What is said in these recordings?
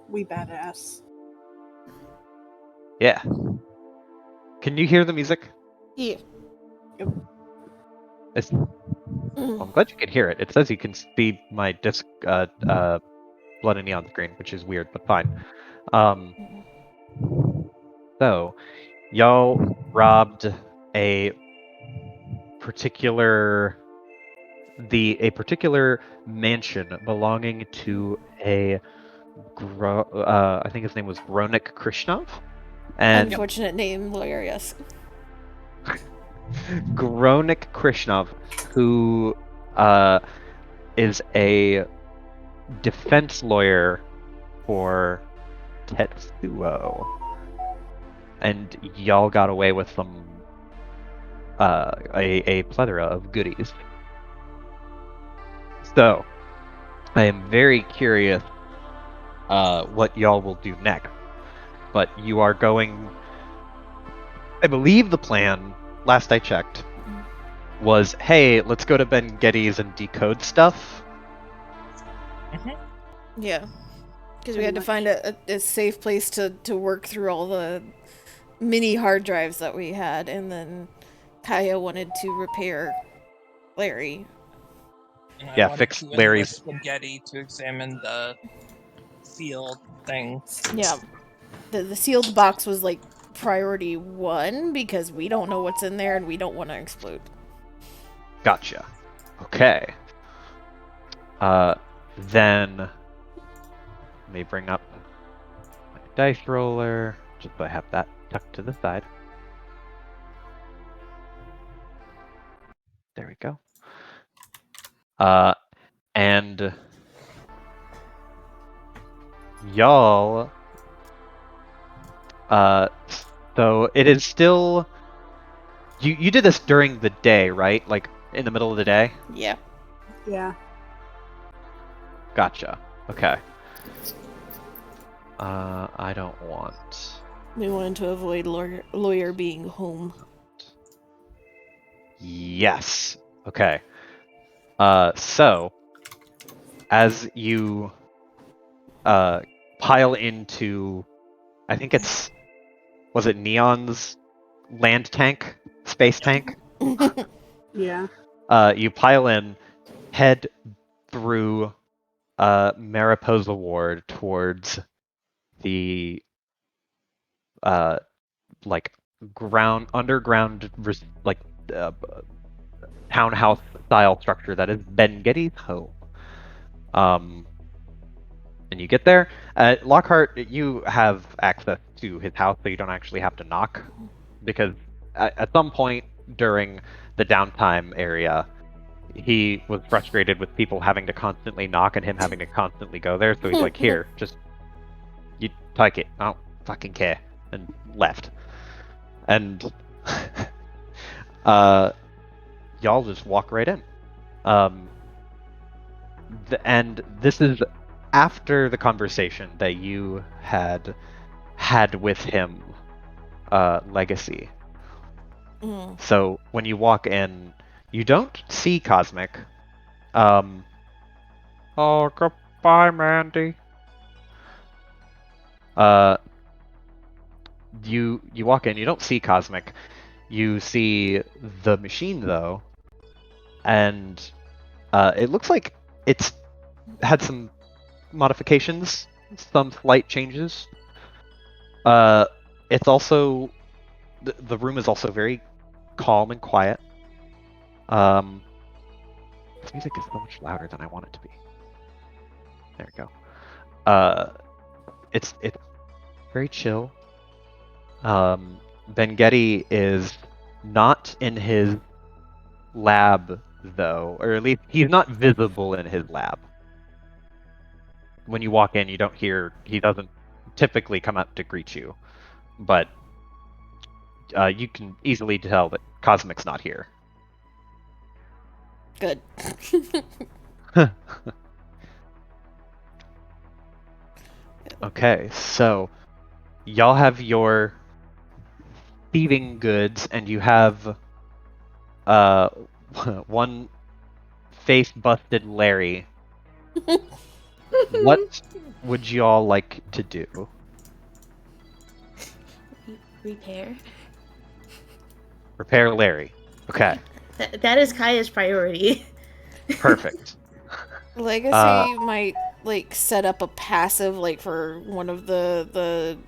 We badass. Yeah. Can you hear the music? Yeah. I'm glad you can hear it. It says you can see my disc, Blood and Neon screen, which is weird, but fine. So, y'all robbed a particular mansion belonging to a I think his name was Gronik Krishnov. And Unfortunate name, lawyer, yes. Gronik Krishnov, who is a defense lawyer for Tetsuo. And y'all got away with some a plethora of goodies. So, I am very curious what y'all will do next. But you are going... I believe the plan, last I checked, was, hey, let's go to Ben Geddes and decode stuff. Yeah. Because we had to find a safe place to work through all the mini hard drives that we had, and then Kaya wanted to repair Larry. And I Yeah, wanted fix to Larry's... enlist Spaghetti to examine the sealed thing. Yeah. The sealed box was like priority 1 because we don't know what's in there and we don't want to explode. Gotcha. Okay. Then let me bring up my dice roller, just so I have that tucked to the side. There we go. And y'all, so it is still... You did this during the day, right? Like, in the middle of the day? Yeah. Yeah. Gotcha. Okay. I don't want... We wanted to avoid lawyer being home. Yes. Okay. So, as you pile into... I think it's... Was it Neon's land tank? Space tank? Yeah. You pile in, head through Mariposa Ward towards the like underground townhouse style structure that is Ben Geddes' home. And you get there. Lockhart, you have access to his house, so you don't actually have to knock, because at some point during the downtime area, he was frustrated with people having to constantly knock and him having to constantly go there, so he's like, here, just, you take it, I don't fucking care, and left. And y'all just walk right in. And this is after the conversation that you had with him, Legacy. So when you walk in, you don't see Cosmic. Oh, goodbye, Mandy. You walk in, you don't see Cosmic. You see the machine, though, and it looks like it's had some modifications, some slight changes. It's also... the room is also very calm and quiet. This music is so much louder than I want it to be. There we go. It's very chill. Ben Geddes is not in his lab, though, or at least he's not visible in his lab. When you walk in, you don't hear... He doesn't typically come up to greet you, but you can easily tell that Cosmic's not here. Good. Okay, so y'all have your thieving goods, and you have one face-busted Larry What would y'all like to do? Repair. Repair Larry. Okay, That is Kaya's priority. perfect. Legacy might like set up a passive like for one of the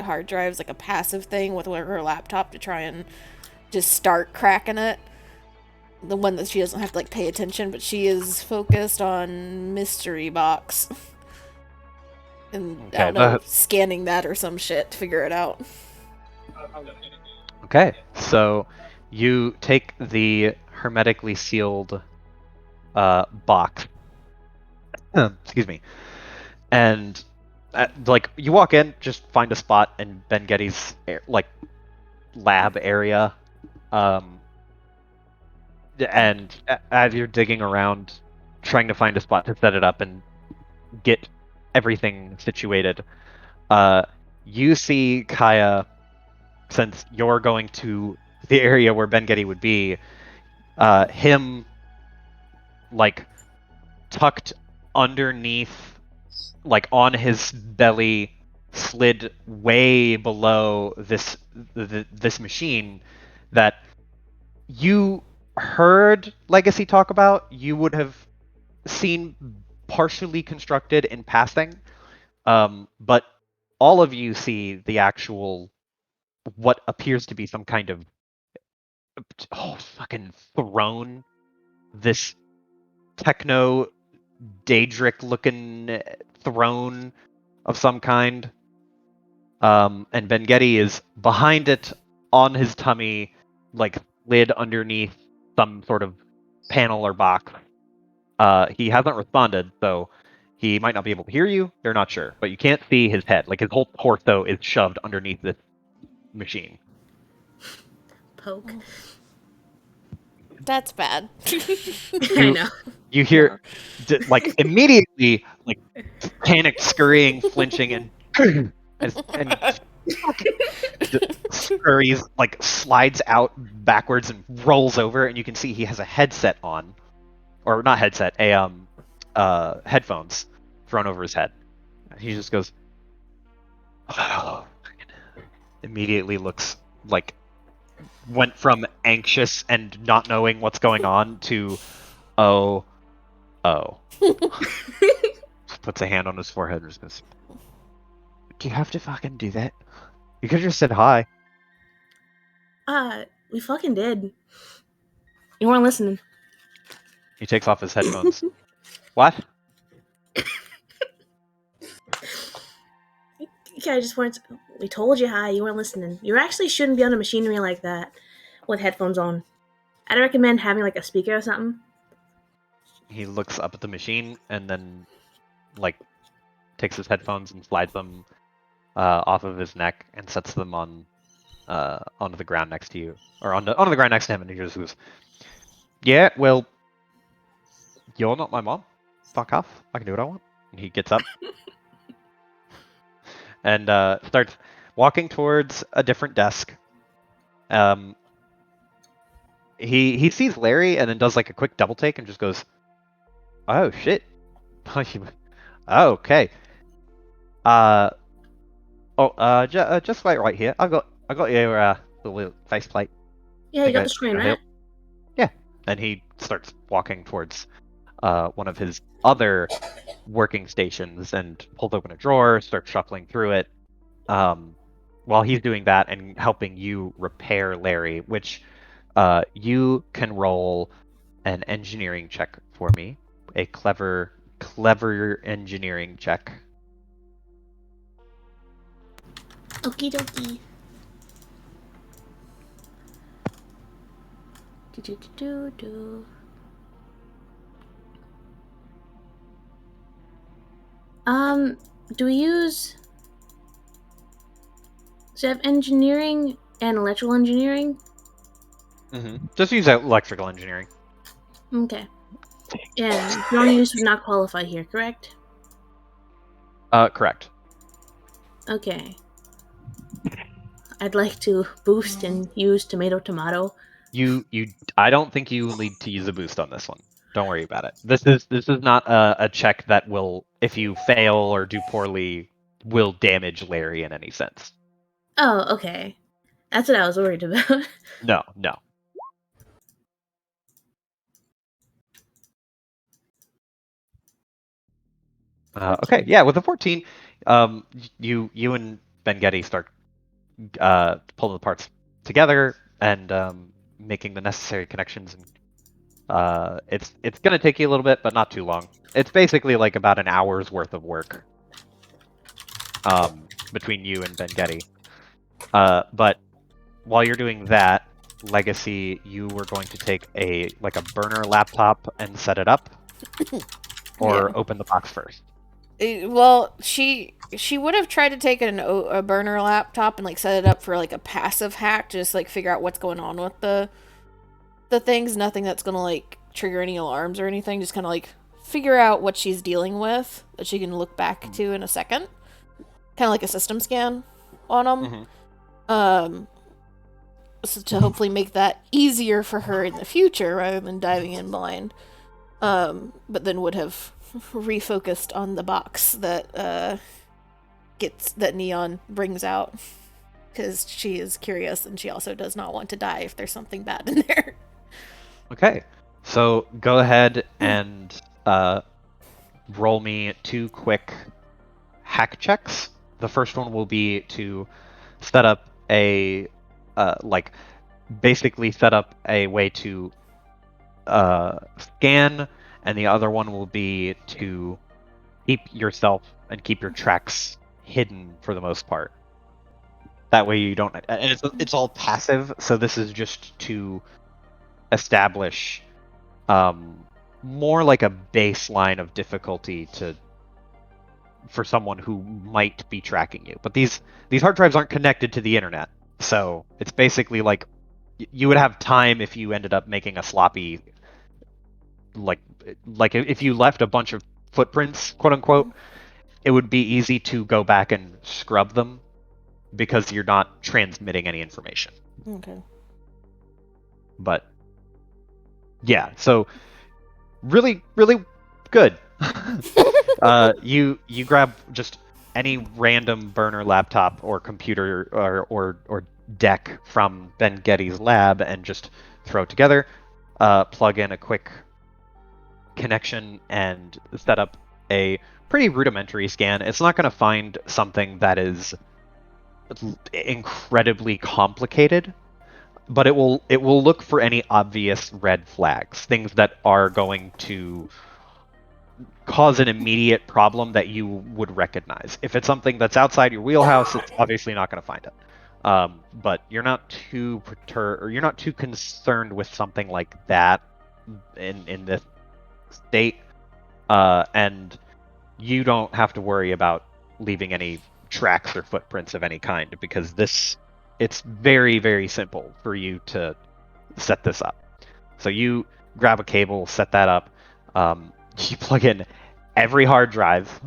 hard drives, like a passive thing with her laptop to try and just start cracking it. The one that she doesn't have to like pay attention, but she is focused on mystery box. And I Okay, don't know, scanning that or some shit to figure it out. Okay, so you take the hermetically sealed box. Excuse me. And like you walk in, just find a spot in Ben Getty's like lab area, and as you're digging around, trying to find a spot to set it up and get everything situated, you see Kaya, since you're going to the area where Ben Getty would be, him like tucked underneath, like on his belly, slid way below this machine that you heard Legacy talk about. You would have seen partially constructed in passing, but all of you see the actual what appears to be some kind of fucking throne. This techno Daedric looking throne of some kind. And Ben Getty is behind it on his tummy, like lid underneath some sort of panel or box. He hasn't responded, so he might not be able to hear you. You're not sure, but you can't see his head. Like his whole torso is shoved underneath this machine. Poke. That's bad. I know. You hear, like immediately, like panicked, scurrying, flinching, and scurries, like slides out backwards and rolls over, and you can see he has a headset on, or not headset, headphones thrown over his head. He just goes, immediately looks like went from anxious and not knowing what's going on to oh. Just puts a hand on his forehead and just goes, do you have to fucking do that? You could have just said hi. We fucking did. You weren't listening. He takes off his headphones. What? Yeah, I just weren't. We told you hi. You weren't listening. You actually shouldn't be on a machinery like that with headphones on. I'd recommend having like a speaker or something. He looks up at the machine and then, like, takes his headphones and slides them off of his neck and sets them on onto the ground next to you, or onto the ground next to him, and he just goes, "Yeah, well, you're not my mom. Fuck off. I can do what I want." And he gets up and starts walking towards a different desk. He sees Larry and then does like a quick double take and just goes, "Oh shit." Oh, okay. Just wait right here. I got your little faceplate. Yeah, you got the screen, right? Yeah. And he starts walking towards one of his other working stations and pulls open a drawer, starts shuffling through it. While he's doing that and helping you repair Larry, which you can roll an engineering check for me. A clever engineering check. Okie dokie. Do. Do we use... So I have engineering and electrical engineering? Mm-hmm. Just use electrical engineering. Okay. And wrong use would not qualify here, correct? Correct. Okay. I'd like to boost and use tomato. I don't think you will need to use a boost on this one. Don't worry about it. This is not a check that will if you fail or do poorly, will damage Larry in any sense. Oh, okay. That's what I was worried about. No, no. Okay, yeah, with a 14, you and Ben Getty start pulling the parts together and making the necessary connections. And it's gonna take you a little bit, but not too long. It's basically like about an hour's worth of work between you and Ben Getty. But while you're doing that, Legacy, you were going to take a burner laptop and set it up, or open the box first. Well, she would have tried to take a burner laptop and like set it up for like a passive hack, just like figure out what's going on with the things. Nothing that's gonna like trigger any alarms or anything. Just kind of like figure out what she's dealing with that she can look back to in a second. Kind of like a system scan on them. Mm-hmm. So to hopefully make that easier for her in the future rather than diving in blind. But then would have refocused on the box that that Neon brings out, because she is curious and she also does not want to die if there's something bad in there. Okay, so go ahead and roll me 2 quick hack checks. The first one will be to set up a basically set up a way to scan, and the other one will be to keep yourself and keep your tracks hidden for the most part. That way you don't, and it's all passive. So this is just to establish more like a baseline of difficulty for someone who might be tracking you. But these hard drives aren't connected to the internet, so it's basically like you would have time if you ended up making a sloppy, like if you left a bunch of footprints, quote unquote, it would be easy to go back and scrub them because you're not transmitting any information. Okay. But yeah, so really, really good. You grab just any random burner laptop or computer or deck from Ben Getty's lab and just throw it together. Plug in a quick connection and set up a pretty rudimentary scan. It's not going to find something that is incredibly complicated, but it will look for any obvious red flags, things that are going to cause an immediate problem that you would recognize. If it's something that's outside your wheelhouse, it's obviously not going to find it. But you're not too perturbed, or you're not too concerned with something like that in this state, and you don't have to worry about leaving any tracks or footprints of any kind, because it's very, very simple for you to set this up. So you grab a cable, set that up. You plug in every hard drive.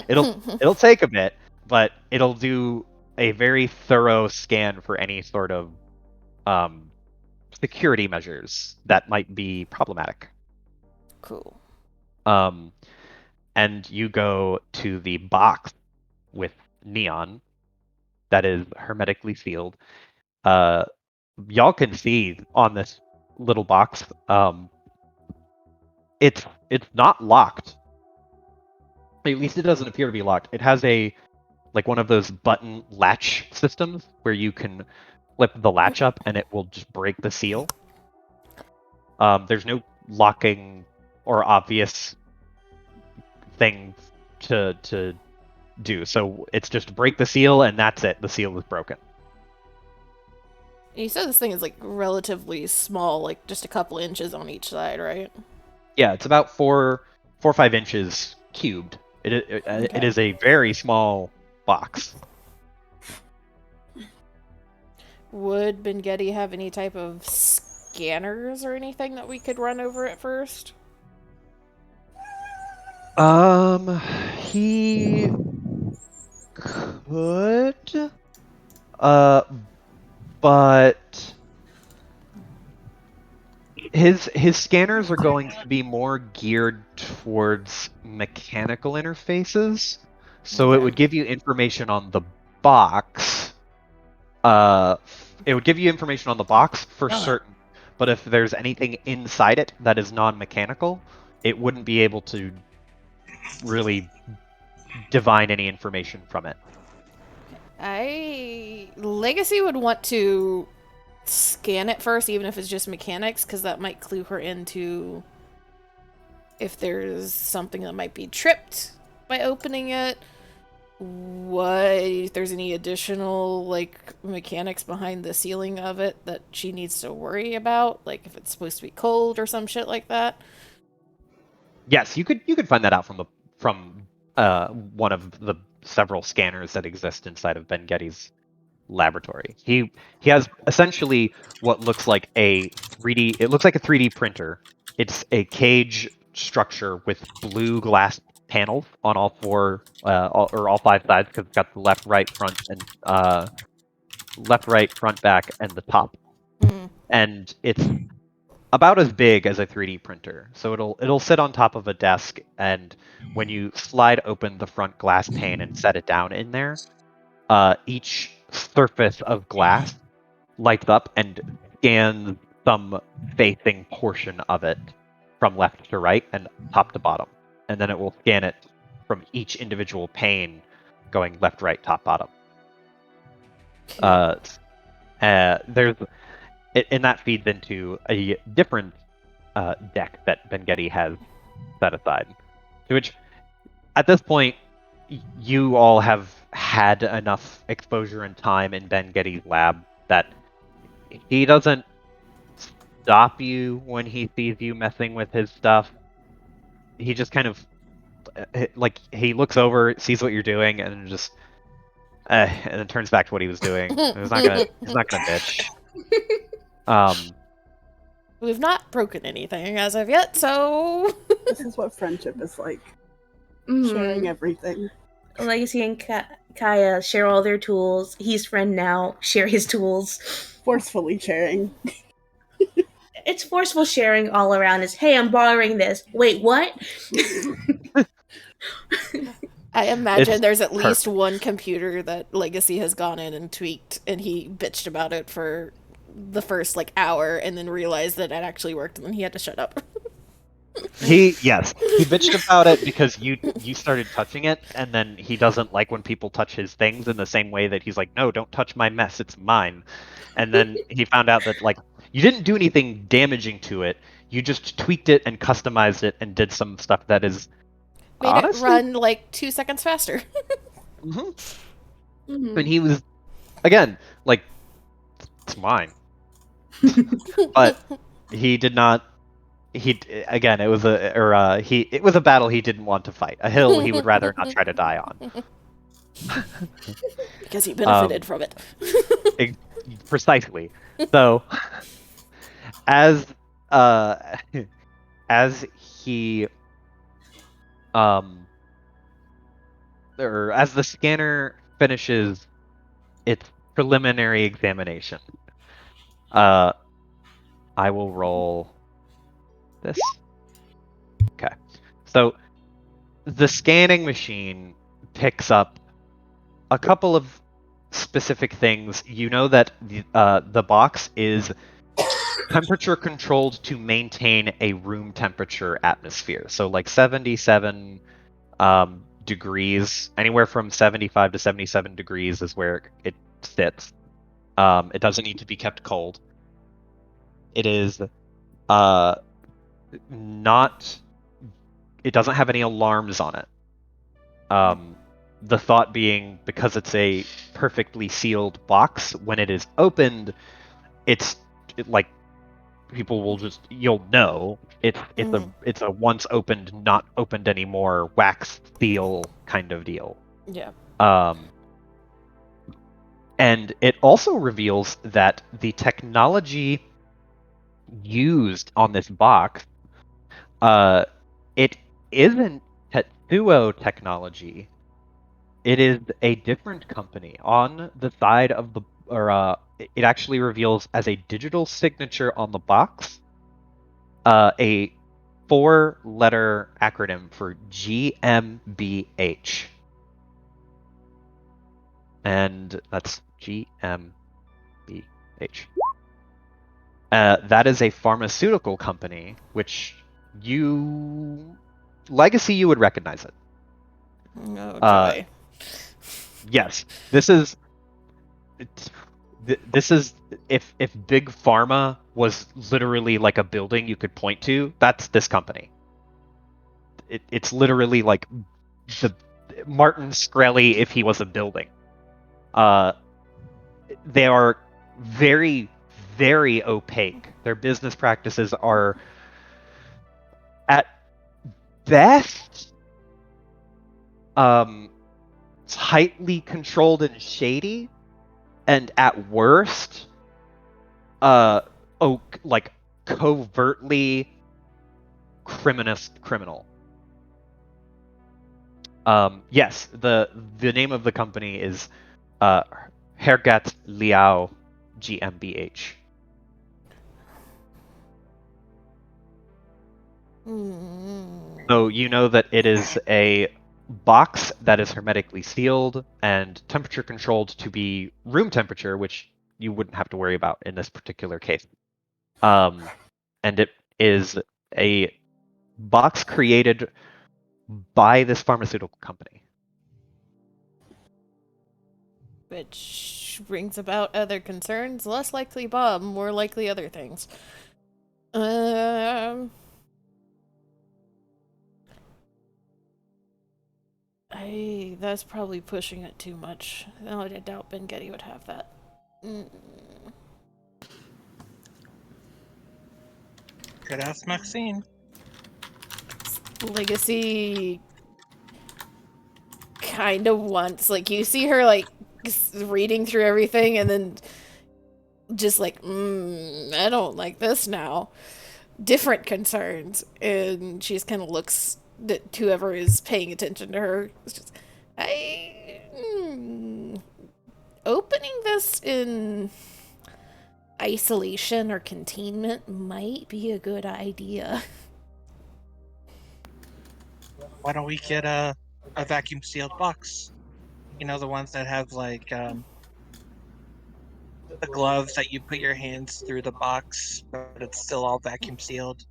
it'll take a bit, but it'll do a very thorough scan for any sort of security measures that might be problematic. Cool. And you go to the box with Neon that is hermetically sealed. Y'all can see on this little box, it's not locked. At least it doesn't appear to be locked. It has one of those button latch systems where you can flip the latch up and it will just break the seal. There's no locking or obvious thing to do. So it's just break the seal and that's it. The seal is broken. You said this thing is like relatively small, like just a couple inches on each side, right? Yeah, it's about 4 or 5 inches cubed. It is a very small box. Would Ben Getty have any type of scanners or anything that we could run over it first? He could, but his scanners are going to be more geared towards mechanical interfaces, so it Okay. would give you information on the box. It would give you information on the box for certain, but if there's anything inside it that is non-mechanical, it wouldn't be able to really divine any information from it. Legacy would want to scan it first, even if it's just mechanics, because that might clue her into if there's something that might be tripped by opening it. If there's any additional like mechanics behind the ceiling of it that she needs to worry about, like if it's supposed to be cold or some shit like that. Yes, you could find that out from one of the several scanners that exist inside of Ben Getty's laboratory. He has essentially what looks like a 3D. It looks like a 3D printer. It's a cage structure with blue glass panels on all four all five sides, because it's got the left, right, front, and left, right, front, back, and the top. Mm. And it's about as big as a 3D printer. So it'll sit on top of a desk, and when you slide open the front glass pane and set it down in there, each surface of glass lights up and scans some facing portion of it from left to right and top to bottom. And then it will scan it from each individual pane going left, right, top, bottom. There's and that feeds into a different deck that Ben Getty has set aside. To which, at this point, you all have had enough exposure and time in Ben Getty's lab that he doesn't stop you when he sees you messing with his stuff. He just kind of like he looks over, sees what you're doing, and just and then turns back to what he was doing. He's not gonna bitch. We've not broken anything as of yet, so This is what friendship is like. Mhm. Sharing everything. Legacy and Kaya share all their tools. He's friend now. Share his tools. Forcefully sharing. It's forceful sharing all around. Is hey, I'm borrowing this. Wait, what? I imagine It's there's at least one computer that Legacy has gone in and tweaked, and he bitched about it for the first like hour, and then realized that it actually worked, and then he had to shut up. He bitched about it because you started touching it, and then he doesn't like when people touch his things in the same way that he's like, no, don't touch my mess, it's mine. And then he found out that like you didn't do anything damaging to it, you just tweaked it and customized it and did some stuff that is Made honestly, it run like 2 seconds faster. Mhm. And he was again like, it's mine. But he did not. It was it was a battle he didn't want to fight, a hill he would rather not try to die on. Because he benefited from it. Precisely. So, as he or as the scanner finishes its preliminary examination, I will roll this. Okay. So the scanning machine picks up a couple of specific things. You know that the box is temperature controlled to maintain a room temperature atmosphere. So like 77 degrees, anywhere from 75 to 77 degrees is where it sits. It doesn't need to be kept cold. It is not. It doesn't have any alarms on it. The thought being, because it's a perfectly sealed box, when it is opened, like people will just, you'll know it's a once opened, not opened anymore wax seal kind of deal. Yeah. And it also reveals that the technology used on this box, it isn't Tetsuo technology. It is a different company. On the side of it actually reveals as a digital signature on the box, a 4-letter acronym for GmbH. And that's GmbH. That is a pharmaceutical company, which Legacy, you would recognize it. Oh, joy. Yes, this is if Big Pharma was literally like a building you could point to, that's this company. It's literally like the Martin Shkreli if he was a building. They are very, very opaque. Their business practices are at best tightly controlled and shady, and at worst like covertly criminal. Yes, the name of the company is Hergat Liao GmbH. So you know that it is a box that is hermetically sealed and temperature controlled to be room temperature, which you wouldn't have to worry about in this particular case. And it is a box created by this pharmaceutical company. Which brings about other concerns. Less likely bomb, more likely other things. That's probably pushing it too much. No, I doubt Ben Getty would have that. Could ask Maxine. Legacy kind of wants, like, you see her, like, reading through everything and then just like, I don't like this now. Different concerns. And she just kind of looks at whoever is paying attention to her. It's just, opening this in isolation or containment might be a good idea. Why don't we get a vacuum sealed box? You know, the ones that have like the gloves that you put your hands through the box, but it's still all vacuum sealed.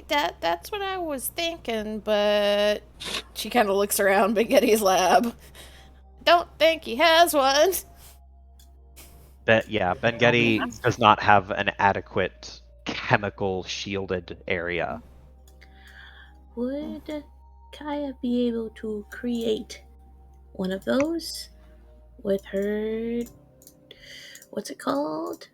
That's what I was thinking, but she kind of looks around Ben Getty's lab. Don't think he has one. Ben Getty does not have an adequate chemical shielded area. Would Kaya be able to create one of those with her... What's it called?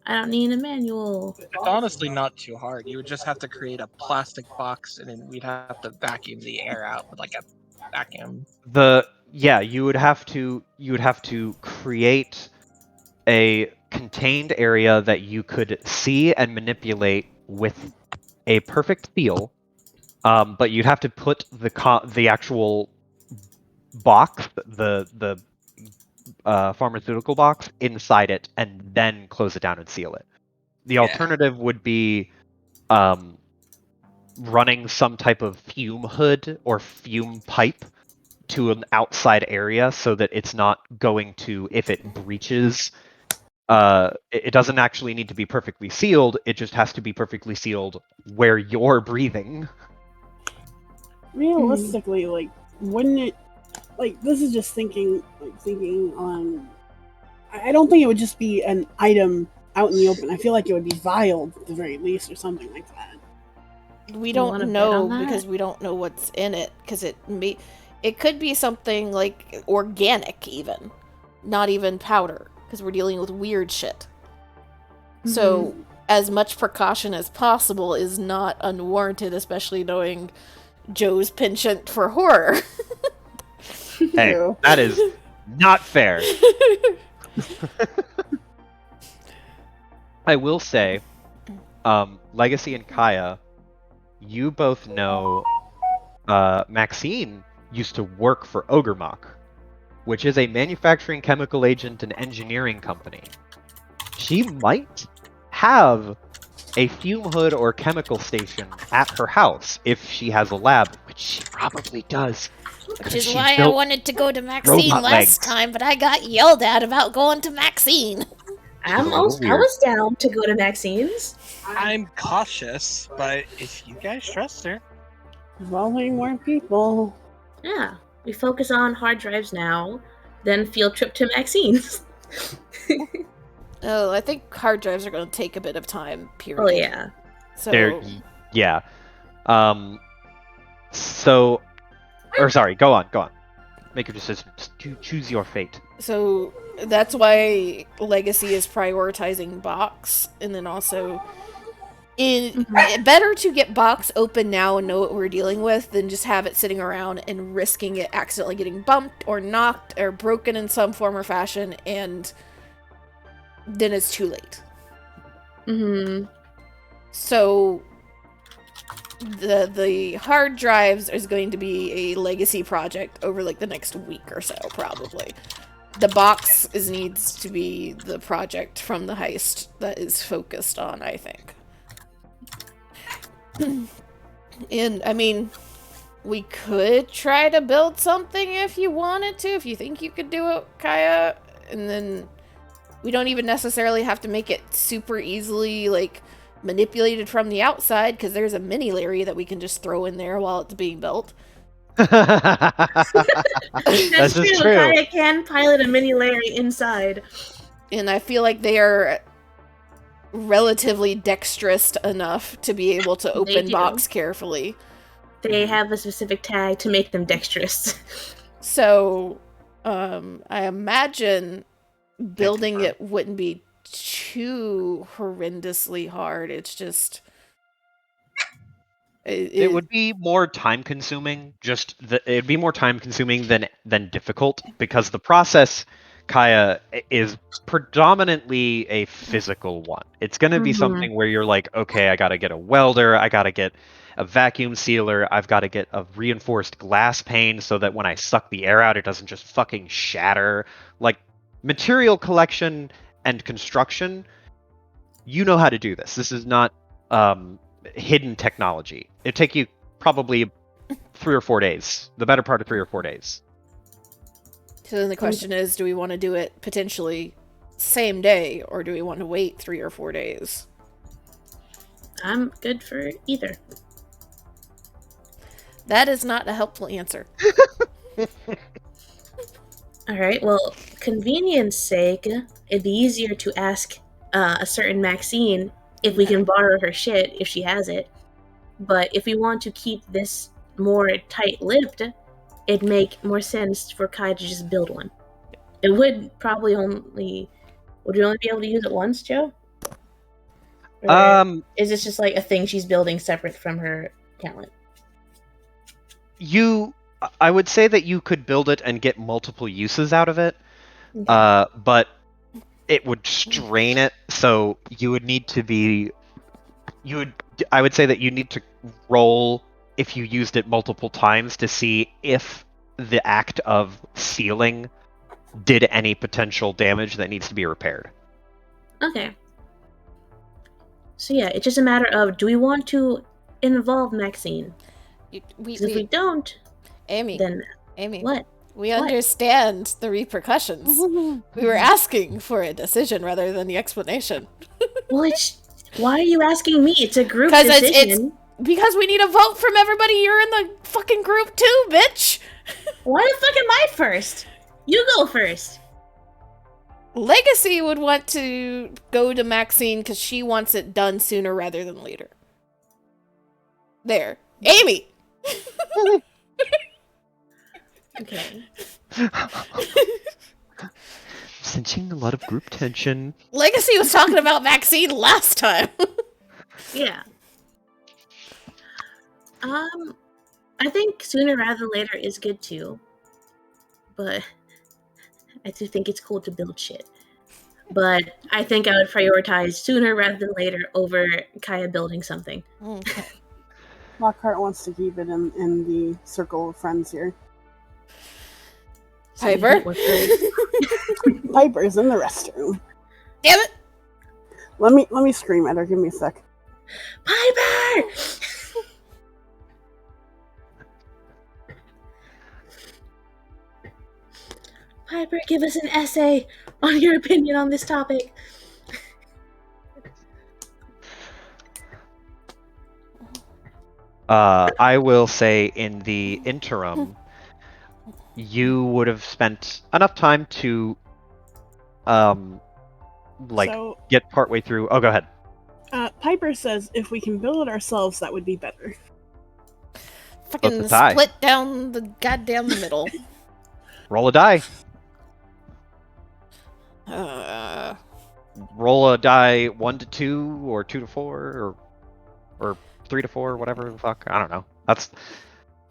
I don't need a manual. It's honestly not too hard. You would just have to create a plastic box, and then we'd have to vacuum the air out with like a vacuum. You would have to create a contained area that you could see and manipulate with a perfect seal, but you'd have to put the actual box, the pharmaceutical box, inside it and then close it down and seal it. The alternative would be running some type of fume hood or fume pipe to an outside area so that it's not going to, if it breaches, it doesn't actually need to be perfectly sealed, it just has to be perfectly sealed where you're breathing. Realistically, like, wouldn't it, like, this is just thinking on, I don't think it would just be an item out in the open. I feel like it would be vialed at the very least or something like that. We don't know because we don't know what's in it, because it could be something like organic, even not even powder, because we're dealing with weird shit. So as much precaution as possible is not unwarranted, especially knowing Joe's penchant for horror. Hey, that is not fair. I will say, Legacy and Kaya, you both know Maxine used to work for Ogremok, which is a manufacturing chemical agent and engineering company. She might have a fume hood or chemical station at her house if she has a lab, which she probably does. Which is She why I built wanted to go to Maxine robot last legs. time, but I got yelled at about going to Maxine. She's a little I weird. was down to go to Maxine's. I'm cautious, but if you guys trust her, Involving more people. Yeah, we focus on hard drives now, then field trip to Maxine's. Oh, I think hard drives are going to take a bit of time, period. Oh yeah. So, Yeah. So, or sorry, go on. Make your decision. Choose your fate. so that's why Legacy is prioritizing box, and then also better to get box open now and know what we're dealing with than just have it sitting around and risking it accidentally getting bumped or knocked or broken in some form or fashion, and then it's too late. Mm-hmm. So the hard drives is going to be a legacy project over like the next week or so, probably. The box needs to be the project from the heist that is focused on, I think. And I mean, we could try to build something if you wanted to, if you think you could do it, Kaya, and then we don't even necessarily have to make it super easily like manipulated from the outside, because there's a mini Larry that we can just throw in there while it's being built. That's just true. Kaya can pilot a mini Larry inside. And I feel like they are relatively dexterous enough to be able to open do. box carefully. They have a specific tag to make them dexterous. So, I imagine building it wouldn't be too horrendously hard. It's just... It would be more time consuming. It'd be more time consuming than difficult, because the process, Kaya, is predominantly a physical one. It's going to be something where you're like, okay, I got to get a welder, I got to get a vacuum sealer, I've got to get a reinforced glass pane so that when I suck the air out, it doesn't just fucking shatter. Like, material collection and construction, you know how to do this. This is not hidden technology. It'd take you probably 3 or 4 days, the better part of 3 or 4 days. So then the question is, do we want to do it potentially same day, or do we want to wait 3 or 4 days? I'm good for either. That is not a helpful answer. Alright, well, convenience sake, it'd be easier to ask a certain Maxine if we can borrow her shit if she has it. But if we want to keep this more tight-lipped, it'd make more sense for Kai to just build one. It would probably only... Would we only be able to use it once, Joe? Or is this just like a thing she's building separate from her talent? I would say that you could build it and get multiple uses out of it, but it would strain it, so you would need to be... I would say that you need to roll if you used it multiple times to see if the act of sealing did any potential damage that needs to be repaired. Okay. So yeah, it's just a matter of, do we want to involve Maxine? If we don't, Amy, then Amy, what? We understand the repercussions. We were asking for a decision rather than the explanation. Well, why are you asking me? It's a group decision. Because we need a vote from everybody. You're in the fucking group too, bitch. Why the fuck am I first? You go first. Legacy would want to go to Maxine because she wants it done sooner rather than later. There. Amy! Okay. Sensing a lot of group tension. Legacy was talking about Maxine last time. Yeah. I think sooner rather than later is good too. But I do think it's cool to build shit. But I think I would prioritize sooner rather than later over Kaya building something. Okay. Lockhart wants to keep it in the circle of friends here. Piper? Piper's in the restroom. Damn it! Let me scream at her. Give me a sec. Piper! Piper, give us an essay on your opinion on this topic. I will say in the interim, you would have spent enough time to, So, get partway through. Oh, go ahead. Piper says if we can build it ourselves, that would be better. Fucking It's a tie. split down the goddamn middle. Roll a die. Roll a die 1 to 2 or 2 to 4 or 3 to 4, whatever the fuck. I don't know. That's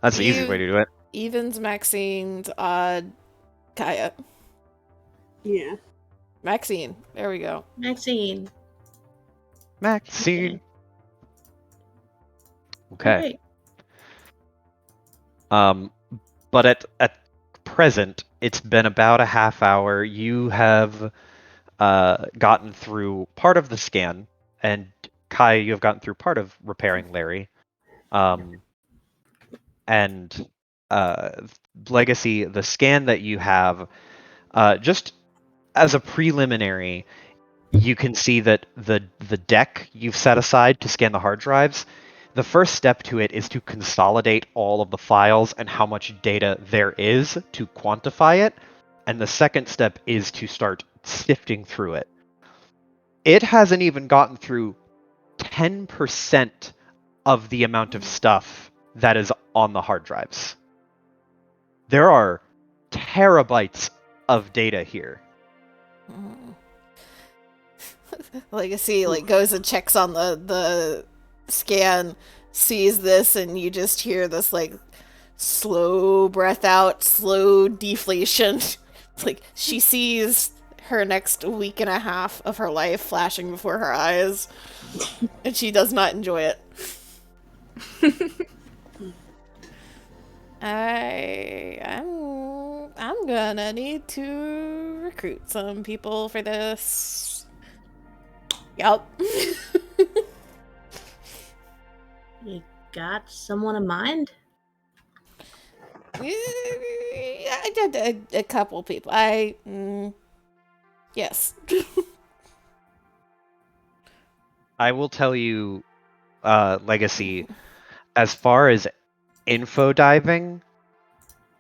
the easiest way to do it. Evens, Maxine's, odd, Kaya. Yeah. Maxine. There we go. Maxine. Okay. Alright. But at present, it's been about a half hour. You have gotten through part of the scan, and Kai, you have gotten through part of repairing Larry. And Legacy, the scan that you have, just as a preliminary, you can see that the deck you've set aside to scan the hard drives, the first step to it is to consolidate all of the files and how much data there is to quantify it, and the second step is to start sifting through it. It hasn't even gotten through 10% of the amount of stuff that is on the hard drives. There are terabytes of data here. Legacy goes and checks on the scan, sees this, and you just hear this slow breath out, slow deflation. It's she sees her next week and a half of her life flashing before her eyes, and she does not enjoy it. I'm gonna need to recruit some people for this. Yup. You got someone in mind? I did a couple people. Yes. I will tell you, Legacy, as far as info diving,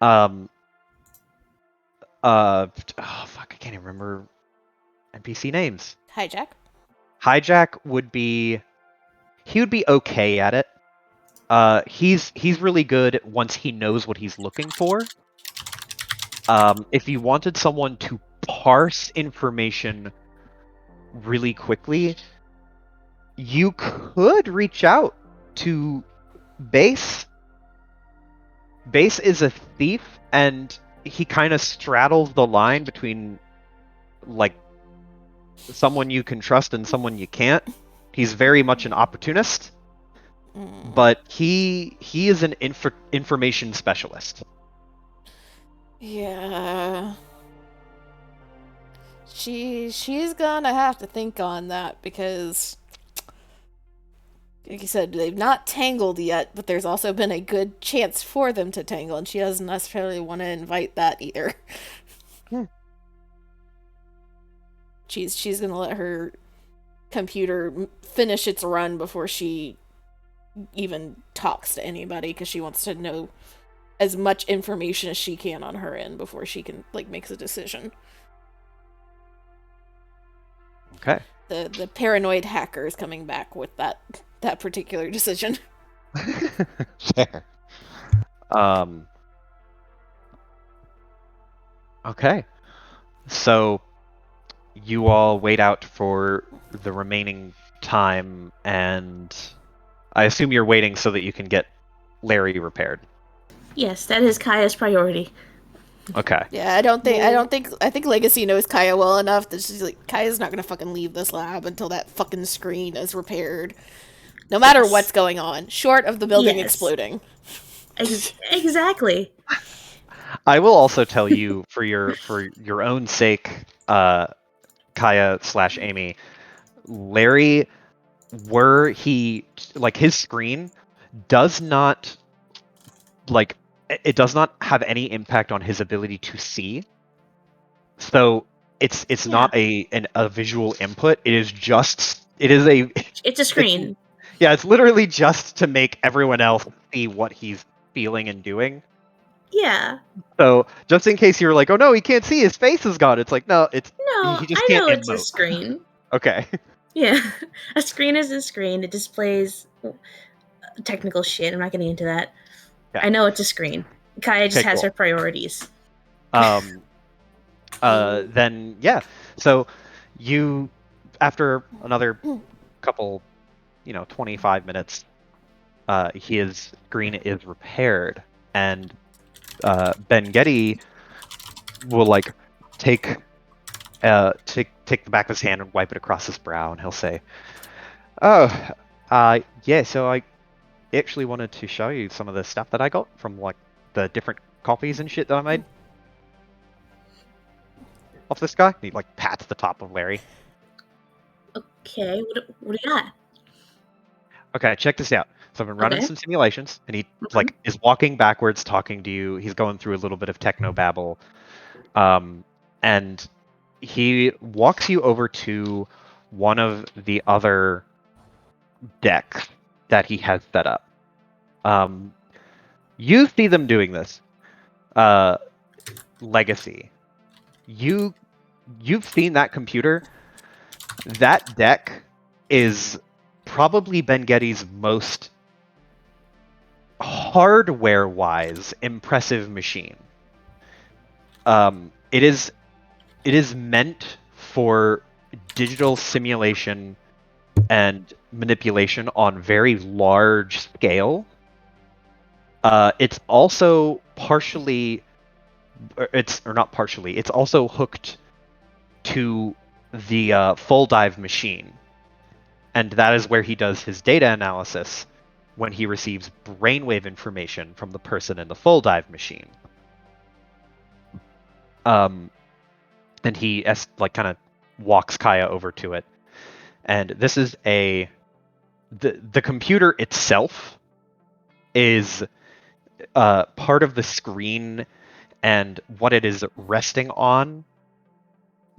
oh fuck, I can't even remember NPC names. Hijack would be okay at it. He's really good once he knows what he's looking for. If you wanted someone to parse information really quickly, you could reach out to Base. Base is a thief, and he kind of straddles the line between someone you can trust and someone you can't. He's very much an opportunist, but he is an information specialist. Yeah. She's gonna have to think on that because, like you said, they've not tangled yet, but there's also been a good chance for them to tangle, and she doesn't necessarily want to invite that either. She's gonna let her computer finish its run before she even talks to anybody, because she wants to know as much information as she can on her end before she can makes a decision. Okay. The paranoid hacker is coming back with that particular decision. Fair. Okay. So you all wait out for the remaining time, and I assume you're waiting so that you can get Larry repaired. Yes, that is Kaya's priority. Okay. Yeah, I think Legacy knows Kaya well enough that she's Kaya's not gonna fucking leave this lab until that fucking screen is repaired. No matter what's going on, short of the building exploding. Exactly. I will also tell you, for your own sake, Kaya / Amy, Larry were he like his screen does not like it does not have any impact on his ability to see. So it's not a visual input. It is a It's a screen. yeah, it's literally just to make everyone else see what he's feeling and doing. Yeah. So just in case you're like, oh no, he can't see, his face is gone. It's like, no, No, he just I can't know it's a emote. screen. Okay. Yeah. A screen is a screen. It displays technical shit. I'm not getting into that. Yeah. I know it's a screen. Kaya just Okay, has cool. her priorities. Then yeah. So you after another couple, 25 minutes, his screen is repaired, and Ben Getty will like take the back of his hand and wipe it across his brow, and he'll say, "Oh, yeah. So I actually wanted to show you some of the stuff that I got from like the different copies and shit that I made of this guy." And he like pats the top of Larry. Okay, what do you got? Okay, check this out. So I've been running Okay. some simulations, and he like is walking backwards, talking to you. He's going through a little bit of techno babble, and he walks you over to one of the other decks that he has set up. You see them doing this. Legacy. You've seen that computer. That deck is probably Ben Getty's most hardware-wise impressive machine. It is meant for digital simulation and manipulation on very large scale. It's also it's also hooked to the full dive machine, and that is where he does his data analysis when he receives brainwave information from the person in the full dive machine. And he kind of walks Kaya over to it, and this is the computer itself is part of the screen, and what it is resting on,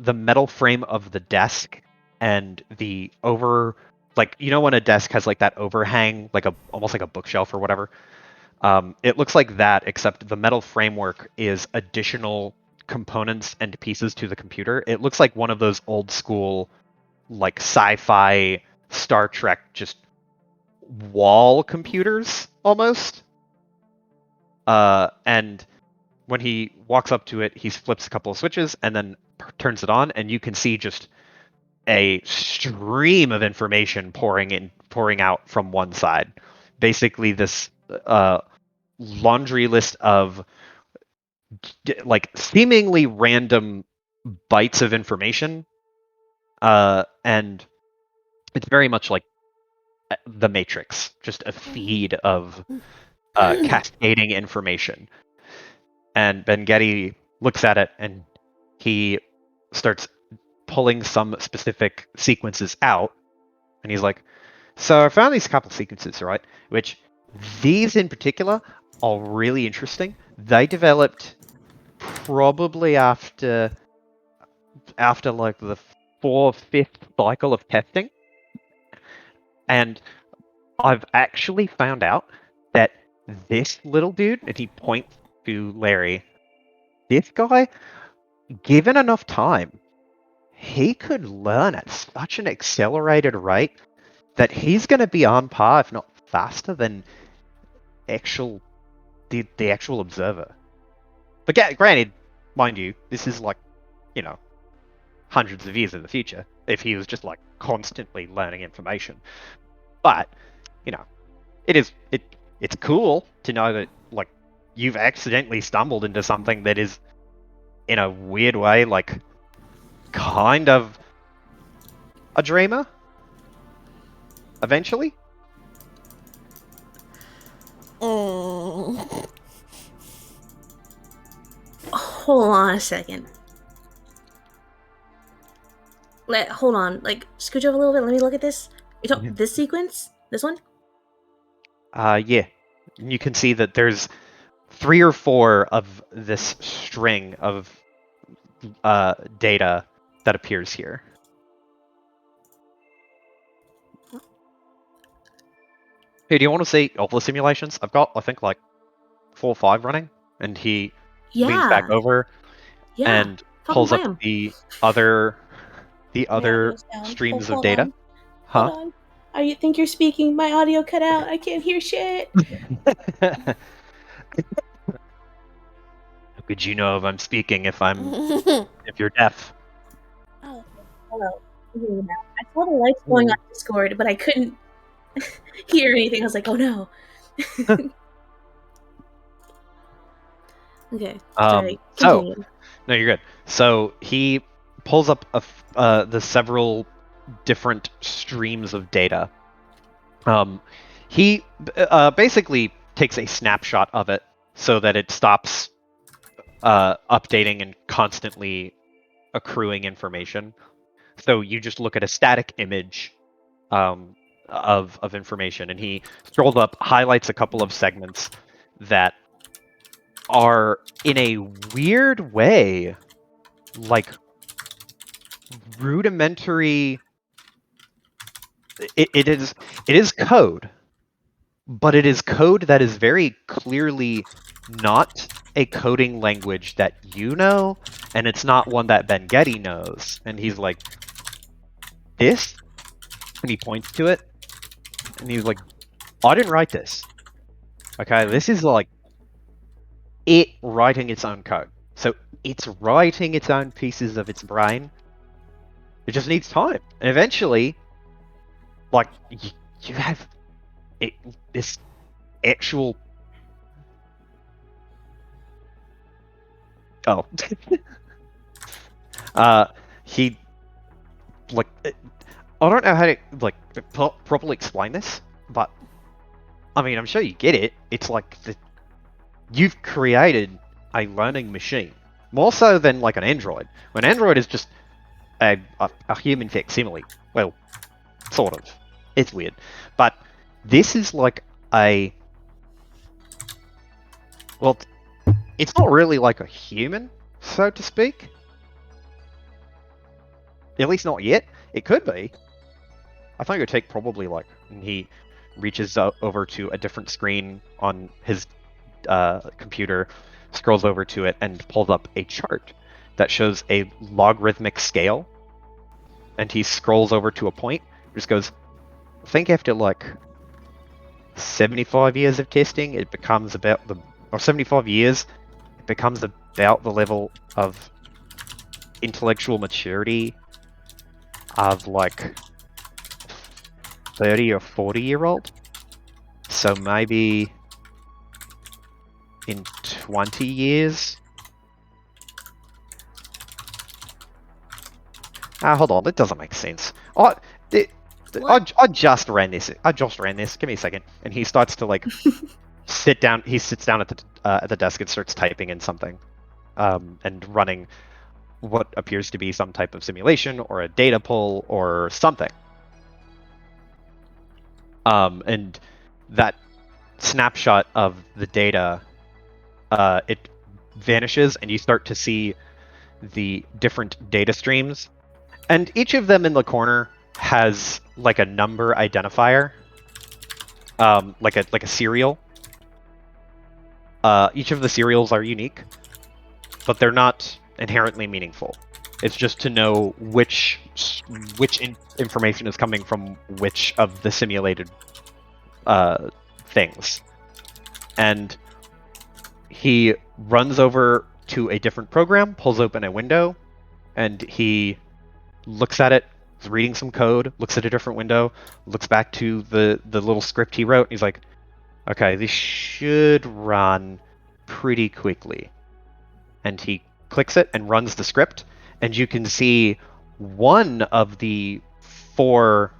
the metal frame of the desk, and the when a desk has like that overhang, like almost like a bookshelf or whatever. It looks like that, except the metal framework is additional components and pieces to the computer. It looks like one of those old school, like sci-fi Star Trek, just wall computers almost. And when he walks up to it, he flips a couple of switches and then turns it on, and you can see just a stream of information pouring out from one side. Basically, this laundry list of like seemingly random bytes of information, and it's very much like the Matrix, just a feed of cascading information. And Ben Getty looks at it, and he starts pulling some specific sequences out, and he's like, so I found these couple sequences, right? Which these in particular are really interesting. They developed probably after like the 4th, 5th cycle of testing. And I've actually found out that this little dude, and he points to Larry, this guy, given enough time, he could learn at such an accelerated rate that he's going to be on par, if not faster, than the actual observer. But granted, mind you, this is like, hundreds of years in the future, if he was just like constantly learning information. But, it's cool to know that like you've accidentally stumbled into something that is, in a weird way, like kind of a dreamer eventually. Oh. Hold on a second. Hold on. Like, scooch over a little bit. Let me look at this. This sequence? This one? Yeah. You can see that there's 3 or 4 of this string of data that appears here. Hey, do you want to see all the simulations? I've got, I think, like 4 or 5 running, and he leans back Yeah. over Yeah. and Fucking pulls play up 'em. the other My audio's down. streams of Hold data. on. Huh? Hold on. I think you're speaking. My audio cut out. I can't hear shit. How could you know if I'm speaking if you're deaf? Oh, Hello. I can hear you now. I saw the lights going on Discord, but I couldn't hear anything. I was like, oh no. Okay. Sorry. So, Continue. no, you're good. So he pulls up the several different streams of data. He basically takes a snapshot of it so that it stops updating and constantly accruing information. So you just look at a static image of information, and he scrolls up, highlights a couple of segments that are in a weird way like rudimentary. It is code, but it is code that is very clearly not a coding language that you know, and it's not one that Ben Getty knows. And he's like, this? And he points to it, and he's like, I didn't write this. Okay, this is like it writing its own code. So it's writing its own pieces of its brain. It just needs time. And eventually, like, you have this actual... Oh. He... Like... I don't know how to, like, properly explain this, but... I mean, I'm sure you get it. It's like you've created a learning machine. More so than, like, an android. An android is just a human facsimile. Well, sort of. It's weird. But this is like a... Well, it's not really like a human, so to speak. At least not yet. It could be. I think it would take probably like... And he reaches over to a different screen on his computer, scrolls over to it, and pulls up a chart that shows a logarithmic scale. And he scrolls over to a point, just goes, I think after like 75 years of testing, it becomes about the... Or 75 years, it becomes about the level of intellectual maturity of like 30 or 40-year-old. So maybe in 20 years. Hold on, that doesn't make sense. I just ran this. Give me a second. And he starts to like sit down. He sits down at the desk and starts typing in something, and running what appears to be some type of simulation or a data pull or something. And that snapshot of the data, it vanishes, and you start to see the different data streams, and each of them in the corner has like a number identifier, like a serial. Each of the serials are unique, but they're not inherently meaningful. It's just to know which information is coming from which of the simulated things. And he runs over to a different program, pulls open a window, and he looks at it, is reading some code, looks at a different window, looks back to the little script he wrote, and he's like, okay, this should run pretty quickly. And he clicks it and runs the script, and you can see one of the 4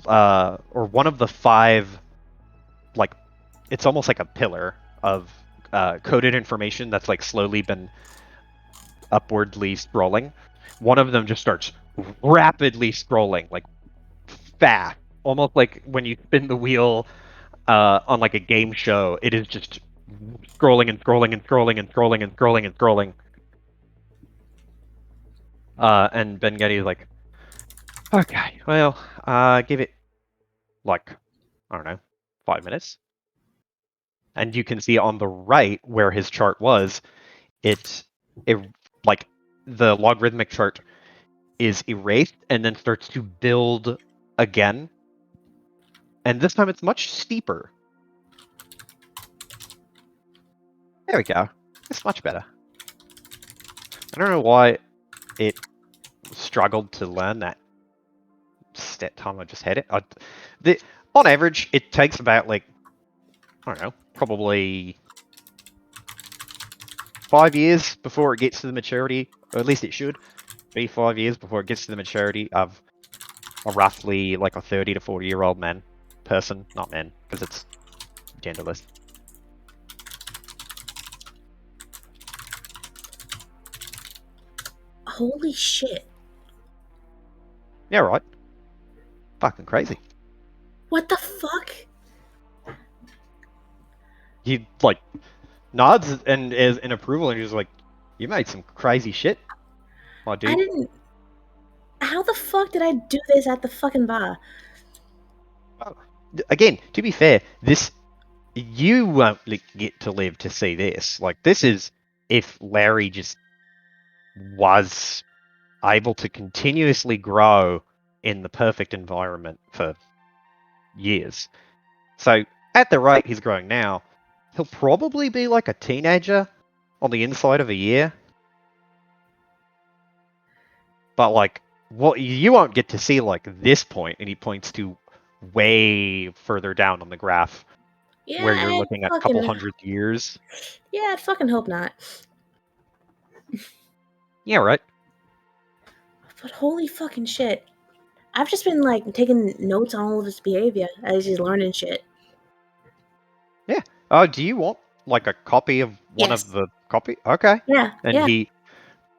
or one of the 5, like, it's almost like a pillar of coded information that's like slowly been upwardly scrolling. One of them just starts rapidly scrolling, like fast, almost like when you spin the wheel on like a game show. It is just scrolling and scrolling and scrolling and scrolling and scrolling and scrolling. And Ben Getty's like, okay, well, give it like, I don't know, 5 minutes. And you can see on the right where his chart was, it like the logarithmic chart is erased and then starts to build again. And this time it's much steeper. There we go. It's much better. I don't know why it struggled to learn that step time I just had it. On average, it takes about like, I don't know, probably 5 years before it gets to the maturity, or at least it should be 5 years before it gets to the maturity of a roughly like a 30 to 40-year-old person, not men, because it's genderless. Holy shit. Yeah, right. Fucking crazy. What the fuck? He like nods and is in approval, and he's like, "You made some crazy shit, my dude." I didn't. How the fuck did I do this at the fucking bar? Again, to be fair, you won't get to live to see this. Like, this is if Larry just was able to continuously grow in the perfect environment for years. So, at the rate he's growing now, he'll probably be like a teenager on the inside of a year. But, like, what you won't get to see, like, this point, and he points to way further down on the graph, Yeah, where you're I'd looking at a fucking. couple hundred years. Yeah, I'd fucking hope not. Yeah, right. But holy fucking shit. I've just been like taking notes on all of his behavior as he's learning shit. Yeah. Oh, do you want like a copy of one Yes. of the copy? Okay. Yeah, And yeah. he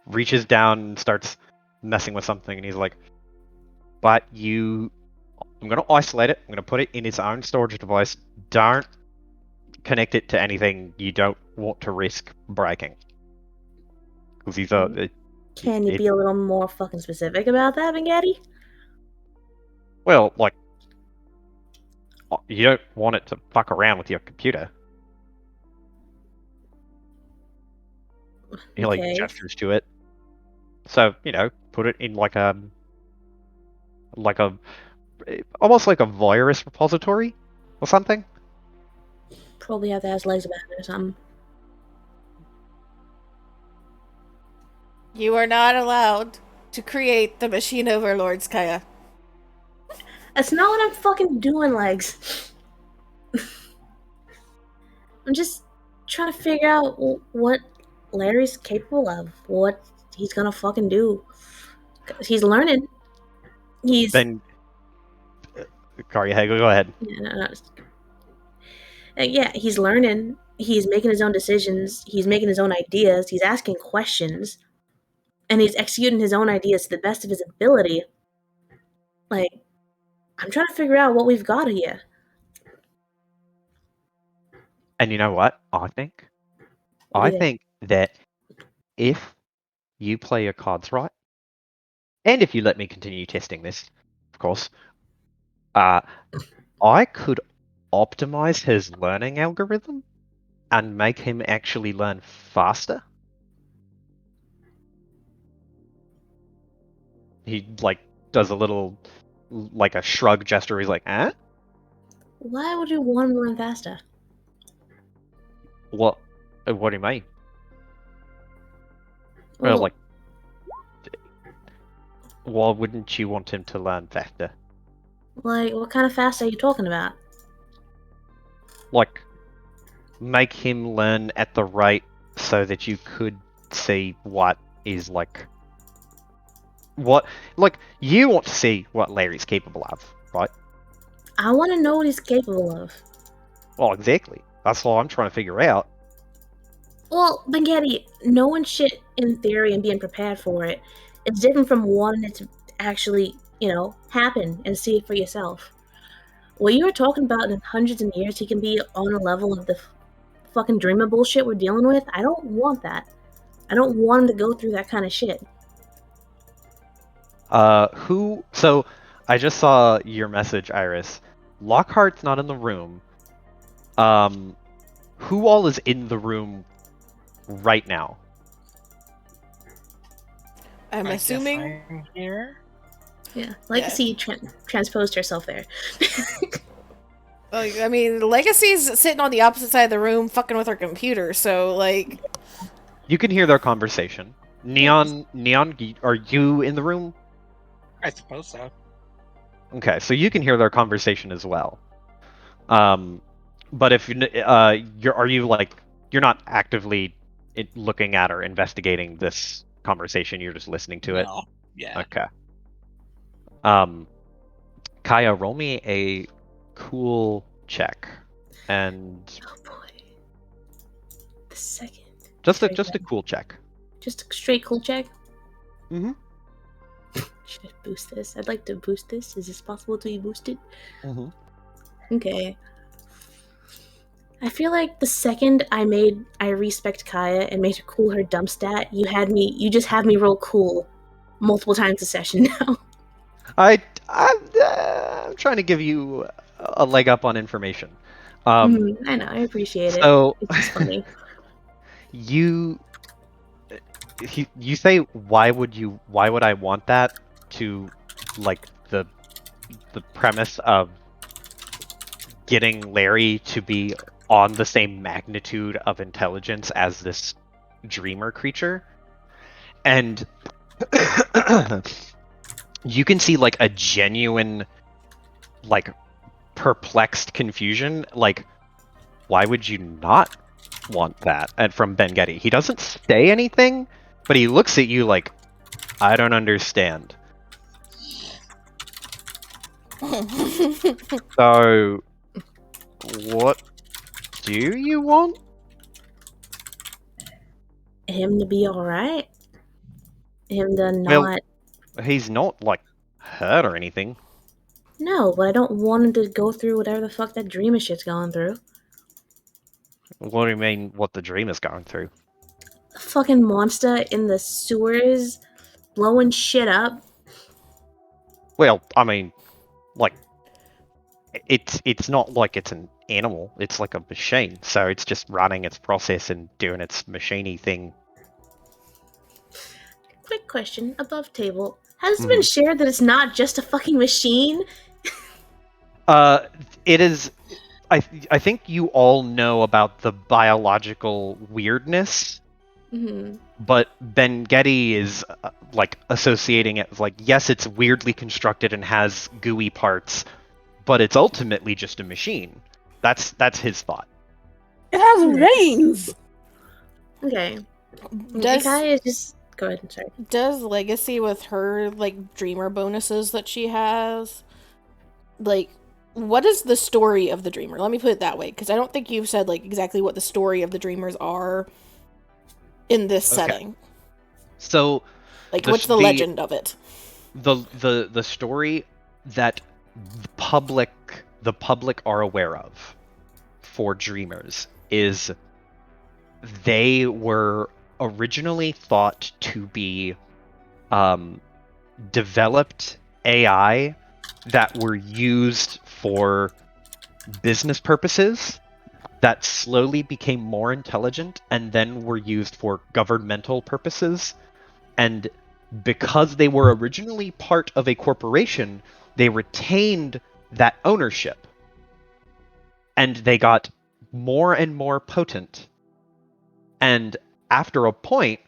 reaches down and starts messing with something, and he's like, "But I'm gonna isolate it. I'm gonna put it in its own storage device. Don't connect it to anything you don't want to risk breaking." Because he's Can you be a little more fucking specific about that, Bengatti? well, like, you don't want it to fuck around with your computer. He like Okay. gestures to it. So, put it in like a almost like a virus repository or something. Probably have to have legs about it or something. You are not allowed to create the machine overlords, Kaya. That's not what I'm fucking doing, legs. I'm just trying to figure out what Larry's capable of, what he's gonna fucking do. 'Cause he's learning. He's Then, go ahead. Yeah, he's learning. He's making his own decisions. He's making his own ideas. He's asking questions, and he's executing his own ideas to the best of his ability. Like, I'm trying to figure out what we've got here. And you know what? I think that if you play your cards right, and if you let me continue testing this, of course, I could optimize his learning algorithm and make him actually learn faster. He like does a little like a shrug gesture. He's like, "Eh? Why would you want him to run faster? What? What do you mean?" Well, like, why wouldn't you want him to learn faster? Like, what kind of fast are you talking about? Like, make him learn at the rate so that you could see what is like. You want to see what Larry's capable of, right? I want to know what he's capable of. Well, exactly. That's what I'm trying to figure out. Well, Bengatti, knowing shit in theory and being prepared for it is different from wanting it to actually, happen and see it for yourself. what you were talking about in hundreds of years, he can be on a level of the fucking dreamer bullshit we're dealing with. I don't want that. I don't want him to go through that kind of shit. So I just saw your message, Iris. Lockhart's not in the room. Who all is in the room right now? I'm I guess assuming. I'm here. Yeah, Legacy transposed herself there. I mean, Legacy's sitting on the opposite side of the room, fucking with her computer. So, like, You can hear their conversation. Neon, are you in the room? I suppose so. Okay, so you can hear their conversation as well. But if you're not actively looking at or investigating this conversation, you're just listening to it? No. Yeah. Okay. Kaya, roll me a cool check. And Oh boy. The second. just a cool check. Just a straight cool check. Mm-hmm. Should I boost this? I'd like to boost this. Is this possible to be boosted? Mm-hmm. Okay. I feel like the second I respect Kaya and made her cool her dump stat, you just have me roll cool multiple times a session now. I'm trying to give you a leg up on information. I know, I appreciate it. So It's just funny. you say why would I want that to like the premise of getting Larry to be on the same magnitude of intelligence as this dreamer creature, and you can see like a genuine like perplexed confusion, like why would you not want that? And from Ben Getty, he doesn't say anything, but he looks at you like, I don't understand. So what do you want? Him to be alright? Him to not... Well, he's not like hurt or anything. No, but I don't want him to go through whatever the fuck that dreamer shit's going through. What do you mean what the dream is going through? A fucking monster in the sewers blowing shit up. Well, I mean, like it's not like it's an animal, it's like a machine, so it's just running its process and doing its machiney thing. Quick question, above table. Has it been shared that it's not just a fucking machine? It is. I think you all know about the biological weirdness, but Ben Getty is like associating it with like, yes, it's weirdly constructed and has gooey parts, but it's ultimately just a machine. That's his thought. It has veins. Okay. Does Kaya is just... Go ahead, I'm sorry. Does Legacy with her like dreamer bonuses that she has, like, what is the story of the dreamer? Let me put it that way, because I don't think you've said like exactly what the story of the dreamers are in this setting. So, like, what's the legend of it? The story that the public are aware of for dreamers is they were originally thought to be developed AI that were used for business purposes that slowly became more intelligent and then were used for governmental purposes. And because they were originally part of a corporation, they retained that ownership. And they got more and more potent. And after a point,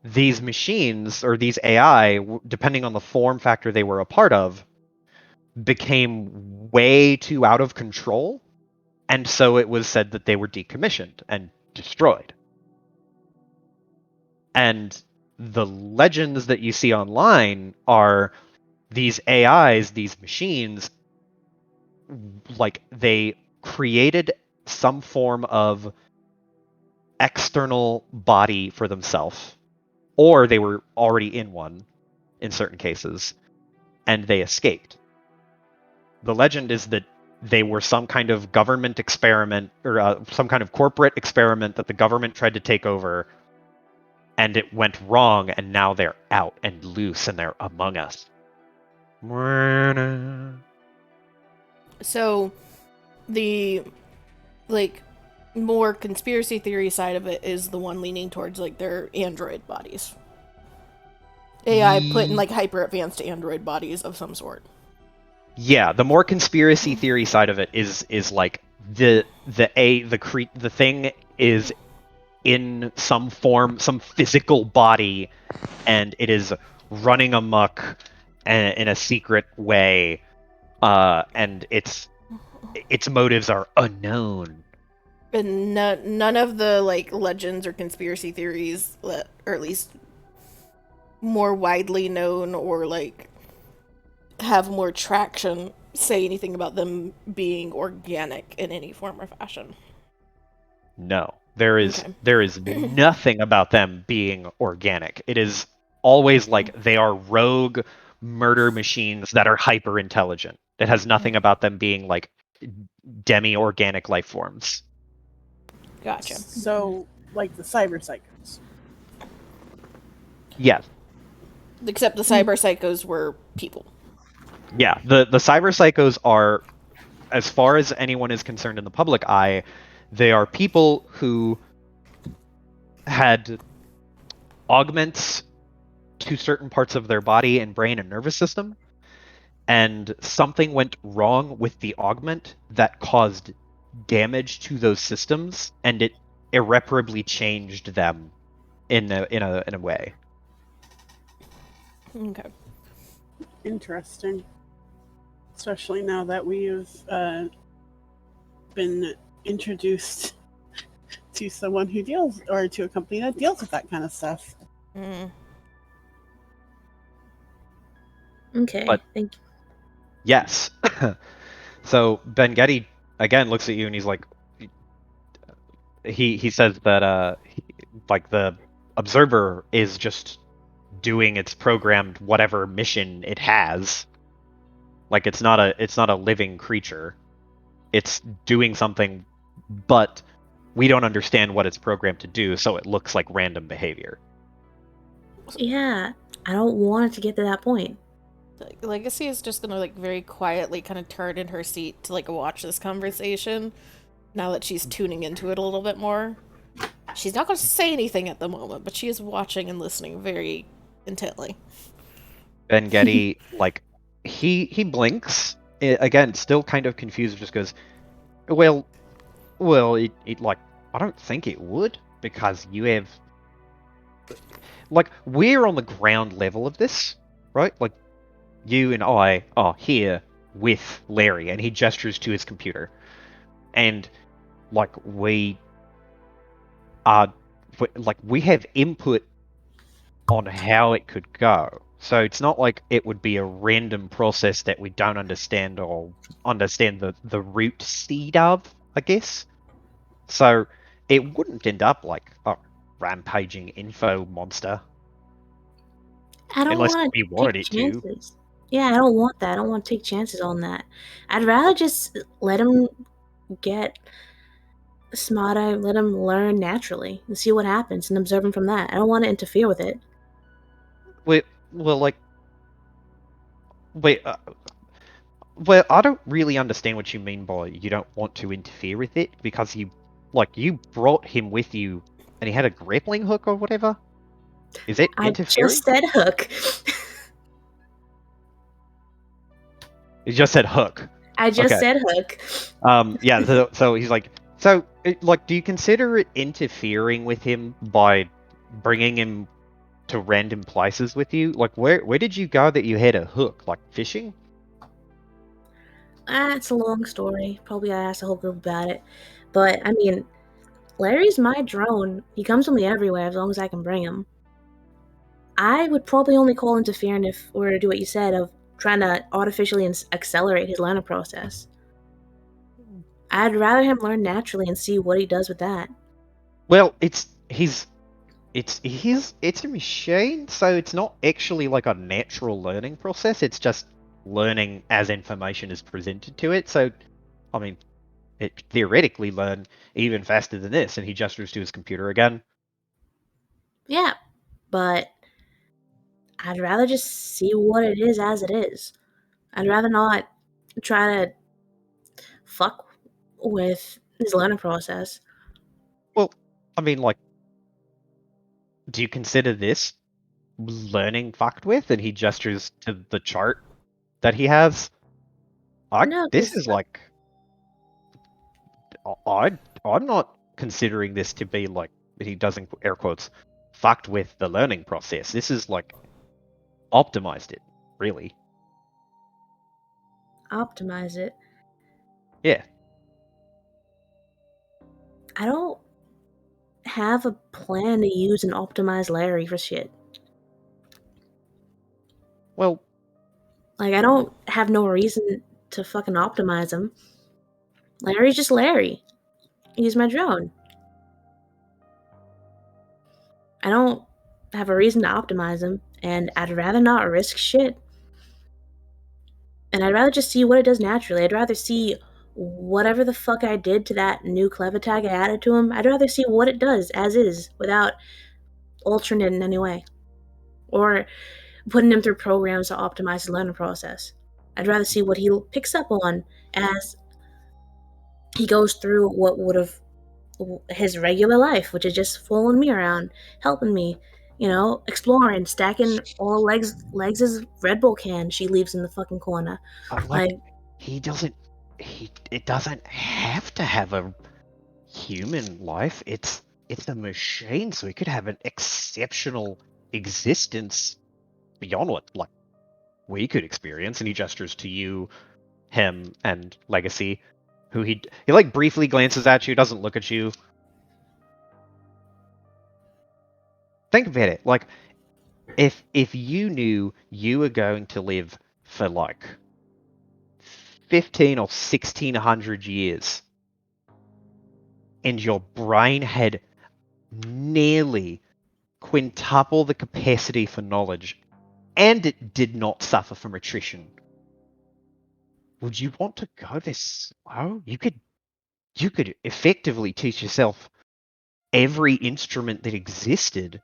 these machines, or these AI, depending on the form factor they were a part of, became way too out of control. And so it was said that they were decommissioned and destroyed. And the legends that you see online are these AIs, these machines, like they created some form of external body for themselves, or they were already in one in certain cases, and they escaped. The legend is that they were some kind of government experiment or some kind of corporate experiment that the government tried to take over, and it went wrong, and now they're out and loose and they're among us. So, the like more conspiracy theory side of it is the one leaning towards like their android bodies. AI put in like hyper advanced android bodies of some sort. Yeah, the more conspiracy theory side of it is like the thing is in some form, some physical body, and it is running amok in a secret way, and its motives are unknown. And none of the like legends or conspiracy theories, or at least more widely known or like have more traction, say anything about them being organic in any form or fashion. No, there is nothing about them being organic. It is always like they are rogue murder machines that are hyper intelligent. It has nothing about them being like demi-organic life forms. Gotcha. So, like the cyber psychos. Yes. Except the cyber psychos were people. Yeah, the cyber psychos are, as far as anyone is concerned in the public eye, they are people who had augments to certain parts of their body and brain and nervous system, and something went wrong with the augment that caused damage to those systems, and it irreparably changed them in a way. Okay. Interesting. Especially now that we've been introduced to someone who deals, or to a company that deals with that kind of stuff. Okay, But thank you. yes. So Ben Getty again looks at you and he's like, he says that like the observer is just doing its programmed whatever mission it has. Like it's not a living creature. It's doing something, but we don't understand what it's programmed to do, so it looks like random behavior. Yeah, I don't want it to get to that point. Legacy is just gonna like very quietly kind of turn in her seat to like watch this conversation now that she's tuning into it a little bit more. She's not gonna say anything at the moment, but she is watching and listening very intently. Ben Getty, like, he blinks again, still kind of confused. Just goes, well, it like I don't think it would, because you have, like, we're on the ground level of this, right? Like, you and I are here with Larry, and he gestures to his computer, and like we have input on how it could go. So it's not like it would be a random process that we don't understand or understand the root seed of, I guess. So it wouldn't end up like a rampaging info monster. I don't Unless want we to wanted take it to. chances. Yeah, I don't want that. I don't want to take chances on that. I'd rather just let him get smarter, let him learn naturally, and see what happens, and observe him from that. I don't want to interfere with it. Wait, well, like, wait, well, I don't really understand what you mean by you don't want to interfere with it, because you brought him with you, and he had a grappling hook or whatever. Is it I interfering? just said hook. You just said hook. I just Okay. said hook. Yeah. So he's like, do you consider it interfering with him by bringing him to random places with you? Like, where did you go that you had a hook? Like fishing? It's a long story. Probably I asked the whole group about it. But, I mean, Larry's my drone. He comes with me everywhere as long as I can bring him. I would probably only call interfering if we were to do what you said of trying to artificially accelerate his learning process. I'd rather him learn naturally and see what he does with that. Well, it's a machine, so it's not actually like a natural learning process. It's just learning as information is presented to it. So I mean, it theoretically learn even faster than this, and he gestures to his computer again. Yeah, but I'd rather just see what it is as it is. I'd rather not try to fuck with his learning process. Well, I mean, like, do you consider this learning fucked with? And he gestures to the chart that he has. No, This because is like, I'm not considering this to be like, he does in air quotes, fucked with the learning process. This is like optimized it, really. optimize it. Yeah. I don't have a plan to use an optimized Larry for shit. Well, Like, I don't have no reason to fucking optimize him. Larry's just Larry. He's my drone. I don't have a reason to optimize him, and I'd rather not risk shit. And I'd rather just see what it does naturally. I'd rather see whatever the fuck I did to that new clever tag I added to him. I'd rather see what it does as is without altering it in any way. Or putting him through programs to optimize his learning process. I'd rather see what he picks up on as he goes through what would have his regular life, which is just following me around, helping me, exploring, stacking all legs' Red Bull can she leaves in the fucking corner. like, it doesn't have to have a human life. It's a machine, so it could have an exceptional existence beyond what like we could experience. And he gestures to you, him, and Legacy, who he like briefly glances at you, doesn't look at you. Think about it. Like, if you knew you were going to live for like 15 or 1600 years, and your brain had nearly quintuple the capacity for knowledge, and it did not suffer from attrition, would you want to go this slow? You could effectively teach yourself every instrument that existed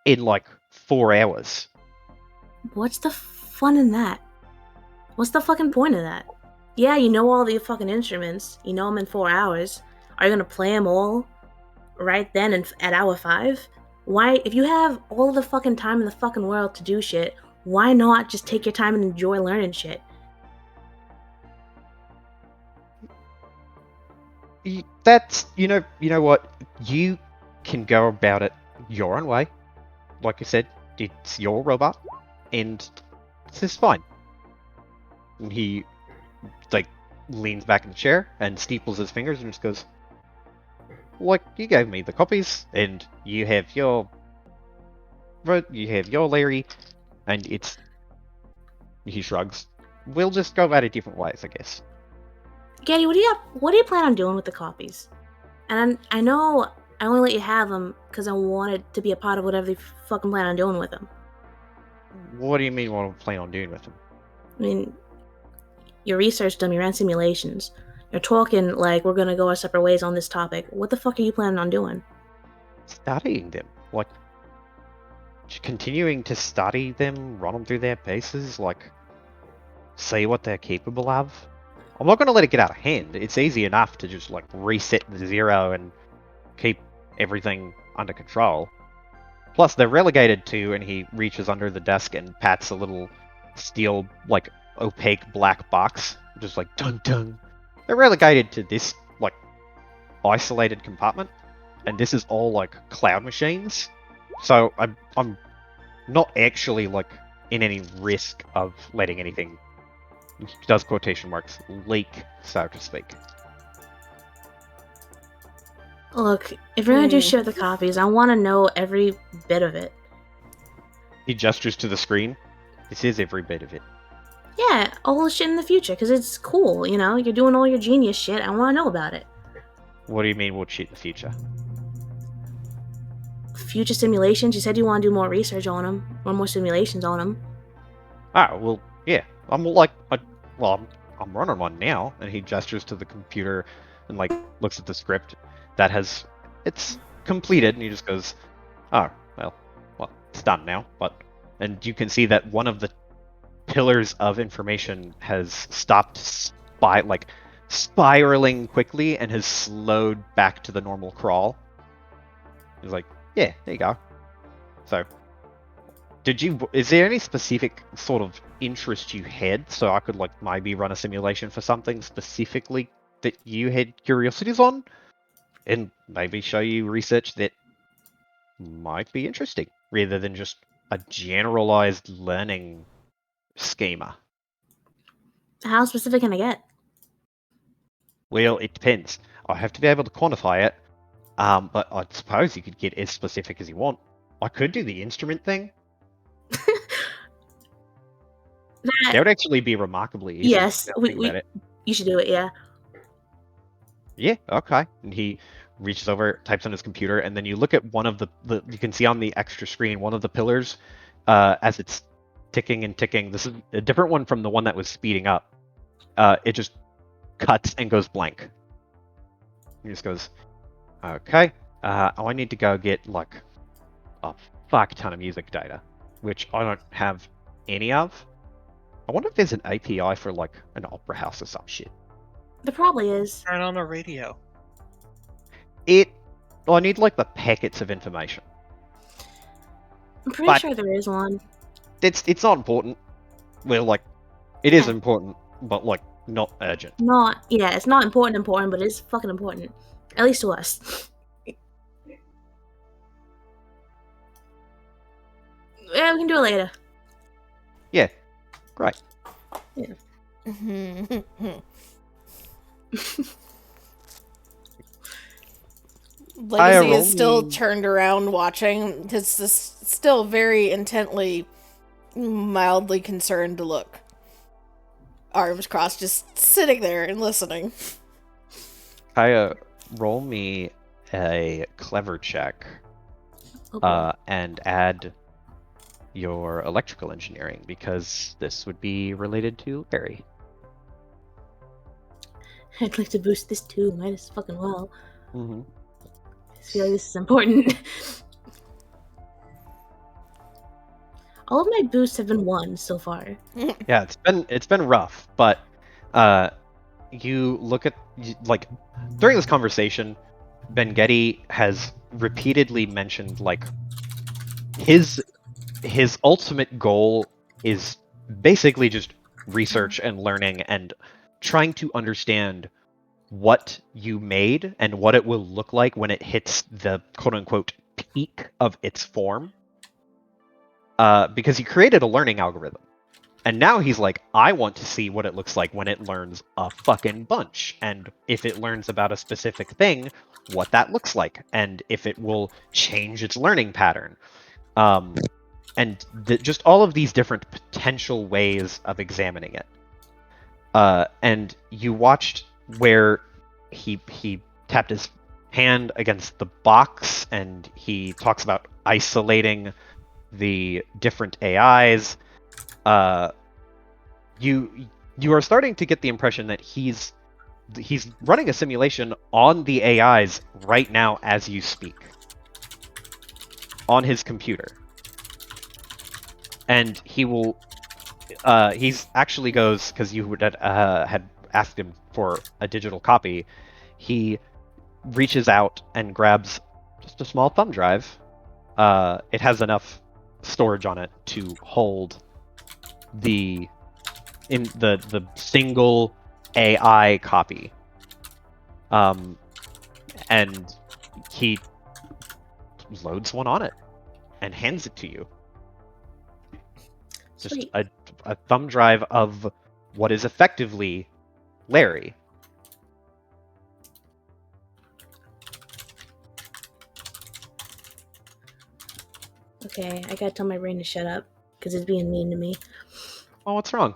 in like 4 hours. What's the fun in that? What's the fucking point of that? Yeah, you know all the fucking instruments. You know them in 4 hours. Are you gonna play them all right then and at hour 5? Why, if you have all the fucking time in the fucking world to do shit, why not just take your time and enjoy learning shit? That's you know what, you can go about it your own way. Like I said, it's your robot, and this is fine. And he like leans back in the chair and steeples his fingers and just goes, "Like, you gave me the copies, and you have your Larry, and it's." He shrugs. We'll just go about it different ways, I guess. Gaddy, what do you plan on doing with the copies? And I know I only let you have them because I wanted to be a part of whatever you fucking plan on doing with them. What do you mean? What do I plan on doing with them? I mean, your research done, you ran simulations. You're talking like we're gonna go our separate ways on this topic. What the fuck are you planning on doing? Studying them, like continuing to study them, run them through their paces, like see what they're capable of. I'm not going to let it get out of hand. It's easy enough to just like reset the 0 and keep everything under control. Plus, they're relegated to, and he reaches under the desk and pats a little steel, like opaque black box, just like dun dun. They're relegated to this like isolated compartment, and this is all like cloud machines. So I'm not actually like in any risk of letting anything, does quotation marks, leak, so to speak. Look, if you're gonna do shit with the copies, I want to know every bit of it. He gestures to the screen. This is every bit of it. Yeah, all the shit in the future, because it's cool, you're doing all your genius shit, I want to know about it. What do you mean, what shit in the future? Future simulations, you said you want to do more research on them, or more simulations on them. Oh, well, yeah. I'm like, I'm I'm running one now. And he gestures to the computer and like looks at the script that it's completed, and he just goes, oh, well, it's done now. And you can see that one of the pillars of information has stopped spiraling quickly and has slowed back to the normal crawl. He's like, yeah, there you go. So, is there any specific sort of interest you had, so I could like maybe run a simulation for something specifically that you had curiosities on, and maybe show you research that might be interesting, rather than just a generalized learning schema? How specific can I get? Well, it depends. I have to be able to quantify it, but I suppose you could get as specific as you want. I could do the instrument thing. That would actually be remarkably easy. Yes, you should do it, yeah. Yeah, okay. And he reaches over, types on his computer, and then you look at one of the you can see on the extra screen, one of the pillars, as it's ticking and ticking. This is a different one from the one that was speeding up. It just cuts and goes blank. He just goes, okay, I need to go get like a fuck ton of music data, which I don't have any of. I wonder if there's an API for like an opera house or some shit. There probably is. Turn on a radio. I need like the packets of information. I'm pretty sure there is one. It's not important. Well, like, it is important, but like not urgent. It's not important, but it's fucking important. At least to us. Yeah, we can do it later. Yeah, great. Yeah. Legacy is still turned around watching. He's still very intently, mildly concerned to look. Arms crossed, just sitting there and listening. Kaya, roll me a clever check, and add your electrical engineering, because this would be related to Larry. I'd like to boost this too. Might as fucking well. Mm-hmm. I feel like this is important. All of my boosts have been 1 so far. Yeah, it's been rough, but you look at like during this conversation, Ben Getty has repeatedly mentioned like his ultimate goal is basically just research and learning and trying to understand what you made and what it will look like when it hits the quote-unquote peak of its form. Because he created a learning algorithm. And now he's like, I want to see what it looks like when it learns a fucking bunch. And if it learns about a specific thing, what that looks like. And if it will change its learning pattern. And just all of these different potential ways of examining it. And you watched where he tapped his hand against the box, and he talks about isolating the different AIs. You are starting to get the impression that he's running a simulation on the AIs right now as you speak on his computer. And he's actually goes, because you had asked him for a digital copy, he reaches out and grabs just a small thumb drive. It has enough storage on it to hold the single AI copy. And he loads one on it and hands it to you. Just Sweet. a thumb drive of what is effectively Larry. Okay, I gotta tell my brain to shut up, because it's being mean to me. Oh, what's wrong?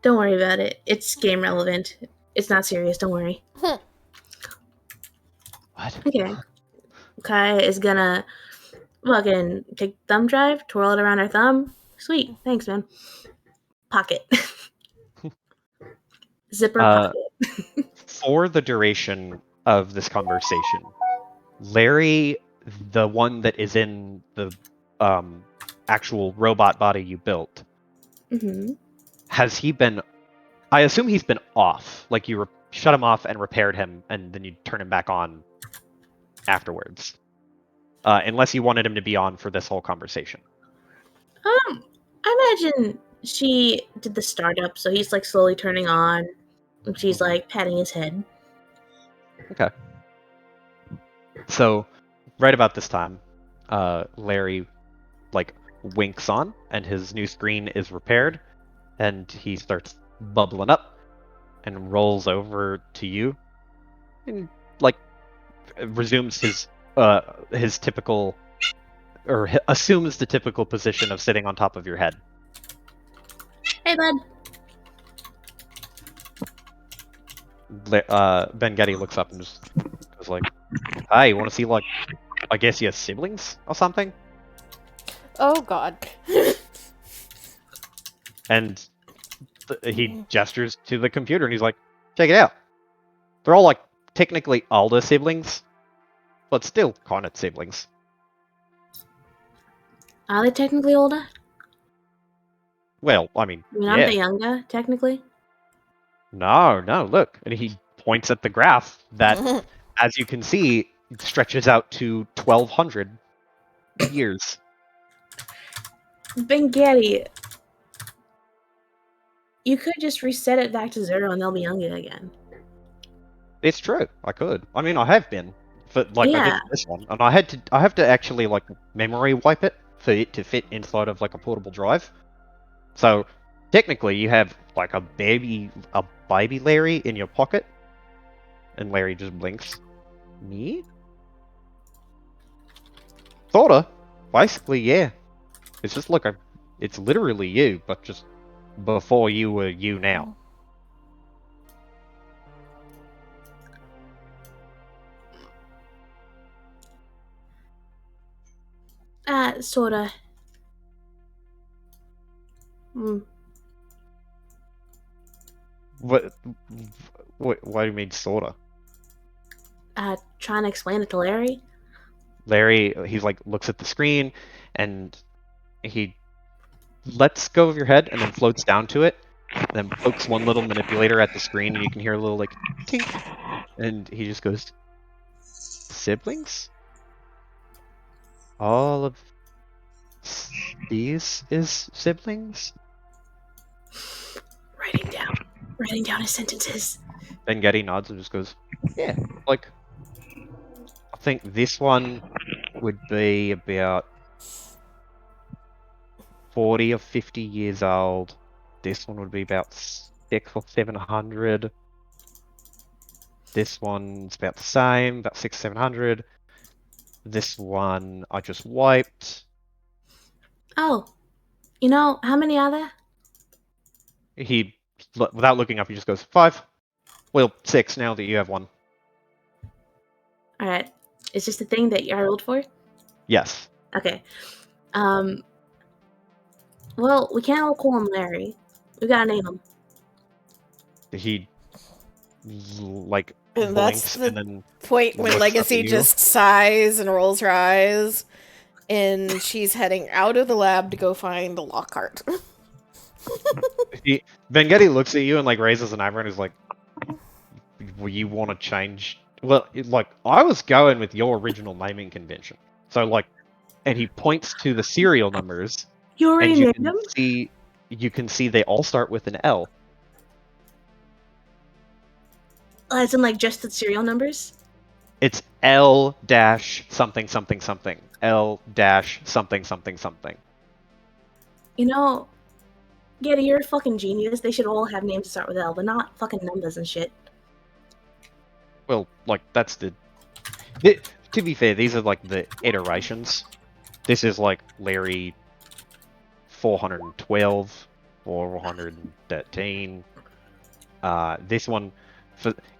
Don't worry about it. It's game relevant. It's not serious, don't worry. What? Okay. Kai is gonna fucking take the thumb drive, twirl it around her thumb. Sweet, thanks, man. Pocket. Zipper pocket. For the duration of this conversation, Larry, the one that is in the actual robot body you built, Mm-hmm. has he been? I assume he's been off. Like you shut him off and repaired him, and then you turn him back on afterwards. Unless you wanted him to be on for this whole conversation. I imagine she did the startup, so he's like slowly turning on, and she's Mhm. like patting his head. Okay. So, right about this time, Larry like winks on, and his new screen is repaired, and he starts bubbling up and rolls over to you, and like resumes his typical, or assumes the typical position of sitting on top of your head. Hey, bud. Ben Getty looks up and just goes like, "Hi, you want to see like, I guess your siblings or something?" Oh God. And he gestures to the computer and he's like, "Check it out. They're all like technically older siblings, but still kind of siblings." Are they technically older? Well, I mean, I mean, aren't they yeah. younger, technically? No, look. And he points at the graph that, as you can see, stretches out to 1200 years. Benghetti, you could just reset it back to 0 and they'll be younger again. It's true. I could. I mean, I have been, but like I did Yeah. for this one, and I have to actually like memory wipe it for it to fit inside of like a portable drive. So technically, you have like a baby Larry in your pocket, and Larry just blinks. Me? Sorta. Basically, yeah. It's just like it's literally you, but just before you were you now. Sorta. What? Why do you mean sorta? Trying to explain it to Larry. Larry, he's like looks at the screen, and he lets go of your head and then floats down to it, and then pokes one little manipulator at the screen, and you can hear a little like tink, and he just goes, "Siblings? All of these is siblings?" Writing down his sentences. Ben Getty nods and just goes, "Yeah, like I think this one would be about 40 or 50 years old. This one would be about 600 or 700. This one's about the same, about 600, 700. This one I just wiped." Oh, you know, how many are there? He, without looking up, he just goes, 5. Well, 6 now that you have one. Alright. Is this the thing that I rolled for? Yes. Okay. Well, we can't all call him Larry. We gotta name him. He, like, And blinks that's the and then point when looks up Legacy at you. just sighs and rolls her eyes, and she's heading out of the lab to go find Lockhart. Ben Getty looks at you and like raises an eyebrow and is like, "Well, you want to change?" Well, like I was going with your original naming convention. So like, and he points to the serial numbers, You already and you named can him? see they all start with an L. As in, like, just the serial numbers? It's L dash something something something. L dash something something something. You know, Getty, you're a fucking genius. They should all have names that start with L, but not fucking numbers and shit. Well, like that's to be fair, these are like the iterations. This is like Larry 412, 413. This one,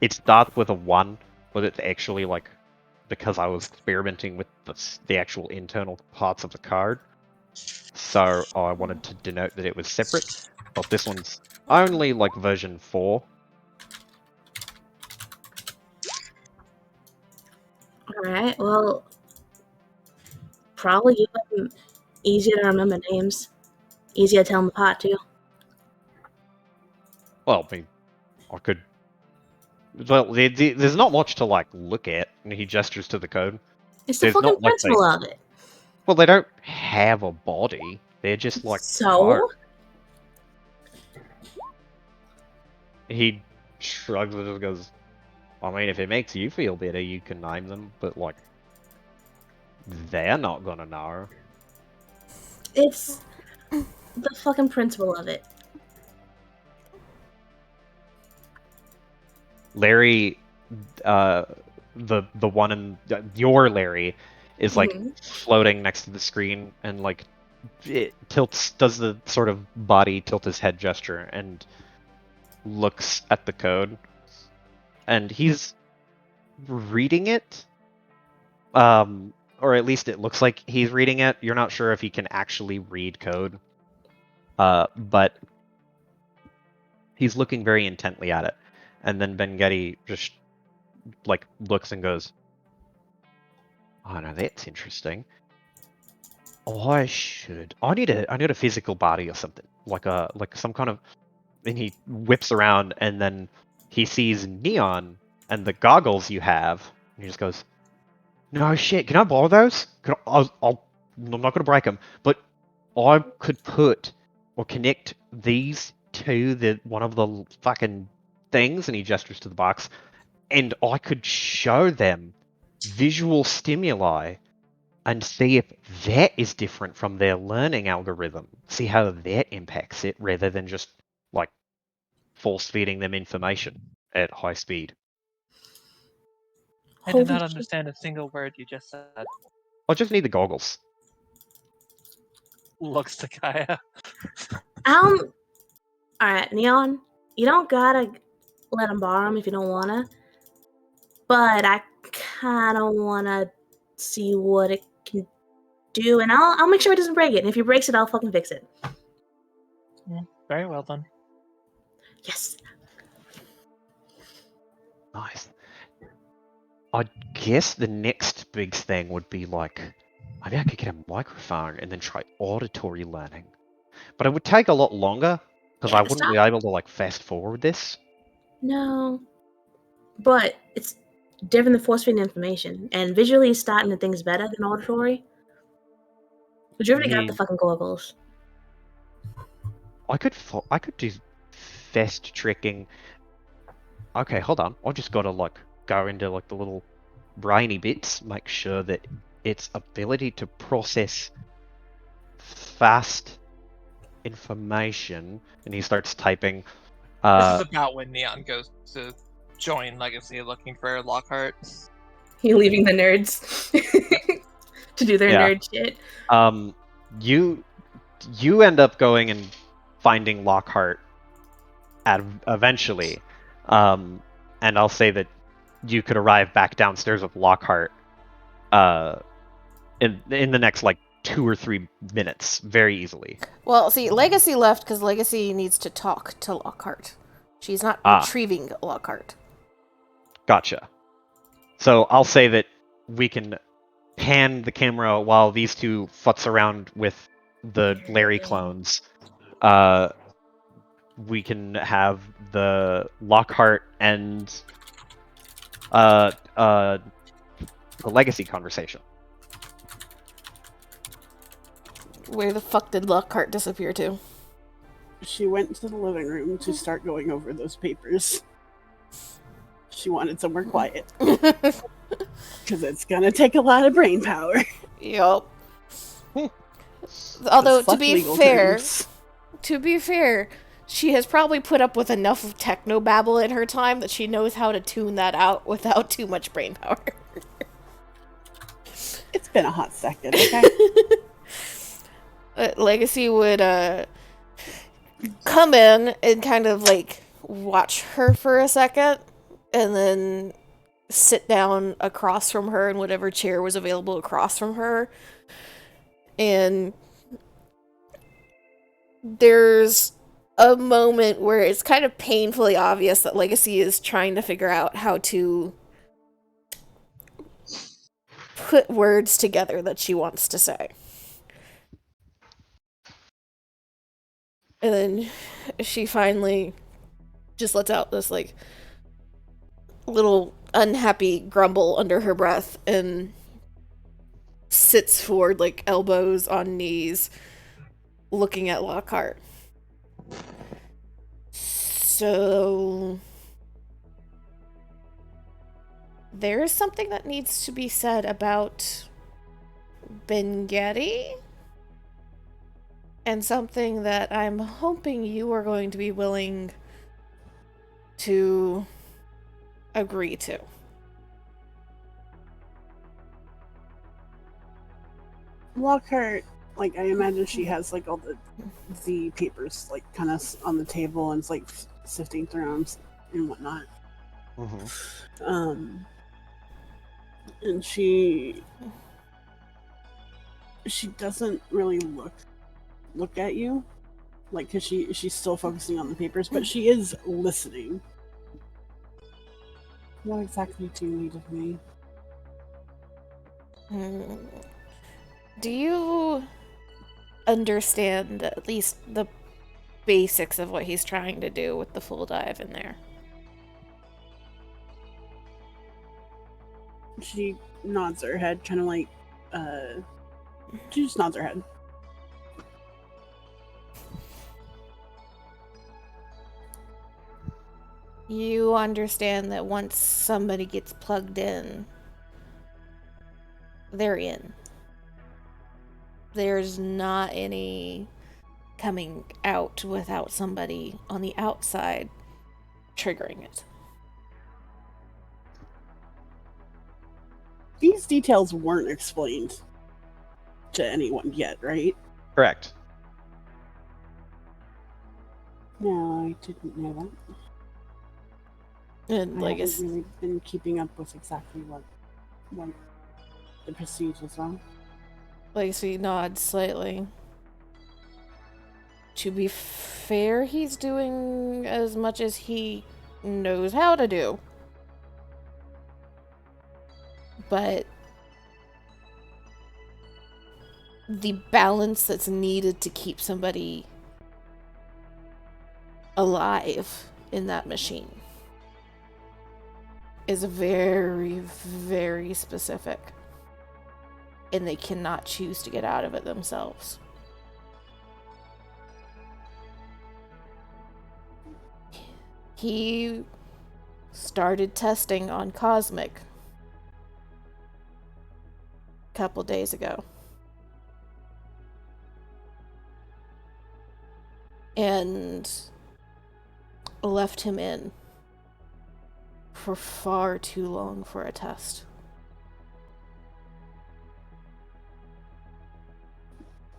it starts with a 1, but it's actually like, because I was experimenting with the actual internal parts of the card, so I wanted to denote that it was separate. But this one's only like version 4, Alright, well, probably give them easier to remember names. Easier to tell them apart, too. Well, I mean, I could. Well, there's not much to like look at. And he gestures to the code. It's the There's fucking not like they. principle of it. Well, they don't have a body. They're just like So? code. He shrugs and just goes, I mean, if it makes you feel better, you can name them, but like, they're not gonna know. It's the fucking principle of it. Larry, the one in your Larry is like floating next to the screen, and like it tilts, does the sort of body tilt his head gesture, and looks at the code, and he's reading it. Or at least it looks like he's reading it. You're not sure if he can actually read code. But he's looking very intently at it. And then Ben-Getty just like looks and goes, oh no, that's interesting. I need a physical body or something. Like some kind of, and he whips around and then he sees Neon and the goggles you have, and he just goes, no shit, can I borrow those? I'm not gonna break them, but I could put or connect these to one of the fucking things, and he gestures to the box, and I could show them visual stimuli and see if that is different from their learning algorithm. See how that impacts it rather than just like force feeding them information at high speed. I did not understand a single word you just said. I just need the goggles. Looks to Kaya. Alright, Neon, you don't gotta let him borrow them if you don't wanna. But I kinda wanna see what it can do, and I'll make sure it doesn't break it. And if he breaks it, I'll fucking fix it. Very well then. Yes. Nice. I guess the next big thing would be like, maybe I could get a microphone and then try auditory learning. But it would take a lot longer, because I wouldn't be able to like fast forward this. No. But it's different than force feeding information. And visually starting to things better than auditory. But you already got the fucking goggles. I could do fast tricking. Okay, hold on. I just gotta like go into like the little brainy bits, make sure that its ability to process fast information, and he starts typing. This is about when Neon goes to join Legacy looking for Lockhart. You leaving the nerds to do their nerd shit. You end up going and finding Lockhart eventually, and I'll say that you could arrive back downstairs with Lockhart in the next like 2 or 3 minutes very easily. Well, see, Legacy left because Legacy needs to talk to Lockhart. She's not retrieving Lockhart. Gotcha. So I'll say that we can pan the camera while these two futz around with the Larry clones. We can have the Lockhart and the Legacy conversation. Where the fuck did Lockhart disappear to? She went to the living room to start going over those papers. She wanted somewhere quiet. Because it's gonna take a lot of brain power. Yup. Although, to be fair, she has probably put up with enough of technobabble in her time that she knows how to tune that out without too much brain power. It's been a hot second, okay? Legacy would come in and kind of like watch her for a second and then sit down across from her in whatever chair was available across from her. And there's a moment where it's kind of painfully obvious that Legacy is trying to figure out how to put words together that she wants to say. And then she finally just lets out this, like, little unhappy grumble under her breath and sits forward, like, elbows on knees, looking at Lockhart. So there is something that needs to be said about Bengeti, and something that I'm hoping you are going to be willing to agree to. Lockhart, like, I imagine she has, like, all the papers, like, kind of on the table, and it's, like, sifting through them and whatnot. Mm-hmm. And she doesn't really look at you, like, because she's still focusing on the papers, but she is listening. What exactly do you need of me? Do you understand at least the basics of what he's trying to do with the full dive in there? She nods her head, kind of like, she just nods her head. You understand that once somebody gets plugged in, they're in. There's not any coming out without somebody on the outside triggering it. These details weren't explained to anyone yet, right? Correct. No, I didn't know that. And I like, haven't really been keeping up with exactly what the procedures are. Lacey nods slightly. To be fair, he's doing as much as he knows how to do. But the balance that's needed to keep somebody alive in that machine is very, very specific. And they cannot choose to get out of it themselves. He started testing on Cosmic a couple days ago. And left him in for far too long for a test.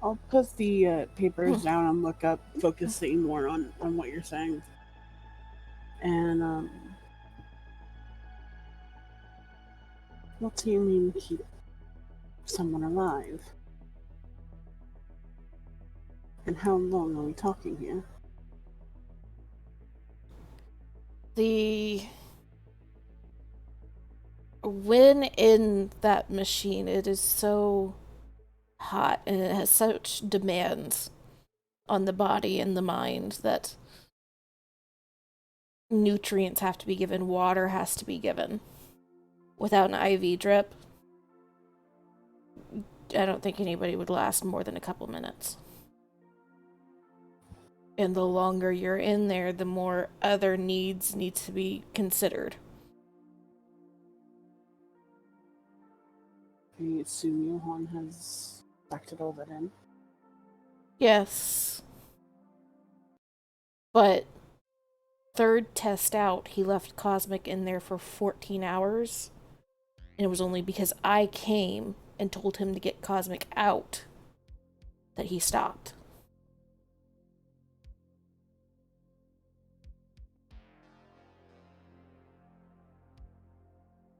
I'll put the papers down and look up, focusing more on what you're saying. And, what do you mean keep someone alive? And how long are we talking here? When in that machine, it is so hot and it has such demands on the body and the mind that nutrients have to be given, water has to be given. Without an IV drip, I don't think anybody would last more than a couple minutes. And the longer you're in there, the more other needs need to be considered. I assume Johan has factored all that in. Yes. But third test out, he left Cosmic in there for 14 hours. And it was only because I came and told him to get Cosmic out that he stopped.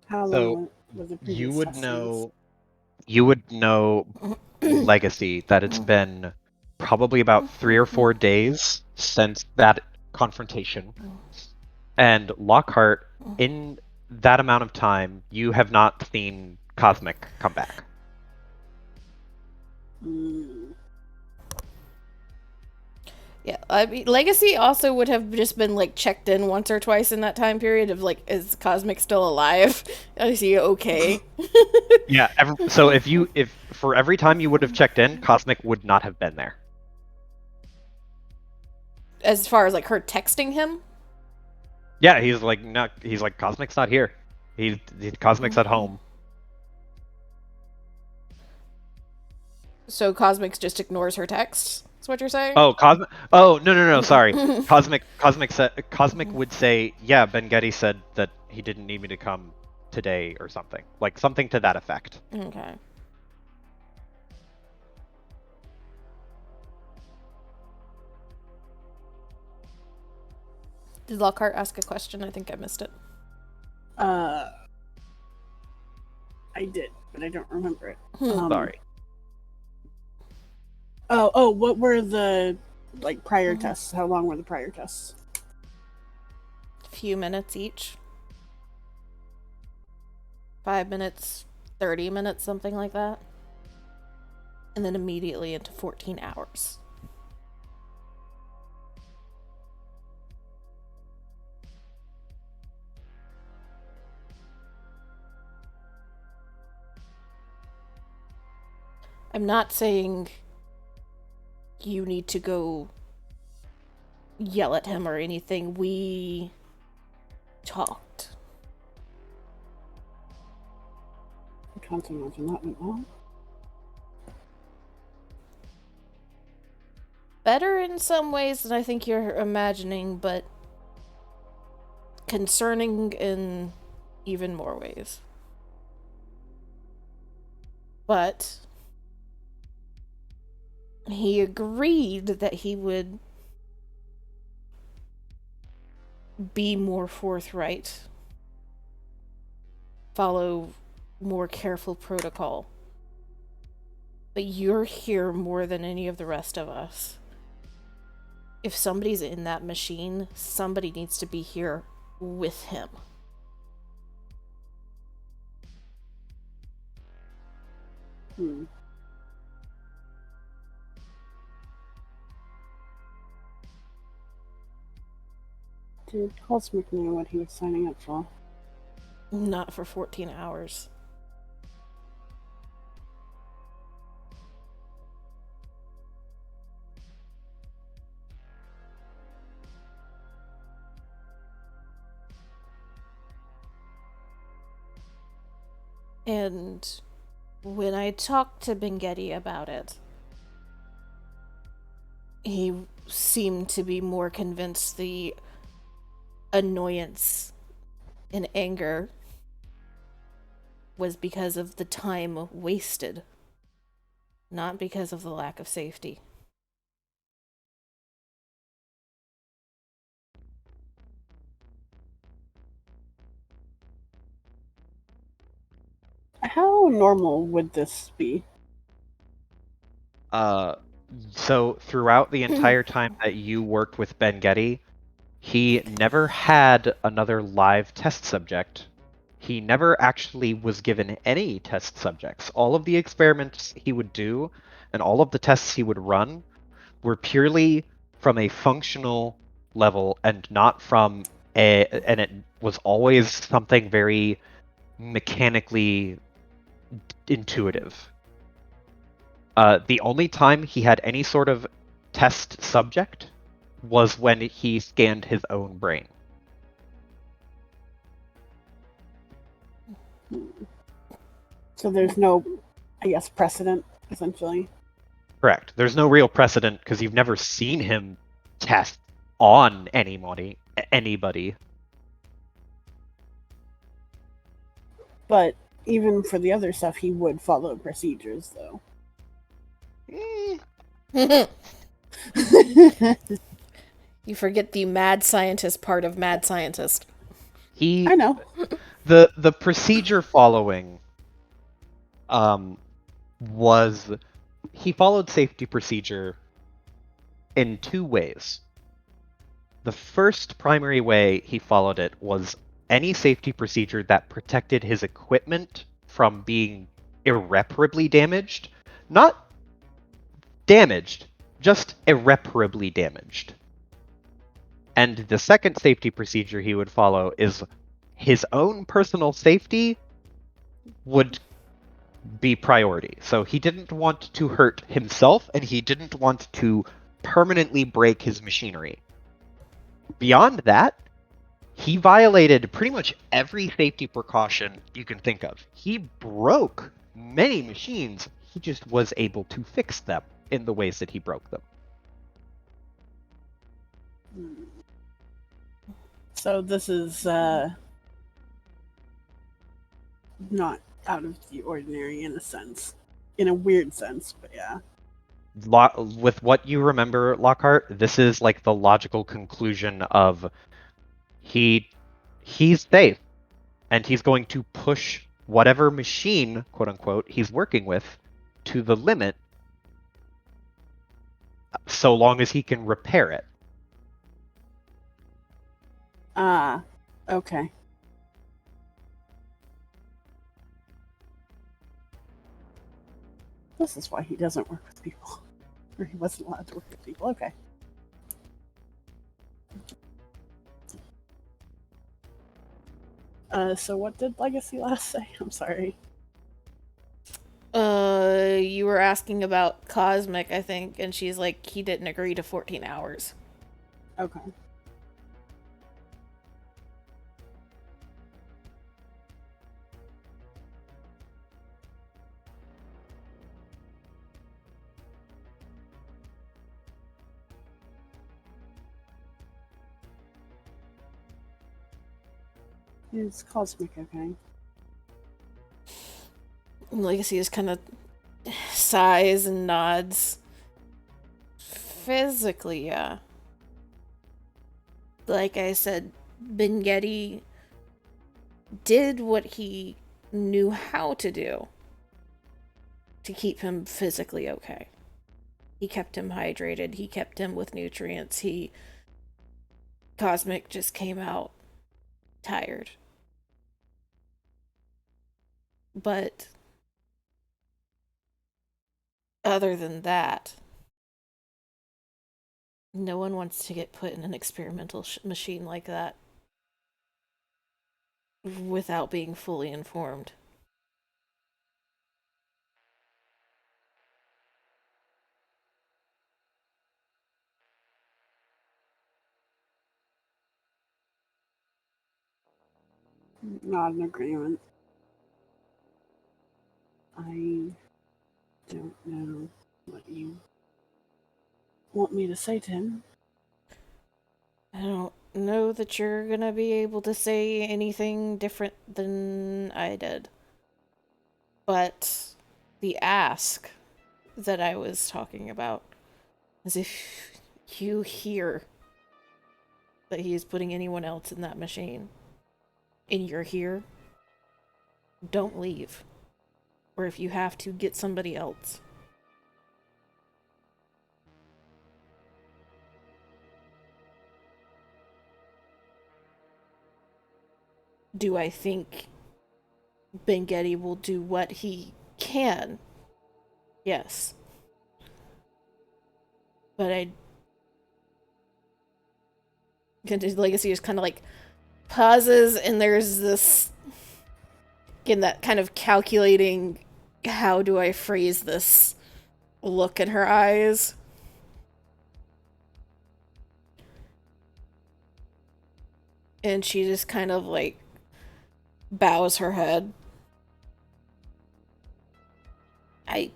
How long was the previous You would testings? know Legacy that it's been probably about 3 or 4 days since that confrontation. And Lockhart, in that amount of time, you have not seen Cosmic come back. Yeah, I mean, Legacy also would have just been like checked in once or twice in that time period of like, is Cosmic still alive? Is he okay? Yeah. So if for every time you would have checked in, Cosmic would not have been there. As far as like her texting him. Yeah, he's like Cosmic's not here. Cosmic's at home. So Cosmic just ignores her texts. That's what you're saying? Oh, Cosmic. Oh, no. Sorry. Cosmic would say, yeah, Ben Getty said that he didn't need me to come today or something. Like something to that effect. Okay. Did Lockhart ask a question? I think I missed it. I did, but I don't remember it. Sorry. Oh, what were the prior tests? How long were the prior tests? A few minutes each. 5 minutes, 30 minutes, something like that. And then immediately into 14 hours. I'm not saying you need to go yell at him or anything. We talked. I can't imagine that went well. Better in some ways than I think you're imagining, but concerning in even more ways. But he agreed that he would be more forthright, follow more careful protocol. But you're here more than any of the rest of us. If somebody's in that machine, somebody needs to be here with him. Did Cosmic know what he was signing up for? Not for 14 hours. And when I talked to Bengetti about it, he seemed to be more convinced the annoyance and anger was because of the time wasted, not because of the lack of safety. How normal would this be? So throughout the entire time that you worked with Ben Getty, he never had another live test subject. He never actually was given any test subjects. All of the experiments he would do and all of the tests he would run were purely from a functional level and not from and it was always something very mechanically intuitive. The only time he had any sort of test subject was when he scanned his own brain. So there's no, I guess, precedent, essentially. Correct. There's no real precedent because you've never seen him test on anybody. But even for the other stuff, he would follow procedures, though. You forget the mad scientist part of mad scientist. I know. The procedure following was he followed safety procedure in two ways. The first primary way he followed it was any safety procedure that protected his equipment from being irreparably damaged. Not damaged, just irreparably damaged. And the second safety procedure he would follow is his own personal safety would be priority. So he didn't want to hurt himself, and he didn't want to permanently break his machinery. Beyond that, he violated pretty much every safety precaution you can think of. He broke many machines, he just was able to fix them in the ways that he broke them. So this is not out of the ordinary in a sense. In a weird sense, but yeah. With what you remember, Lockhart, this is like the logical conclusion of he's safe, and he's going to push whatever machine, quote unquote, he's working with to the limit so long as he can repair it. Okay. This is why he doesn't work with people. Or he wasn't allowed to work with people. Okay. So what did Legacy last say? I'm sorry. You were asking about Cosmic, I think, and she's like, he didn't agree to 14 hours. Okay. Is Cosmic okay? Legacy just kind of sighs and nods. Physically, yeah. Like I said, Bengeti did what he knew how to do to keep him physically okay. He kept him hydrated, he kept him with nutrients, Cosmic just came out tired. But other than that, no one wants to get put in an experimental machine like that without being fully informed. Not in agreement. I don't know what you want me to say to him. I don't know that you're gonna be able to say anything different than I did. But the ask that I was talking about is if you hear that he is putting anyone else in that machine and you're here, don't leave. Or if you have to, get somebody else. Do I think Bengeti will do what he can? Yes. But Legacy just kind of like pauses, and there's this, again, that kind of calculating, how do I phrase this look in her eyes. And she just kind of like bows her head. I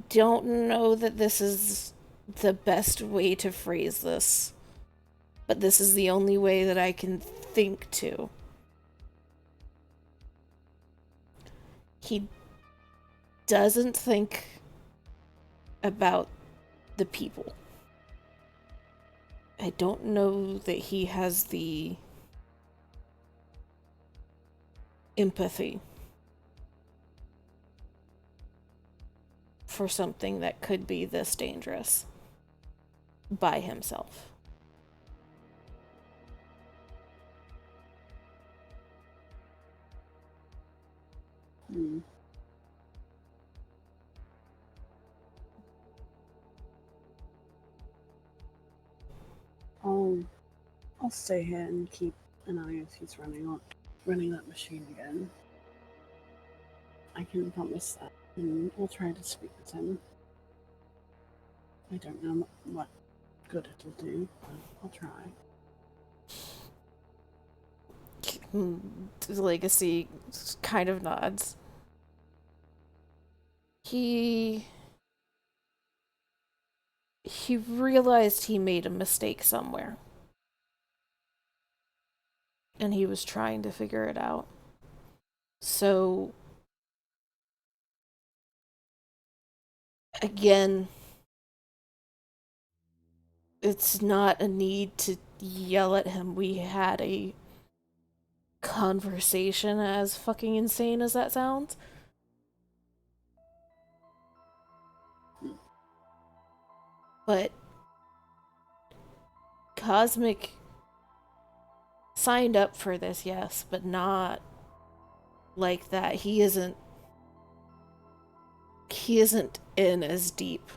don't know that this is the best way to phrase this, but this is the only way that I can think to. He doesn't think about the people. I don't know that he has the empathy for something that could be this dangerous by himself. Hmm. I'll stay here and keep an eye if he's running that machine again. I can promise that, and I'll try to speak with him. I don't know what good it'll do, but I'll try. Legacy kind of nods. He realized he made a mistake somewhere. And he was trying to figure it out. So, again, it's not a need to yell at him. We had a conversation, as fucking insane as that sounds. But Cosmic signed up for this, yes, but not like that. He isn't in as deep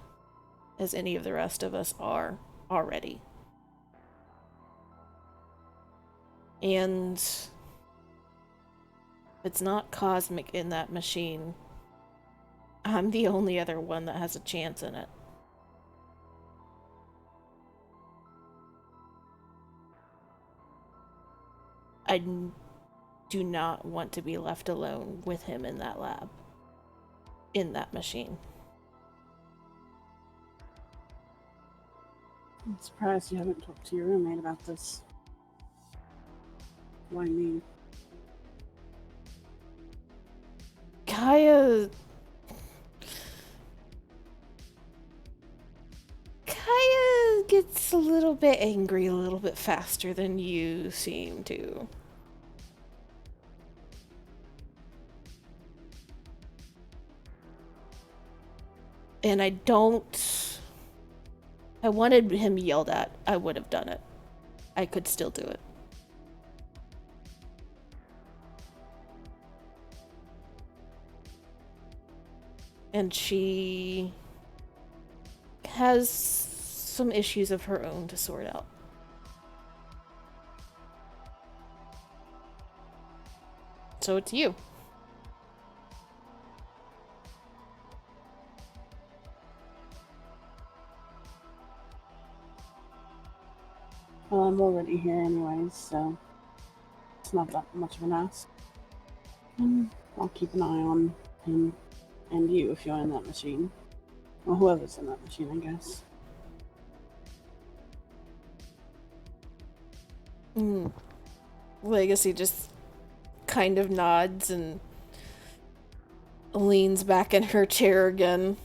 as any of the rest of us are already. And it's not Cosmic in that machine. I'm the only other one that has a chance in it. I do not want to be left alone with him in that lab. In that machine. I'm surprised you haven't talked to your roommate about this. Why me? Kaya gets a little bit angry a little bit faster than you seem to. And I wanted him yelled at. I would have done it. I could still do it. And she has some issues of her own to sort out. So it's you. Well, I'm already here anyways, so it's not that much of an ask. And I'll keep an eye on him and you if you're in that machine. Or whoever's in that machine, I guess. Legacy just kind of nods and leans back in her chair again.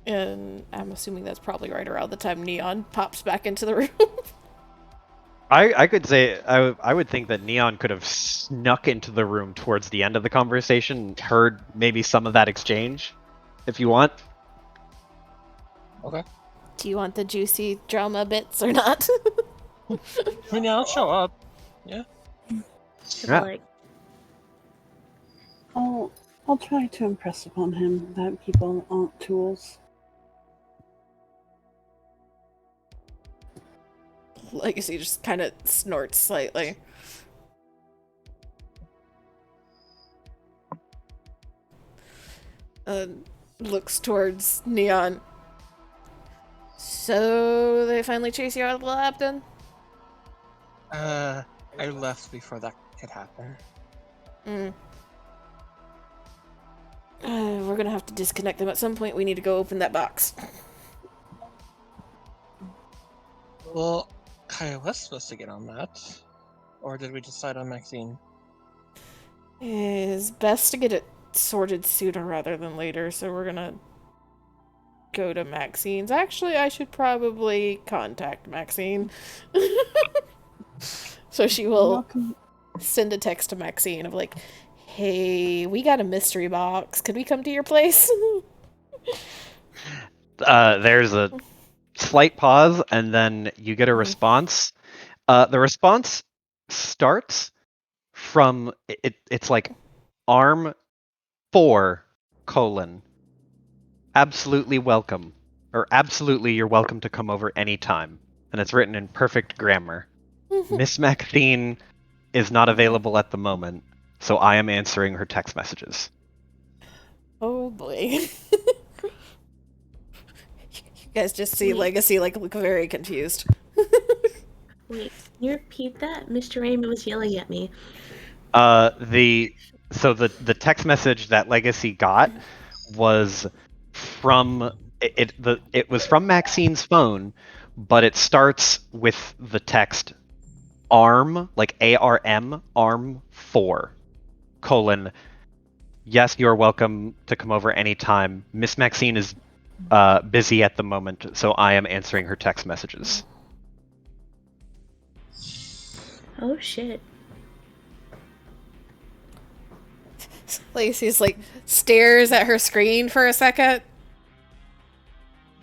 And I'm assuming that's probably right around the time Neon pops back into the room. I could say I would think that Neon could have snuck into the room towards the end of the conversation, heard maybe some of that exchange, if you want. Okay. Do you want the juicy drama bits or not? I mean, yeah, I'll show up. Yeah. Yeah. Like, I'll try to impress upon him that people aren't tools. Legacy just kind of snorts slightly. Looks towards Neon. So they finally chase you out of the lab then? I left before that could happen. We're gonna have to disconnect them at some point. We need to go open that box. Well, Kaya was supposed to get on that. Or did we decide on Maxine? It's best to get it sorted sooner rather than later, so we're gonna go to Maxine's. Actually, I should probably contact Maxine. So she will send a text to Maxine of like, hey, we got a mystery box. Could we come to your place? There's a slight pause, and then you get a response. The response starts from it's like arm 4, colon, absolutely welcome. Or absolutely you're welcome to come over anytime. And it's written in perfect grammar. Miss Maxine is not available at the moment, so I am answering her text messages. Oh boy. You guys just see Legacy like look very confused. Wait, can you repeat that? Mr. Raymond was yelling at me. The text message that Legacy got was from it was from Maxine's phone, but it starts with the text arm, like ARM, arm 4, colon, yes, you're welcome to come over anytime. Miss Maxine is busy at the moment, so I am answering her text messages. Oh shit. Lacey's like stares at her screen for a second,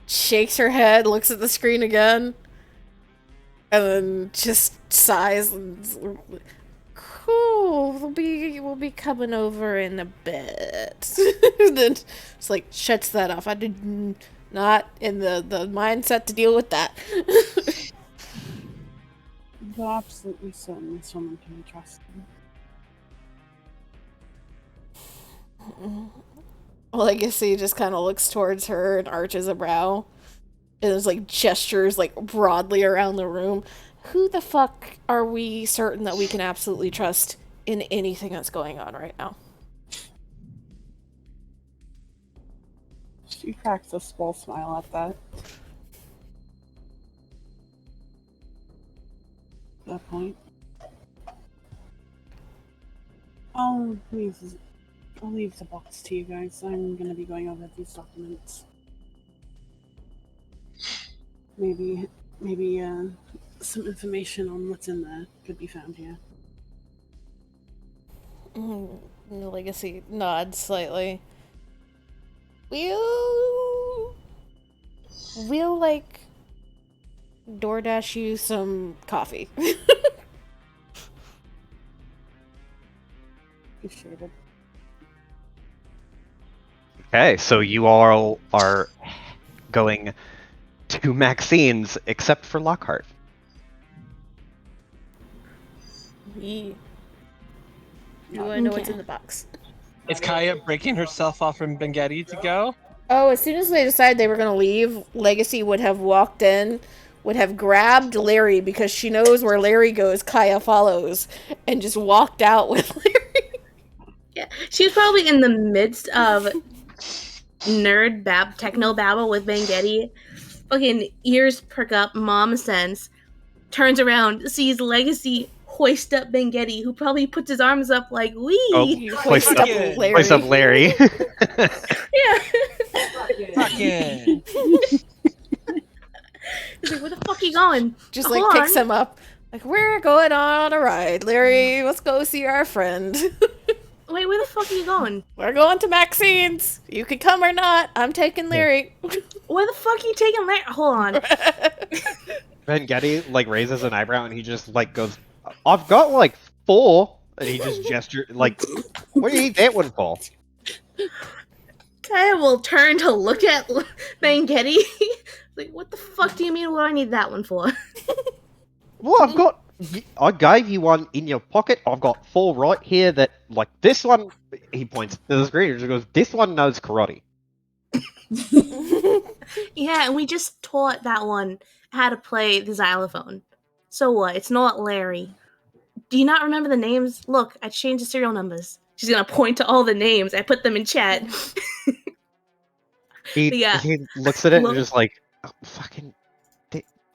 shakes her head, looks at the screen again, and then just sighs and cool, we'll be coming over in a bit. Then just like shuts that off. I did not in the mindset to deal with that. You're absolutely certain someone can be trusted. Legacy just kind of looks towards her and arches a brow. And there's like gestures like broadly around the room. Who the fuck are we certain that we can absolutely trust in anything that's going on right now? She cracks a small smile at that. At that point. I'll leave the box to you guys. I'm gonna be going over these documents. Maybe some information on what's in there could be found here. Legacy nods slightly. We'll like DoorDash you some coffee. Appreciate it. Okay, so you all are going to Maxine's, except for Lockhart. You want to know what's in the box? Is Kaya breaking herself off from Bengetti to go? Oh, as soon as they decided they were going to leave, Legacy would have walked in, would have grabbed Larry because she knows where Larry goes, Kaya follows, and just walked out with Larry. Yeah, she was probably in the midst of techno babble with Bengetti. Fucking ears perk up, mom sense, turns around, sees Legacy hoist up Bengetti, who probably puts his arms up like, wee! Oh, Hoist up Larry. Hoist up Larry. Yeah. Fucking. He's like, where the fuck are you going? Just Hold like picks on. him up. Like, we're going on a ride, Larry. Let's go see our friend. Wait, where the fuck are you going? We're going to Maxine's. You can come or not. I'm taking Larry. Where the fuck are you taking Larry? Hold on. Bengetti like raises an eyebrow and he just like goes, I've got like 4, and he just gestured like, what do you need that one for? Kaya will turn to look at Bengetti. Like, what the fuck do you mean? What do I need that one for? Well, I gave you one in your pocket. I've got 4 right here that, like, this one, he points to the screen and just goes, this one knows karate. Yeah, and we just taught that one how to play the xylophone. So what? It's not Larry. Do you not remember the names? Look, I changed the serial numbers. She's gonna point to all the names. I put them in chat. He looks at it and just like, oh, fucking,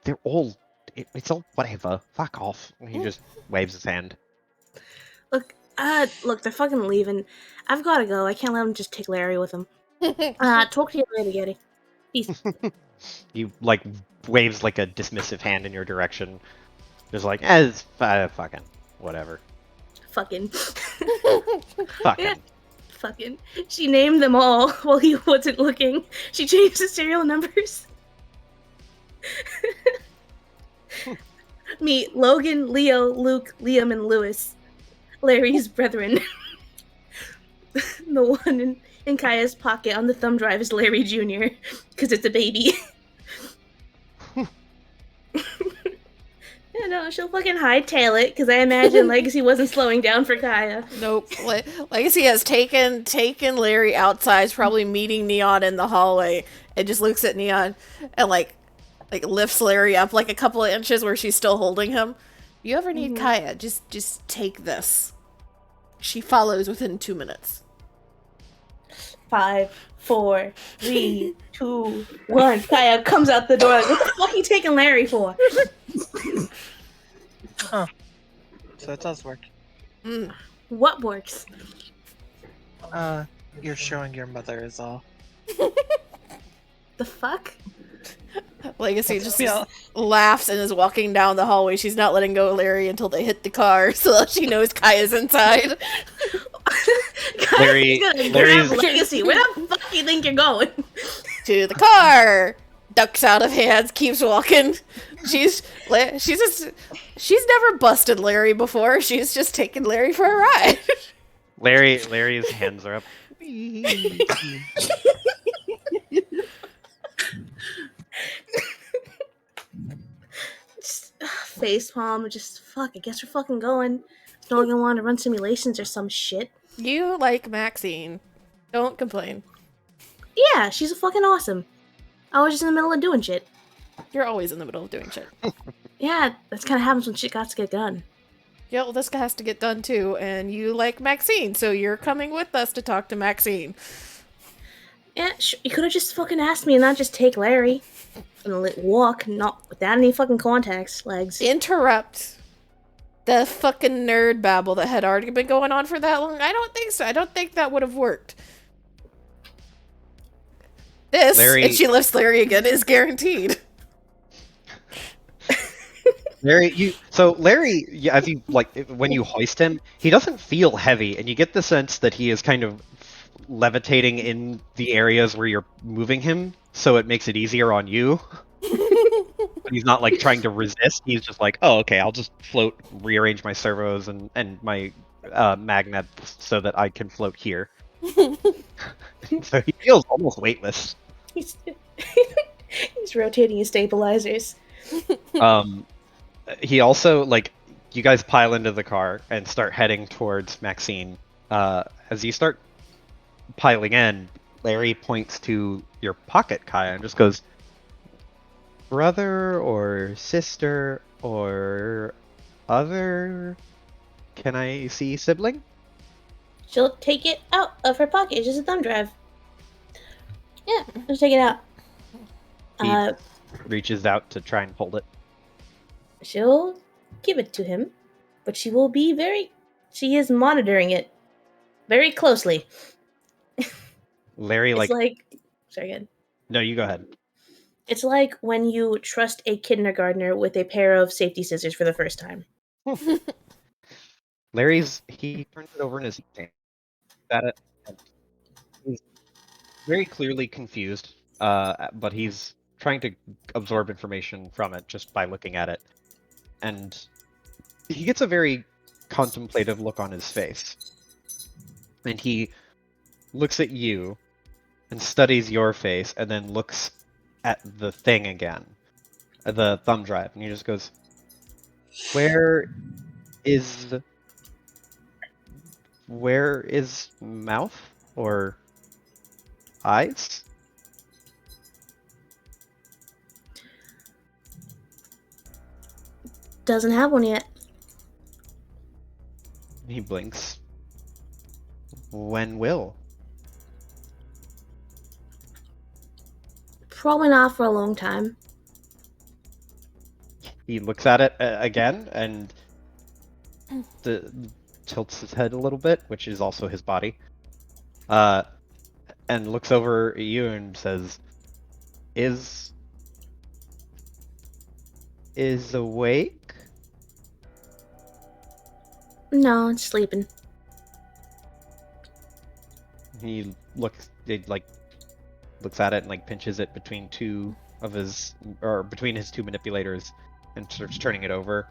they're all, it's all whatever. Fuck off. And he just waves his hand. Look, they're fucking leaving. I've gotta go. I can't let them just take Larry with them. Talk to you later, Getty. Peace. He like waves like a dismissive hand in your direction. Just like, it's fucking whatever. Fucking. Fucking. Yeah. Fucking. She named them all while he wasn't looking. She changed the serial numbers. Meet Logan, Leo, Luke, Liam, and Lewis. Larry's brethren. The one in Kaya's pocket on the thumb drive is Larry Jr. because it's a baby. Yeah, no, she'll fucking hightail it because I imagine Legacy wasn't slowing down for Kaya. Nope. Legacy has taken Larry outside, probably meeting Neon in the hallway, and just looks at Neon and like lifts Larry up like a couple of inches where she's still holding him. You ever need Kaya? Just take this. She follows within 2 minutes. 5, 4, 3, 2, 1. Kaya comes out the door like, what the fuck are you taking Larry for? Huh. So it does work. What works? You're showing your mother is all. The fuck? Legacy just laughs and is walking down the hallway. She's not letting go of Larry until they hit the car, so that she knows Kaya's inside. Larry's Legacy. Where the fuck do you think you're going? To the car. Ducks out of hands, keeps walking. She's never busted Larry before. She's just taken Larry for a ride. Larry's hands are up. Just facepalm, just fuck. I guess we're fucking going. Don't gonna want to run simulations or some shit. You like Maxine. Don't complain. Yeah, she's fucking awesome. I was just in the middle of doing shit. You're always in the middle of doing shit. Yeah, that's kind of happens when shit got to get done. Yeah, well, this guy has to get done too, and you like Maxine, so you're coming with us to talk to Maxine. Yeah, you could have just fucking asked me and not just take Larry and walk, not without any fucking contacts, legs. Interrupt the fucking nerd babble that had already been going on for that long. I don't think so. I don't think that would have worked. This, and she lifts Larry again, is guaranteed. Larry, as you when you hoist him, he doesn't feel heavy, and you get the sense that he is kind of levitating in the areas where you're moving him, so it makes it easier on you. But he's not like trying to resist. He's just like, oh, okay, I'll just float, rearrange my servos and my magnets so that I can float here. So he feels almost weightless. He's rotating his stabilizers. He also, you guys pile into the car and start heading towards Maxine. As you start piling in, Larry points to your pocket, Kaya, and just goes, brother or sister or other? Can I see sibling? She'll take it out of her pocket. It's just a thumb drive. Yeah, just take it out. He reaches out to try and hold it. She'll give it to him, but she will be she is monitoring it very closely. Larry, sorry, again. No, you go ahead. It's like when you trust a kindergartner with a pair of safety scissors for the first time. He turns it over in his hand. At it. He's very clearly confused, but he's trying to absorb information from it just by looking at it. And he gets a very contemplative look on his face. And he looks at you and studies your face and then looks at the thing again, the thumb drive, and he just goes, where is mouth or eyes? Doesn't have one yet. He blinks. When will? Probably not for a long time. He looks at it again and tilts his head a little bit, which is also his body, and looks over at you and says, Is awake? No, it's sleeping. He looks at it and pinches it between between his two manipulators and starts turning it over.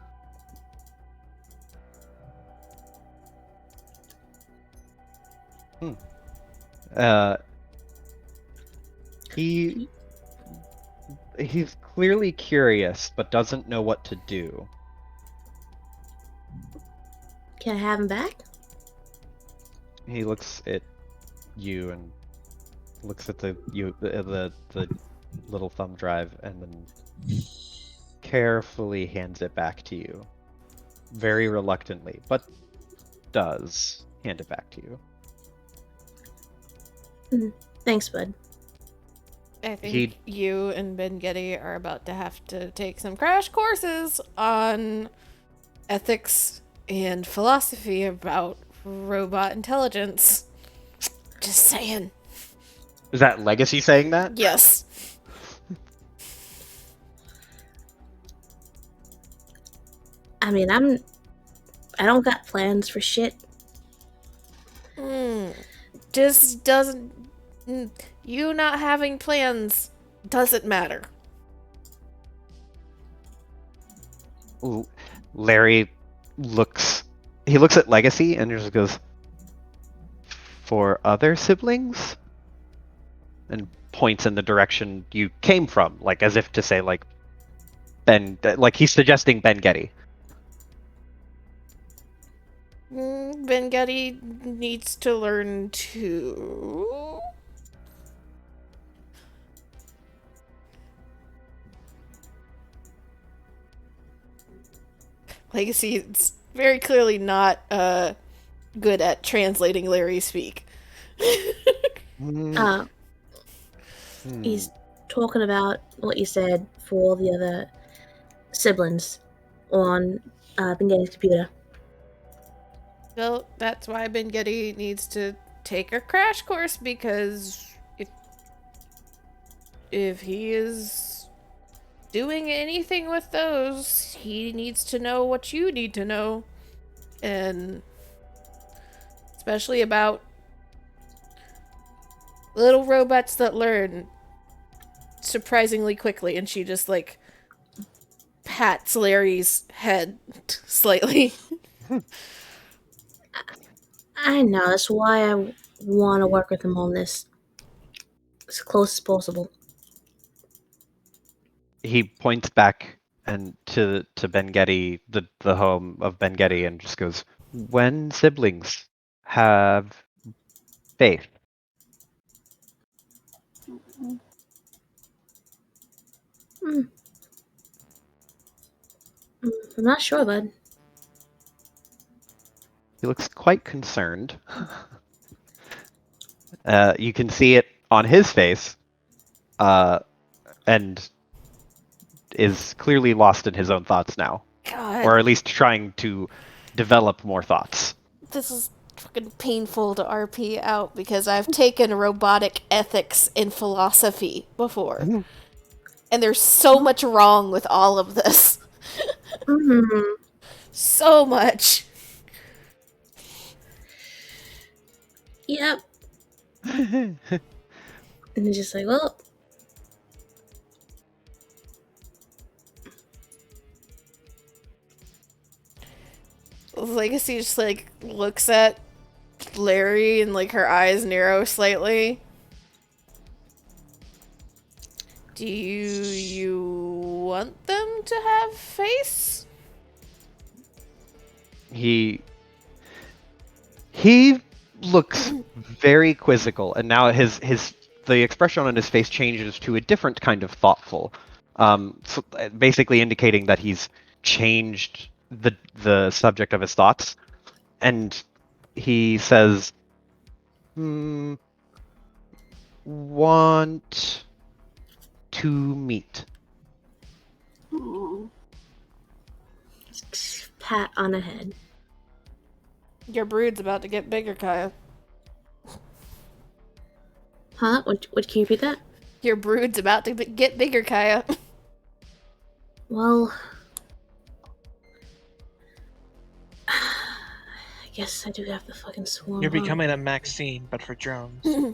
Uh, he's clearly curious, but doesn't know what to do. Can I have him back? He looks at you and looks at the little thumb drive and then carefully hands it back to you. Very reluctantly, but does hand it back to you. Thanks, bud. I think you and Ben Getty are about to have to take some crash courses on ethics and philosophy about robot intelligence. Just saying. Is that Legacy saying that? Yes. I mean, I don't got plans for shit. Just doesn't. You not having plans doesn't matter. Larry looks at Legacy and just goes, "For other siblings?" And points in the direction you came from, like as if to say, like, Ben, like he's suggesting Ben Getty. Ben Getty needs to learn to. Legacy is very clearly not good at translating Larry speak. He's talking about what you said for all the other siblings on Ben Getty's computer. Well, that's why Ben Getty needs to take a crash course, because if he is doing anything with those, he needs to know what you need to know. And especially about little robots that learn surprisingly quickly. And she just, like, pats Larry's head slightly. I know, that's why I want to work with him on this as close as possible. He points back and to Ben Getty, the home of Ben Getty, and just goes, "When siblings have faith." I'm not sure, bud. He looks quite concerned. You can see it on his face, and is clearly lost in his own thoughts now. God. Or at least trying to develop more thoughts. This is fucking painful to RP out, because I've taken robotic ethics in philosophy before. Mm-hmm. And there's so much wrong with all of this. So much. Yep. And he's just like, well, Legacy just, like, looks at Larry and, like, her eyes narrow slightly. Do you want them to have face? He looks very quizzical, and now the expression on his face changes to a different kind of thoughtful, so basically indicating that he's changed the subject of his thoughts, and he says, "Want to meet." Aww. pat on the head. Your brood's about to get bigger, Kaya. Huh? What can you repeat that? Your brood's about to get bigger, Kaya. Well, I guess I do have to fucking swarm. You're becoming a Maxine, but for drones.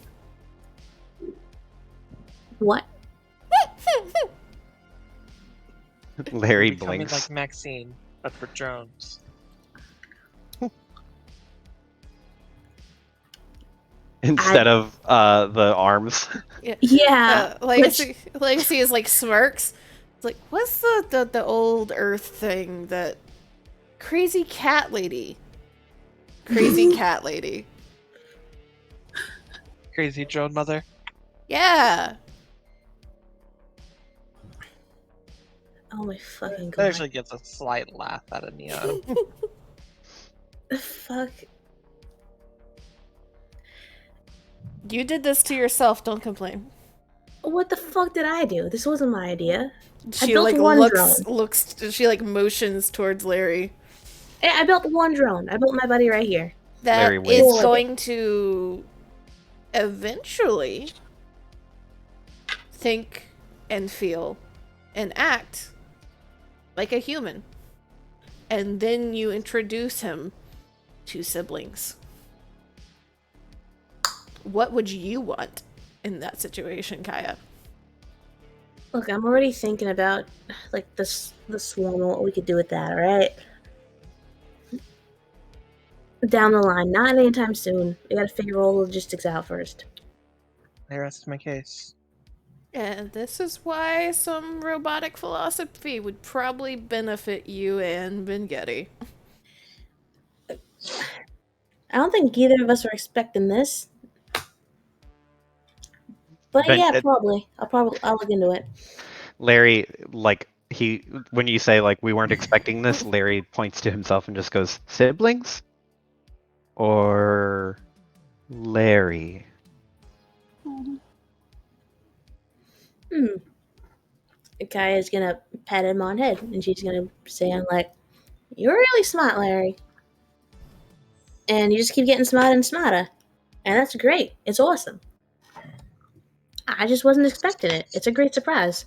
What? Larry You're becoming blinks. like Maxine, but for drones. instead of the arms. Yeah. Legacy is like smirks. It's like, what's the old Earth thing that crazy cat lady? Crazy cat lady. Crazy drone mother. Yeah. Oh my fucking That god. actually gets a slight laugh out of Neon. The fuck? You did this to yourself, don't complain. What the fuck did I do? This wasn't my idea. She built like one she like motions towards Larry. I built one drone. I built my buddy right here. That Larry is waits. going to eventually think and feel and act like a human. And then you introduce him to siblings. What would you want in that situation, Kaya? Look, I'm already thinking about like the swarm and what we could do with that, alright? Down the line, not anytime soon. We gotta figure all the logistics out first. I rest my case. And this is why some robotic philosophy would probably benefit you and Bengetti. I don't think either of us were expecting this. But Ben- yeah, probably. I'll look into it. Larry, like when you say like we weren't expecting this, Larry points to himself and just goes, siblings? Or Larry? Kaya's gonna pat him on the head and she's gonna say, I'm like, you're really smart, Larry. And you just keep getting smarter and smarter. And that's great. It's awesome. I just wasn't expecting it. It's a great surprise.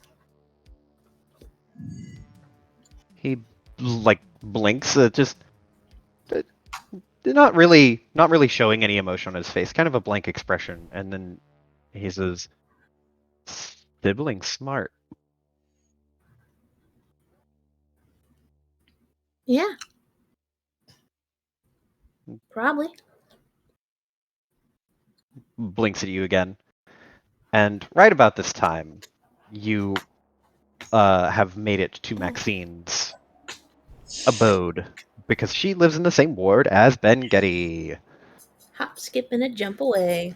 He like blinks, not really showing any emotion on his face, kind of a blank expression, and then he says, sibling smart. Yeah. Probably. Blinks at you again. And right about this time, you have made it to Maxine's abode, because she lives in the same ward as Bengetti. Hop, skip, and a jump away.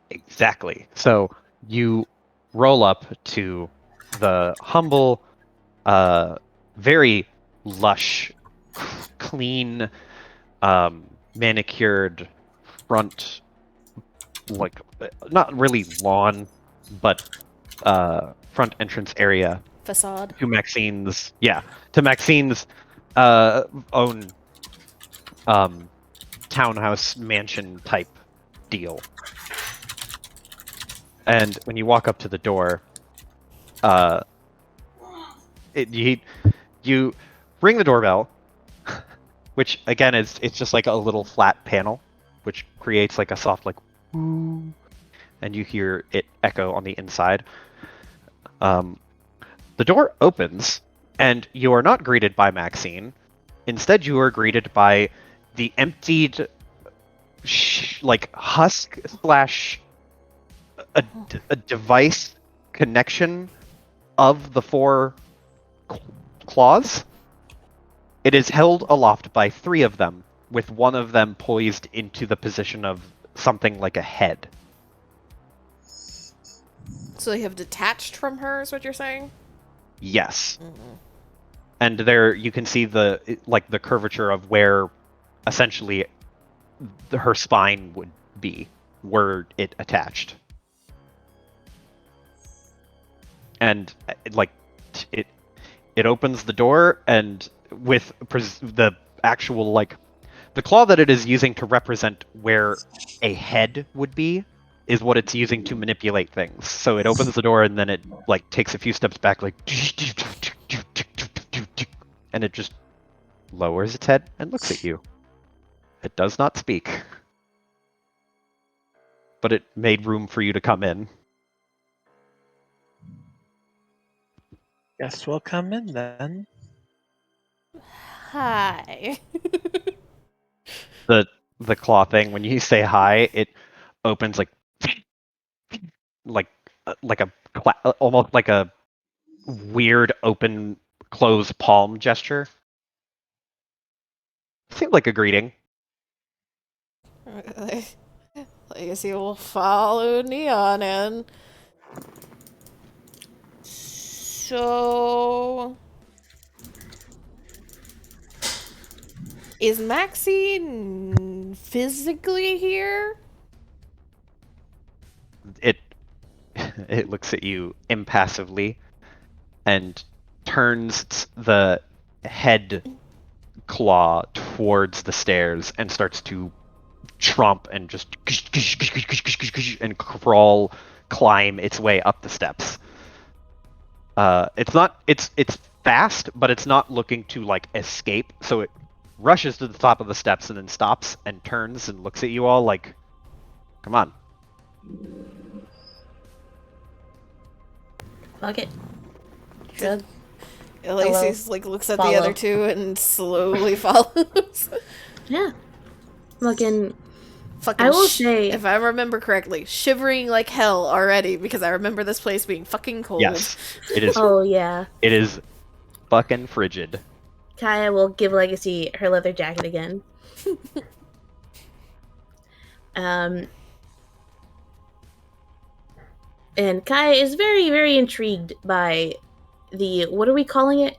Exactly. So you roll up to the humble, very lush, clean, manicured front, like not really lawn, but front entrance area Facade. to Maxine's own townhouse mansion type deal. And when you walk up to the door, you ring the doorbell, which again is it's just like a little flat panel, which creates like a soft like woo, and you hear it echo on the inside. The door opens, and you are not greeted by Maxine. Instead, you are greeted by the emptied, like husk slash a device connection of the four claws. It is held aloft by three of them, with one of them poised into the position of something like a head. So they have detached from her, is what you're saying? Yes. Mm-hmm. And there you can see the curvature of where essentially her spine would be were it attached. And it opens the door, and with the actual the claw that it is using to represent where a head would be is what it's using to manipulate things. So it opens the door, and then it takes a few steps back, and it just lowers its head and looks at you. It does not speak, but it made room for you to come in. Guess we'll come in then. Hi. The claw thing, when you say hi, it opens almost like a weird open close palm gesture. Seemed like a greeting. Legacy will follow Neon in. So, is Maxine physically here? It it looks at you impassively and turns the head claw towards the stairs and starts to tromp and just and climb its way up the steps. It's fast, but it's not looking to like escape, so it rushes to the top of the steps and then stops and turns and looks at you all like, come on. Fuck it. Should Lacey's like looks at the Follow. other two and slowly follows. Yeah. Fucking Fucking I will say- if I remember correctly, shivering like hell already because I remember this place being fucking cold. Yes, it is. Oh yeah. It is fucking frigid. Kaya will give Legacy her leather jacket again. And Kaya is very, very intrigued by the, what are we calling it?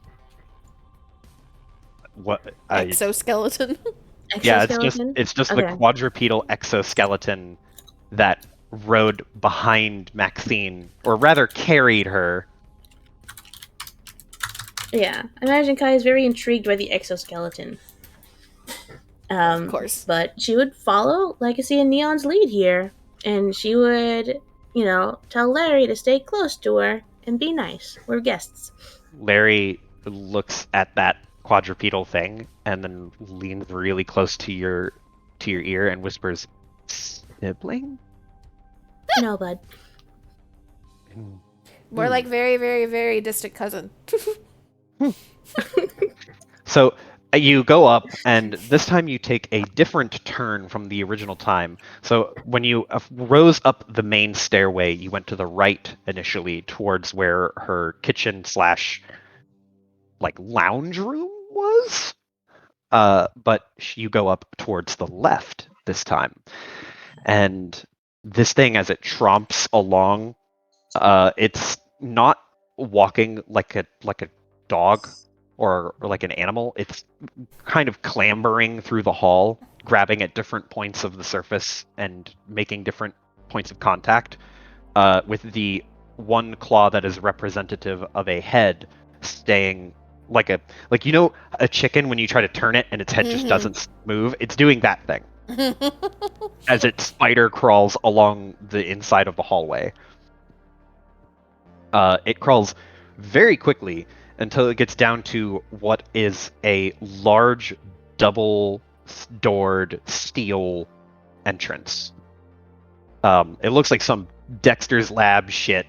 What? Exoskeleton. Yeah, Exoskeleton? it's just Okay. the quadrupedal exoskeleton that rode behind Maxine, or rather carried her. Yeah, I imagine Kai is very intrigued by the exoskeleton. Of course. But she would follow Legacy and Neon's lead here, and she would, tell Larry to stay close to her and be nice. We're guests. Larry looks at that quadrupedal thing and then leans really close to your ear and whispers, "Sibling?" No, bud. More like very, very, very distant cousin. So you go up, and this time you take a different turn from the original time. So when you rose up the main stairway, you went to the right initially towards where her kitchen slash like lounge room was. But you go up towards the left this time, and this thing, as it tromps along, it's not walking like a dog or like an animal. It's kind of clambering through the hall, grabbing at different points of the surface and making different points of contact, with the one claw that is representative of a head staying like a chicken when you try to turn it and its head just doesn't move. It's doing that thing as it spider crawls along the inside of the hallway. It crawls very quickly until it gets down to what is a large double-doored steel entrance. It looks like some Dexter's Lab shit.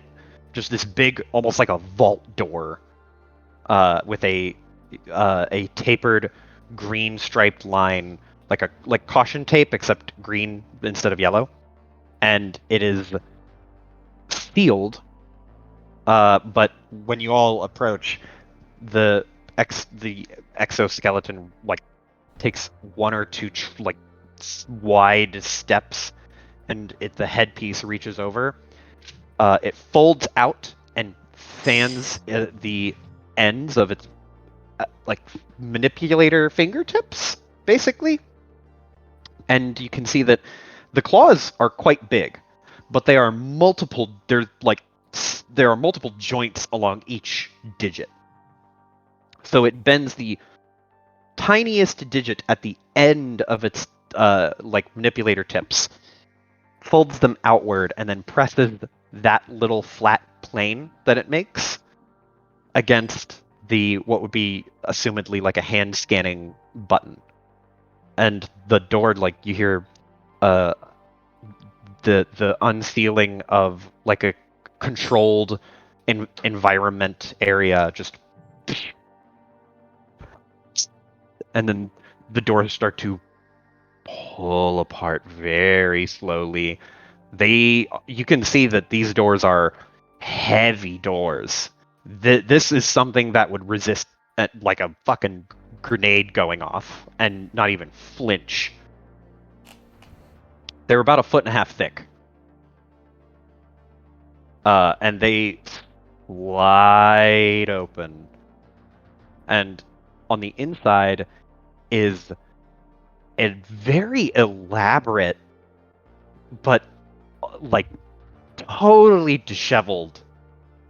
Just this big, almost like a vault door, with a tapered green striped line, like caution tape, except green instead of yellow, and it is sealed. But when you all approach, the exoskeleton takes one or two wide steps, and the headpiece reaches over. It folds out and fans the ends of its manipulator fingertips, basically. And you can see that the claws are quite big, but they are multiple. There are multiple joints along each digit. So it bends the tiniest digit at the end of its manipulator tips, folds them outward, and then presses that little flat plane that it makes against what would be assumedly like a hand scanning button. And the door, you hear the unsealing of like a controlled environment area, just, and then the doors start to pull apart very slowly, You can see that these doors are heavy doors. This is something that would resist like a fucking grenade going off and not even flinch. They're about 1.5 feet thick. And they wide open. And on the inside is a very elaborate, but like totally disheveled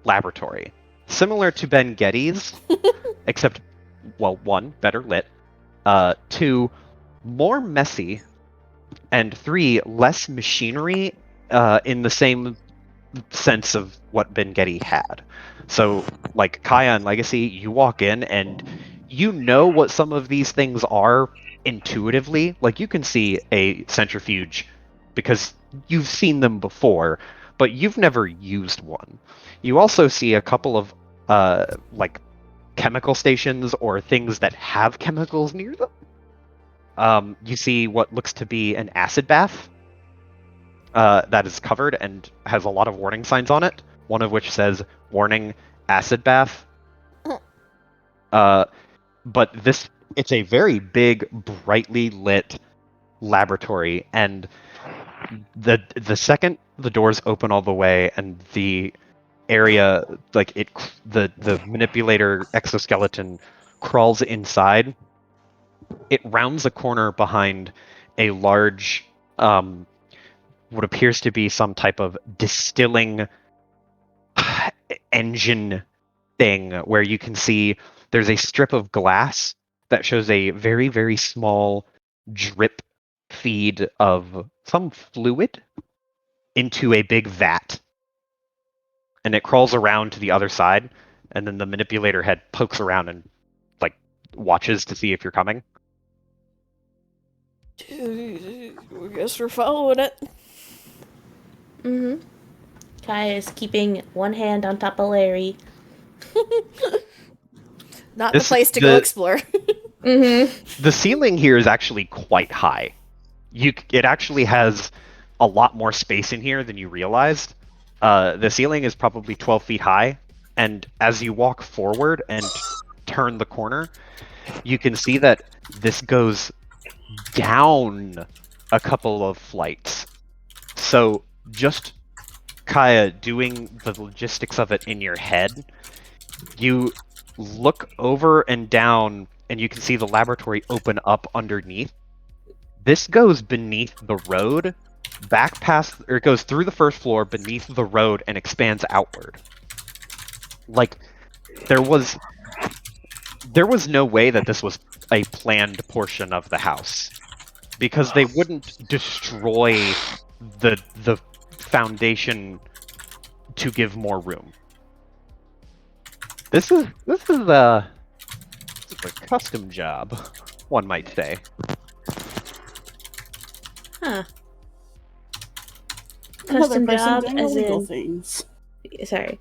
laboratory. Similar to Ben Getty's, except, well, 1, better lit, 2, more messy, and 3, less machinery in the same sense of what Ben Getty had. So, like Kaya and Legacy, you walk in and you know what some of these things are intuitively. Like, you can see a centrifuge because you've seen them before, but you've never used one. You also see a couple of like chemical stations or things that have chemicals near them. You see what looks to be an acid bath that is covered and has a lot of warning signs on it. One of which says "Warning: Acid Bath." But it's a very big, brightly lit laboratory, and the second the doors open all the way and the area, like the manipulator exoskeleton crawls inside, it rounds a corner behind a large what appears to be some type of distilling engine thing, where you can see there's a strip of glass that shows a very, very small drip feed of some fluid into a big vat. And it crawls around to the other side, and then the manipulator head pokes around and like watches to see if you're coming. I guess we're following it. Mm-hmm. Kaya is keeping one hand on top of Larry. Not the place to go explore. Mm-hmm. The ceiling here is actually quite high. It actually has a lot more space in here than you realized. The ceiling is probably 12 feet high, and as you walk forward and turn the corner, you can see that this goes down a couple of flights. So just Kaya doing the logistics of it in your head, you look over and down and you can see the laboratory open up underneath. This goes beneath the road, back past, or it goes through the first floor, beneath the road, and expands outward. Like, there was no way that this was a planned portion of the house, because they wouldn't destroy the foundation to give more room. This is a custom job, one might say. Huh. Another Custom person job doing as illegal in... things. Sorry.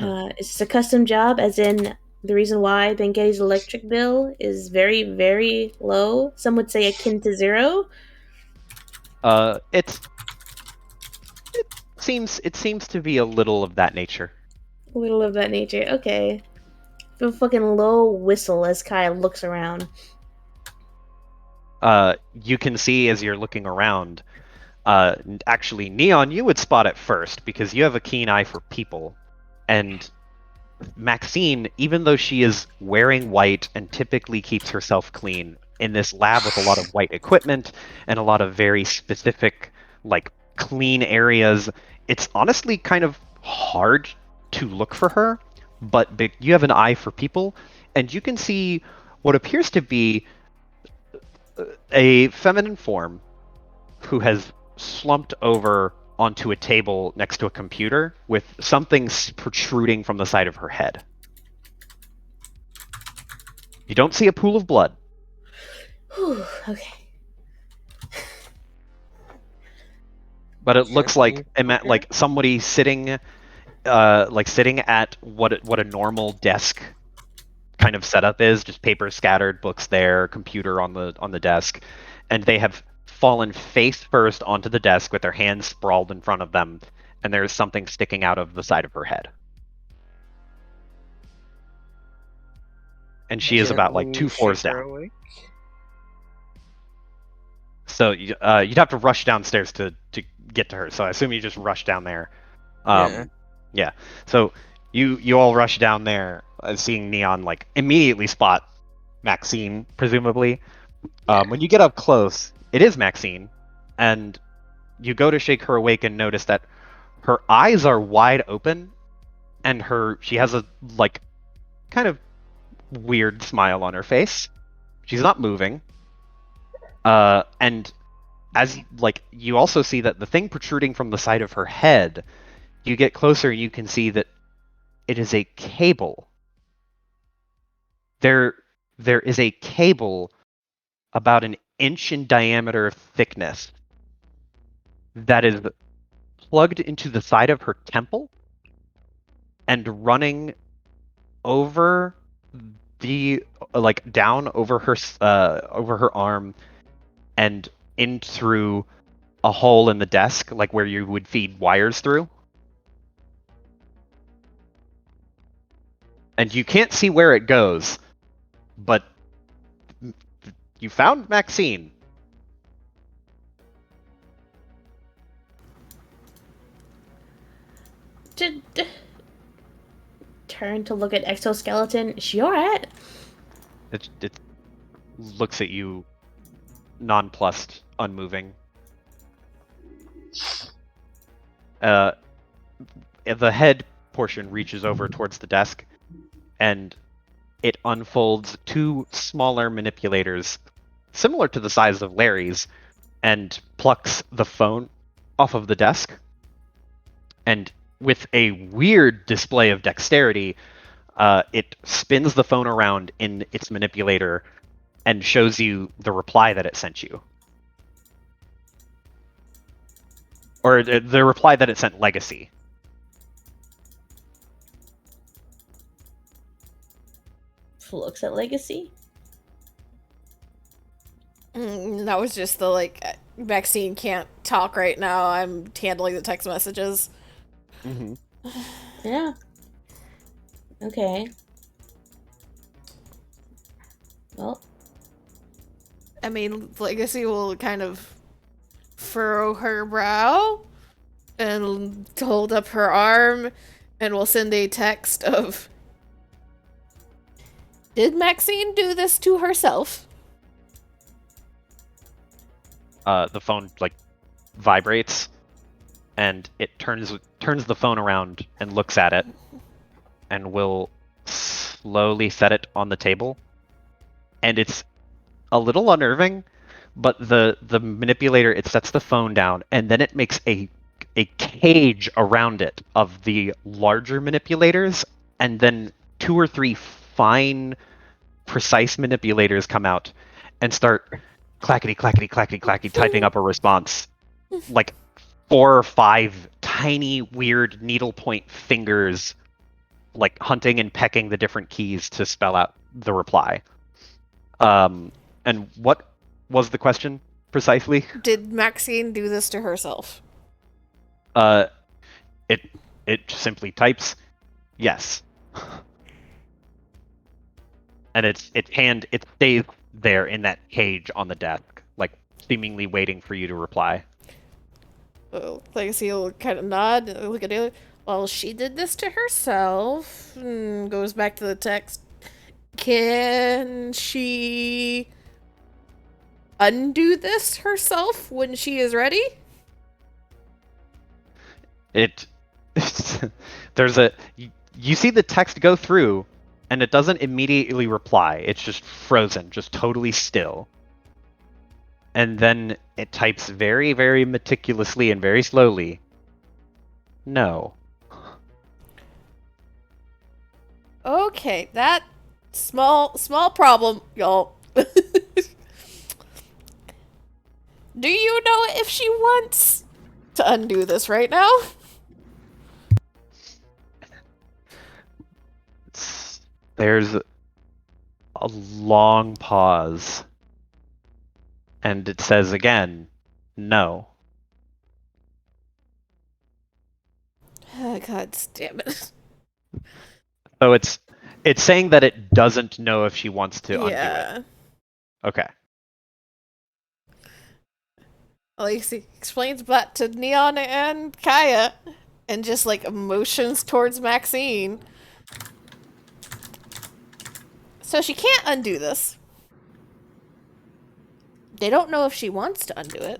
Is this a custom job as in the reason why Ben Getty's electric bill is very, very low? Some would say akin to 0. It seems to be a little of that nature. A little of that nature. Okay. A fucking low whistle as Kaya looks around. You can see as you're looking around. Actually, Neon, you would spot it first because you have a keen eye for people. And Maxine, even though she is wearing white and typically keeps herself clean, in this lab with a lot of white equipment and a lot of very specific, like, clean areas, it's honestly kind of hard to look for her, but you have an eye for people, and you can see what appears to be a feminine form who has slumped over onto a table next to a computer with something protruding from the side of her head. You don't see a pool of blood. Whew, okay. But it looks like somebody sitting sitting at what a normal desk kind of setup is, just paper scattered, books there, computer on the desk, and they have fallen face first onto the desk with their hands sprawled in front of them, and there is something sticking out of the side of her head. And she is about like 2 floors Shake her down. awake. So you'd have to rush downstairs to get to her. So I assume you just rush down there. Yeah. So you all rush down there, seeing Neon like immediately spot Maxine, presumably. When you get up close, it is Maxine, and you go to shake her awake and notice that her eyes are wide open, and she has a like kind of weird smile on her face. She's not moving. And as like you also see that the thing protruding from the side of her head, you get closer and you can see that it is a cable. There is a cable about an inch in diameter thickness that is plugged into the side of her temple and running over the like down over her arm and in through a hole in the desk, like where you would feed wires through. And you can't see where it goes, but you found Maxine. Turn to look at exoskeleton. Is she alright? It looks at you, nonplussed, unmoving. The head portion reaches over towards the desk, and it unfolds 2 smaller manipulators, similar to the size of Larry's, and plucks the phone off of the desk. And with a weird display of dexterity, it spins the phone around in its manipulator and shows you the reply that it sent you. Or the reply that it sent Legacy. Looks at Legacy. That was just the, like, Maxine can't talk right now. I'm handling the text messages. Mm-hmm. Yeah. Okay. Well. I mean, Legacy will kind of furrow her brow and hold up her arm and will send a text of, "Did Maxine do this to herself?" The phone like vibrates, and it turns the phone around and looks at it, and will slowly set it on the table. And it's a little unnerving, but the manipulator, it sets the phone down, and then it makes a cage around it of the larger manipulators, and then 2 or 3 fine, precise manipulators come out and start clackety clackety clackety clackety typing up a response, like 4 or 5 tiny weird needlepoint fingers, like hunting and pecking the different keys to spell out the reply. And what was the question precisely? Did Maxine do this to herself? It simply types yes. And it stays there in that cage on the desk, like seemingly waiting for you to reply. Legacy will kind of nod, look at it. Well, she did this to herself. Goes back to the text. Can she undo this herself when she is ready? There's you see the text go through, and it doesn't immediately reply. It's just frozen, just totally still. And then it types very, very meticulously and very slowly, no. Okay, that small problem, y'all. Do you know if she wants to undo this right now? There's a long pause. And it says again, no. Oh, God damn it. So it's saying that it doesn't know if she wants to undo it. Yeah. Okay. Lacey explains that to Neon and Kaya, and just like motions towards Maxine. So she can't undo this. They don't know if she wants to undo it.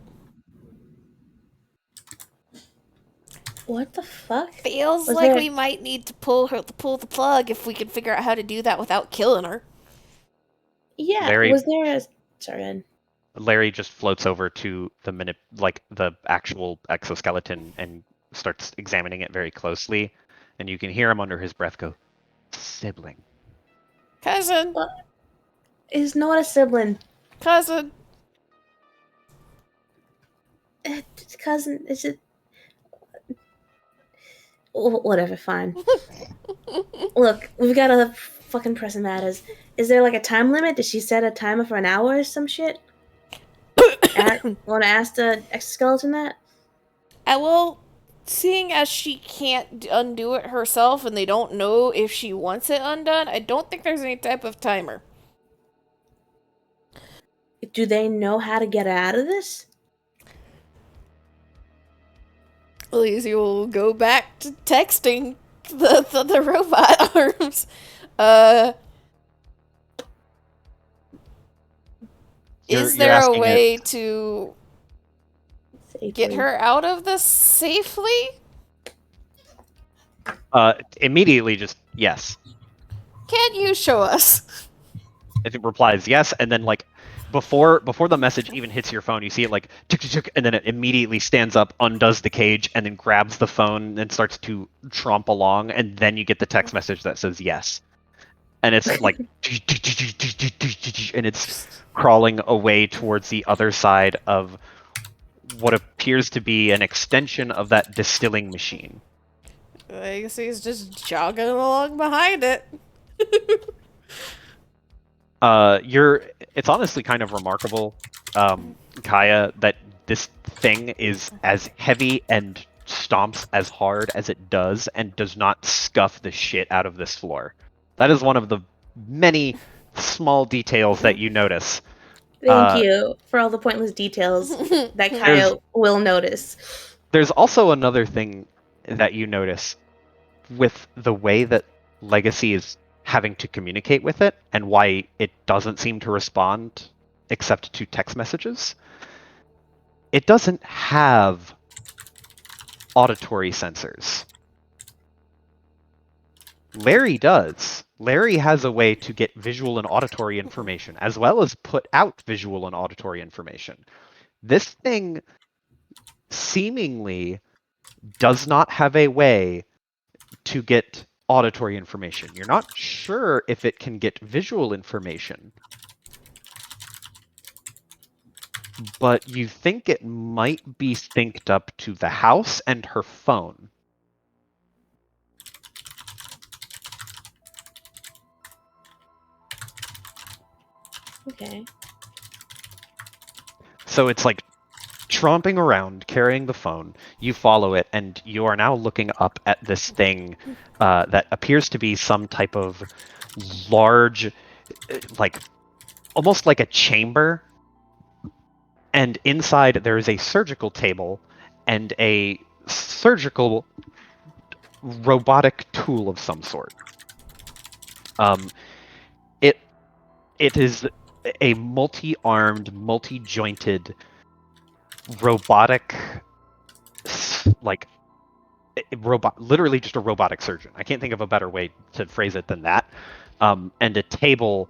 What the fuck? Feels Was like there- we might need to pull the plug if we can figure out how to do that without killing her. Yeah, Larry- was there a... Sorry, Ed. Larry just floats over to the actual exoskeleton and starts examining it very closely, and you can hear him under his breath go, "Sibling." Cousin, What? Is not a sibling. cousin. It's cousin. Is it... Whatever, fine. Look, we've got other fucking pressing matters. Is there like a time limit? Did she set a timer for an hour or some shit? Want to ask the exoskeleton that? Well, seeing as she can't undo it herself and they don't know if she wants it undone, I don't think there's any type of timer. Do they know how to get out of this? Lizzie will go back to texting the robot arms. Is there a way to get her out of this safely? Immediately, just yes. Can you show us? It replies yes, and then like before the message even hits your phone, you see it like tick tick tick, and then it immediately stands up, undoes the cage, and then grabs the phone and starts to tromp along, and then you get the text message that says yes, and it's like and it's crawling away towards the other side of what appears to be an extension of that distilling machine. I guess he's just jogging along behind it. It's honestly kind of remarkable, Kaya, that this thing is as heavy and stomps as hard as it does and does not scuff the shit out of this floor. That is one of the many small details that you notice. Thank you for all the pointless details that Kaya will notice. There's also another thing that you notice with the way that Legacy is having to communicate with it and why it doesn't seem to respond except to text messages. It doesn't have auditory sensors. Larry does. Larry has a way to get visual and auditory information, as well as put out visual and auditory information. This thing seemingly does not have a way to get auditory information. You're not sure if it can get visual information, but you think it might be synced up to the house and her phone. Okay. So it's like tromping around, carrying the phone. You follow it, and you are now looking up at this thing that appears to be some type of large, like almost like a chamber. And inside there is a surgical table and a surgical robotic tool of some sort. It is a multi-armed, multi-jointed robotic, like literally just a robotic surgeon. I can't think of a better way to phrase it than that. And a table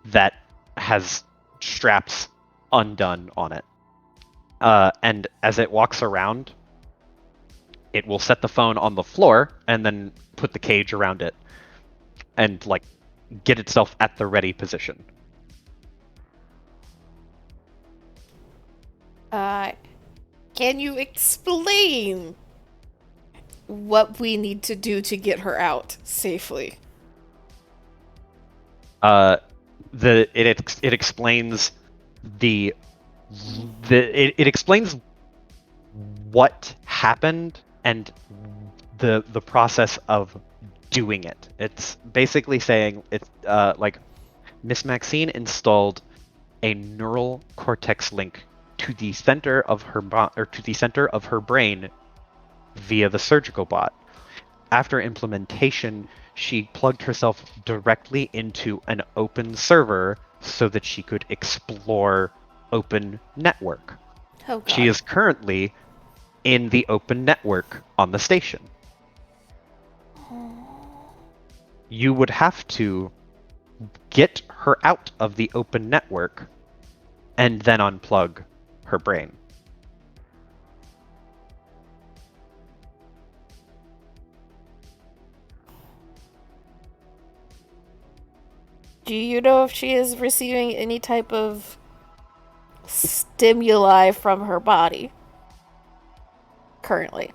that has straps undone on it. And as it walks around, it will set the phone on the floor and then put the cage around it and like get itself at the ready position. Can you explain what we need to do to get her out safely? It explains the it explains what happened and the process of doing it. It's basically saying it's like Miss Maxine installed a neural cortex link to the center of her to the center of her brain via the surgical bot. After implementation, she plugged herself directly into an open server so that she could explore open network. Oh She god. is currently in the open network on the station. You would have to get her out of the open network and then unplug her brain. Do you know if she is receiving any type of stimuli from her body currently?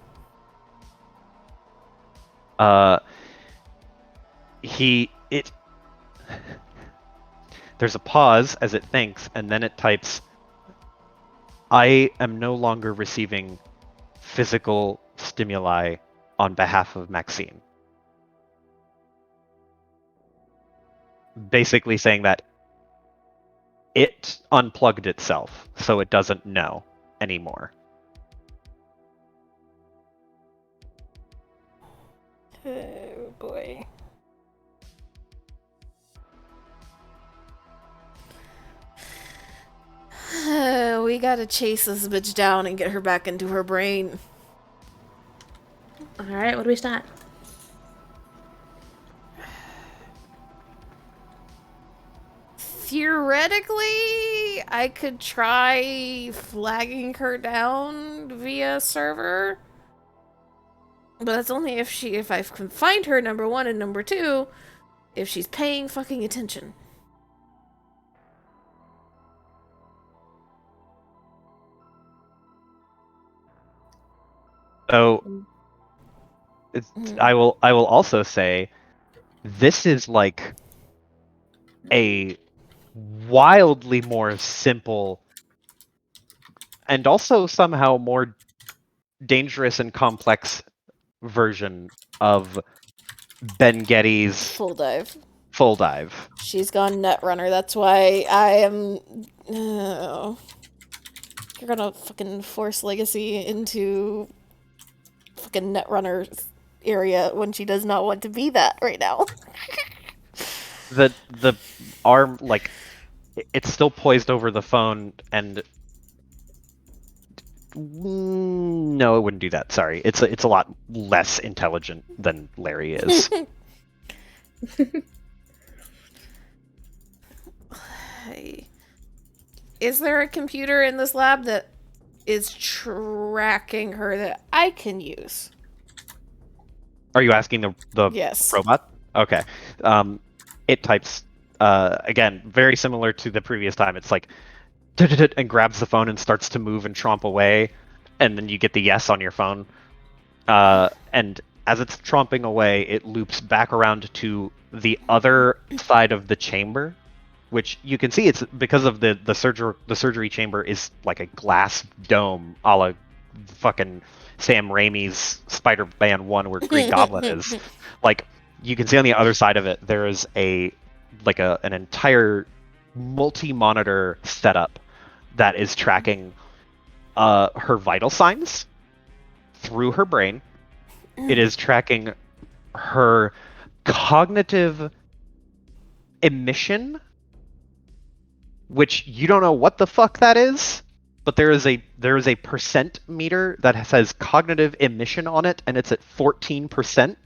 There's a pause as it thinks, and then it types, I am no longer receiving physical stimuli on behalf of Maxine. Basically saying that it unplugged itself, so it doesn't know anymore. Oh boy. We gotta chase this bitch down and get her back into her brain. Alright, what do we start? Theoretically, I could try flagging her down via server. But that's only if I can find her, number one, and number two, if she's paying fucking attention. So I will also say this is like a wildly more simple and also somehow more dangerous and complex version of Ben Getty's Full dive. Full Dive. She's gone Netrunner. That's why I am. You're gonna fucking force Legacy into fucking Netrunner area when she does not want to be that right now. The arm, like, it's still poised over the phone, and no, it wouldn't do that. Sorry, it's a lot less intelligent than Larry is. Hey. Is there a computer in this lab that is tracking her that I can use? Are you asking the Yes. robot? Okay. It types again, very similar to the previous time. It's like and grabs the phone and starts to move and tromp away, and then you get the yes on your phone. And as it's tromping away, it loops back around to the other side of the chamber, which you can see it's because of the surgery chamber is like a glass dome, a la fucking Sam Raimi's Spider-Man 1 where Green Goblin is. Like, you can see on the other side of it there is an entire multi-monitor setup that is tracking her vital signs through her brain. It is tracking her cognitive emission, which you don't know what the fuck that is, but there is a percent meter that says cognitive emission on it, and it's at 14%.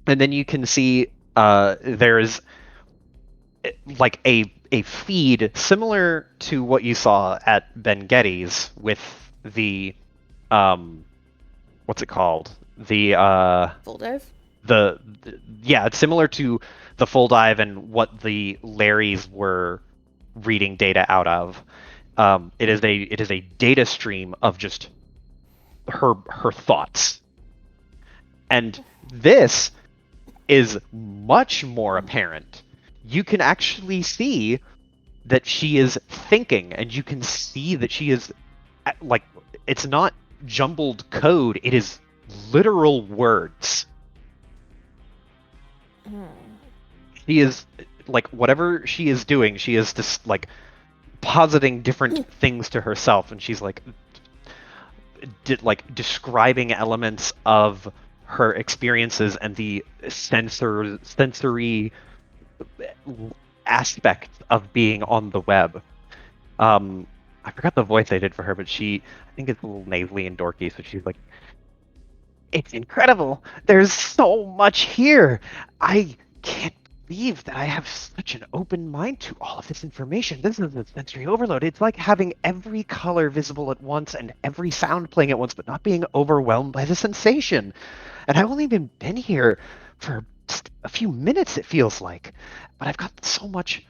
And then you can see there's like a feed similar to what you saw at Ben Getty's with the what's it called? The Full dive? yeah, it's similar to the Full Dive and what the Larrys were reading data out of. It is a data stream of just her thoughts, and this is much more apparent. You can actually see that she is thinking, and you can see that she is like, it's not jumbled code, it is literal words. She is like, whatever she is doing, she is just like positing different things to herself, and she's like describing elements of her experiences and the sensory aspect of being on the web. I forgot the voice I did for her, but I think it's a little nasally and dorky, so she's like, "It's incredible. There's so much here. I can't believe that I have such an open mind to all of this information. This is a sensory overload. It's like having every color visible at once and every sound playing at once, but not being overwhelmed by the sensation. And I've only been here for just a few minutes, it feels like, but I've got so much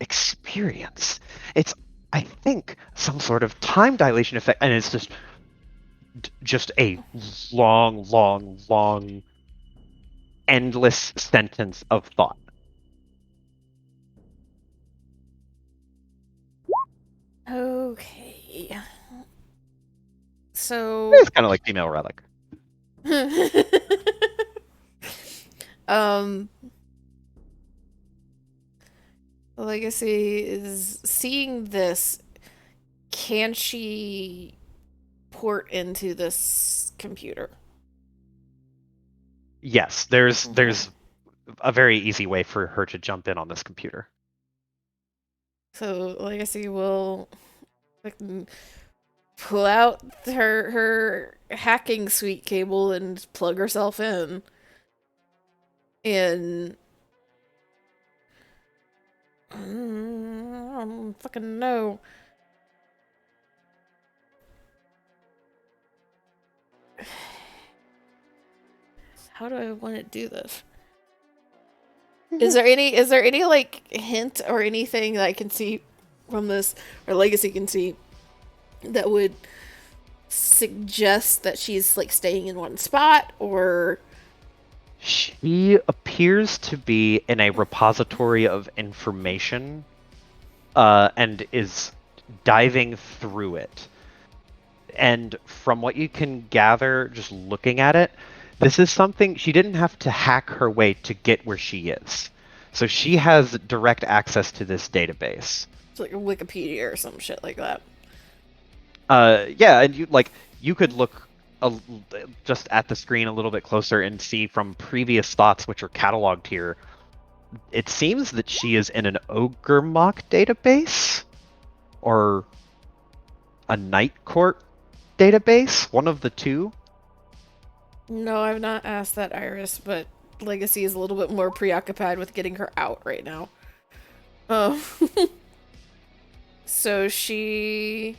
experience. It's, I think, some sort of time dilation effect, and it's just a long, endless sentence of thought." Okay. So It's kind of like female relic. Legacy is seeing this. Can she port into this computer? Yes, there's a very easy way for her to jump in on this computer. So Legacy will like pull out her hacking suite cable and plug herself in. And I don't fucking know. How do I want to do this? Is there any like hint or anything that I can see from this, or Legacy can see, that would suggest that she's like staying in one spot? Or She appears to be in a repository of information, and is diving through it. And from what you can gather, just looking at it, this is something she didn't have to hack her way to get where she is. So she has direct access to this database. it's like a Wikipedia or some shit like that. Yeah, and you could look just at the screen a little bit closer and see from previous thoughts, which are cataloged here. It seems that she is in an Ogre Mock database, or a Night Court database, one of the two. No, I've not asked that, Iris, but Legacy is a little bit more preoccupied with getting her out right now. Oh. So she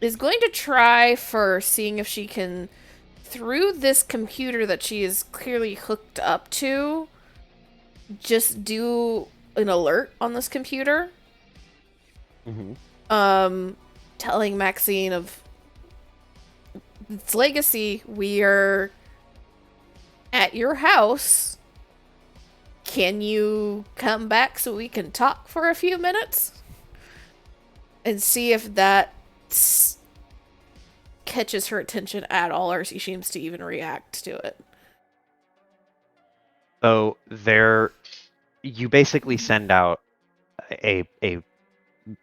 is going to try first, seeing if she can, through this computer that she is clearly hooked up to, just do an alert on this computer. Telling Maxine of, it's Legacy, we are at your house. Can you come back so we can talk for a few minutes? And see if that catches her attention at all, or she seems to even react to it. So you basically send out a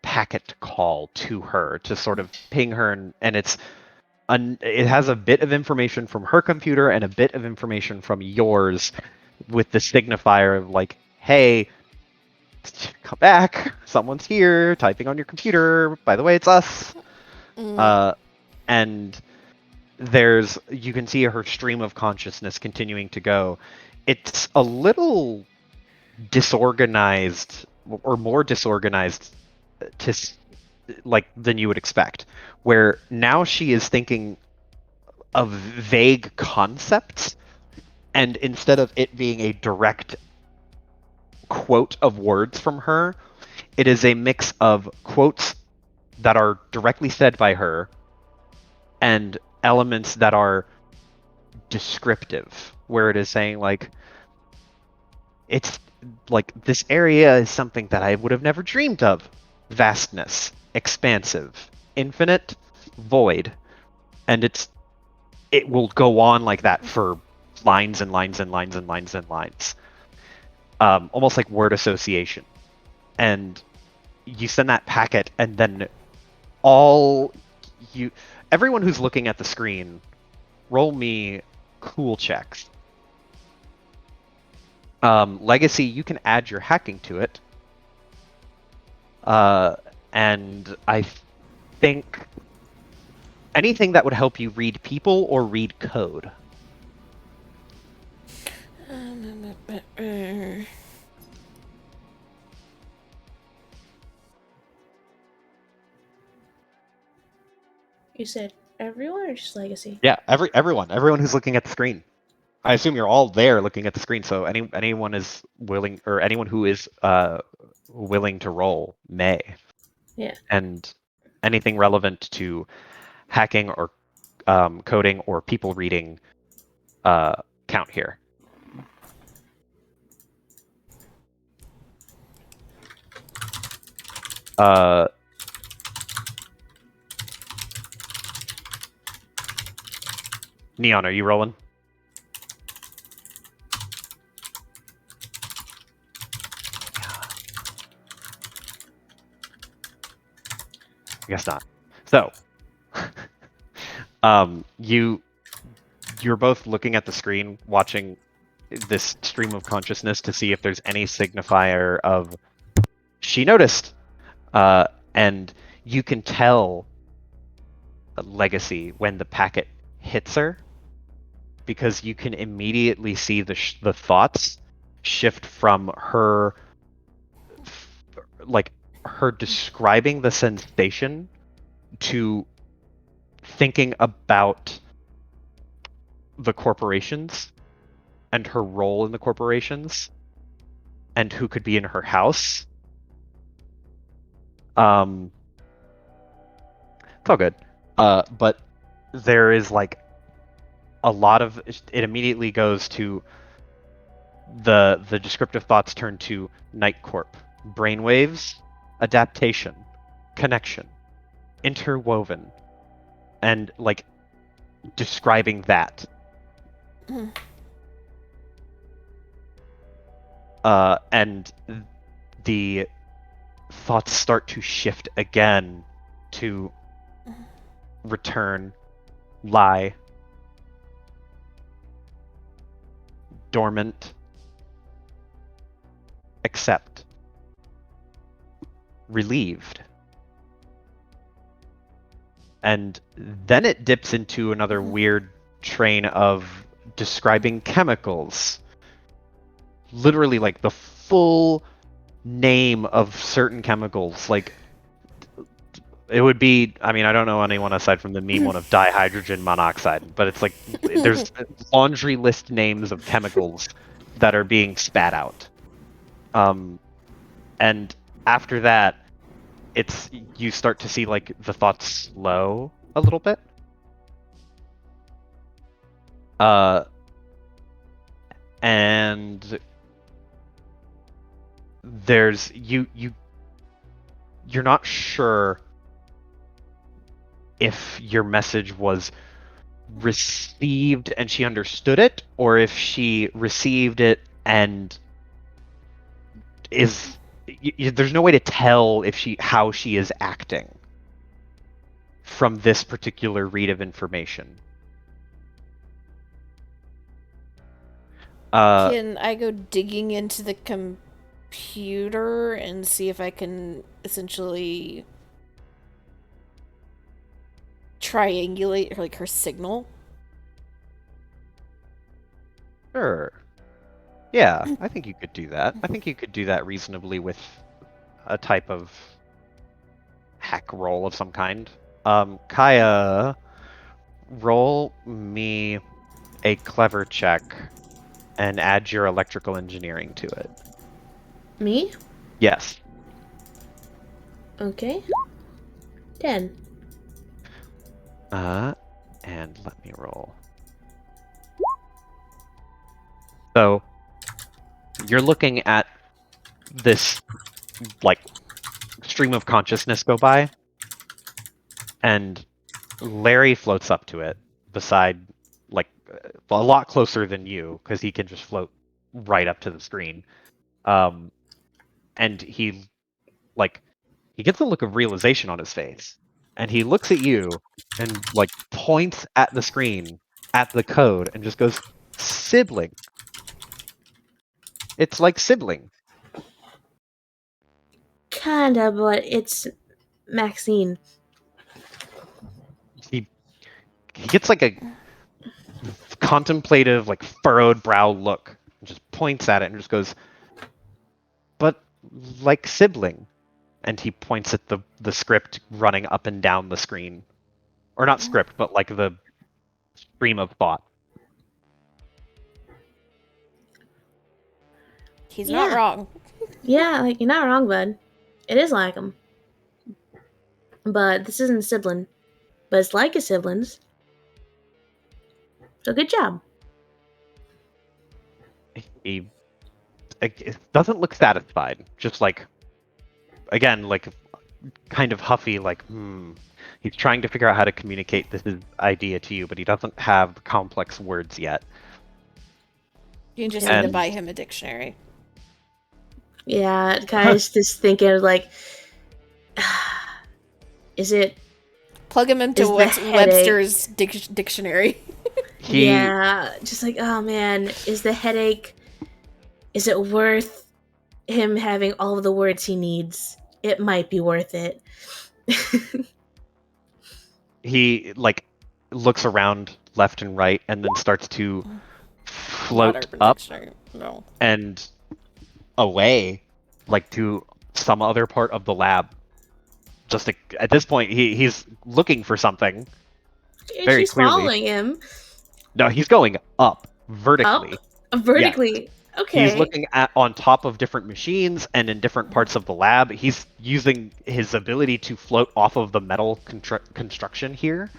packet call to her to sort of ping her, and it has a bit of information from her computer and a bit of information from yours, with the signifier of like, "Hey, come back, someone's here typing on your computer, by the way, it's us." And you can see her stream of consciousness continuing to go. It's a little disorganized, or more disorganized than you would expect, where now she is thinking of vague concepts, and instead of it being a direct quote of words from her, it is a mix of quotes that are directly said by her and elements that are descriptive, where it is saying like, like, this area is something that I would have never dreamed of. Vastness, expansive, infinite, void. And it will go on like that for lines and lines and lines and lines and lines. Almost like word association. And you send that packet, and then everyone who's looking at the screen, roll me cool checks. Legacy, you can add your hacking to it. And I think anything that would help you read people or read code. You said everyone or just Legacy? Yeah, everyone who's looking at the screen. I assume you're all there looking at the screen, so anyone is willing, or anyone who is willing to roll may. Yeah. And anything relevant to hacking or coding or people reading count here. Neon, are you rolling? I guess not. So, you're both looking at the screen, watching this stream of consciousness to see if there's any signifier of she noticed, and you can tell Legacy when the packet hits her, because you can immediately see the thoughts shift from her, like her describing the sensation to thinking about the corporations and her role in the corporations and who could be in her house. It's all good. But there is like a lot of it immediately goes to the descriptive thoughts turn to Night Corp, brainwaves, adaptation, connection, interwoven, and like describing that. And the thoughts start to shift again to return, lie, dormant, accept, relieved. And then it dips into another weird train of describing chemicals. Literally, like the full name of certain chemicals. Like, it would be, I mean, I don't know anyone aside from the meme one of dihydrogen monoxide, but it's like there's laundry list names of chemicals that are being spat out. And after that, you start to see like the thoughts slow a little bit. And there's you're not sure if your message was received and she understood it, or if she received it and is there's no way to tell if how she is acting from this particular read of information. Can I go digging into the computer and see if I can essentially triangulate like her signal? Sure. Yeah, I think you could do that. I think you could do that reasonably with a type of hack roll of some kind. Kaya, roll me a clever check and add your electrical engineering to it. Me? Yes. Okay. 10. And let me roll. So, you're looking at this like stream of consciousness go by, and Larry floats up to it beside, like, a lot closer than you, because he can just float right up to the screen. And he gets a look of realization on his face, and he looks at you and like points at the screen at the code and just goes, "Sibling." It's like sibling. Kinda, but it's Maxine. He gets like a contemplative, like furrowed brow look, and just points at it and just goes, "But like sibling." And he points at the script running up and down the screen. Or not script, but like the stream of thought. He's not Yeah. wrong. Yeah, like, you're not wrong, bud. It is like him. But this isn't a sibling. But it's like a sibling's. So good job. He it doesn't look satisfied. Just like, again, like kind of huffy, like, He's trying to figure out how to communicate this idea to you, but he doesn't have complex words yet. You just need to And- buy him a dictionary. Yeah, guys, just thinking of like, is it? Plug him into Is the headache- Webster's dictionary. Yeah, just like, oh man, is the headache? Is it worth him having all of the words he needs? It might be worth it. He like looks around left and right and then starts to float Not Urban up Dictionary. No. and away, like to some other part of the lab. Just at this point, he's looking for something. And Very she's clearly. following him No, he's going up vertically. vertically. Okay. He's looking at on top of different machines and in different parts of the lab. He's using his ability to float off of the metal construction here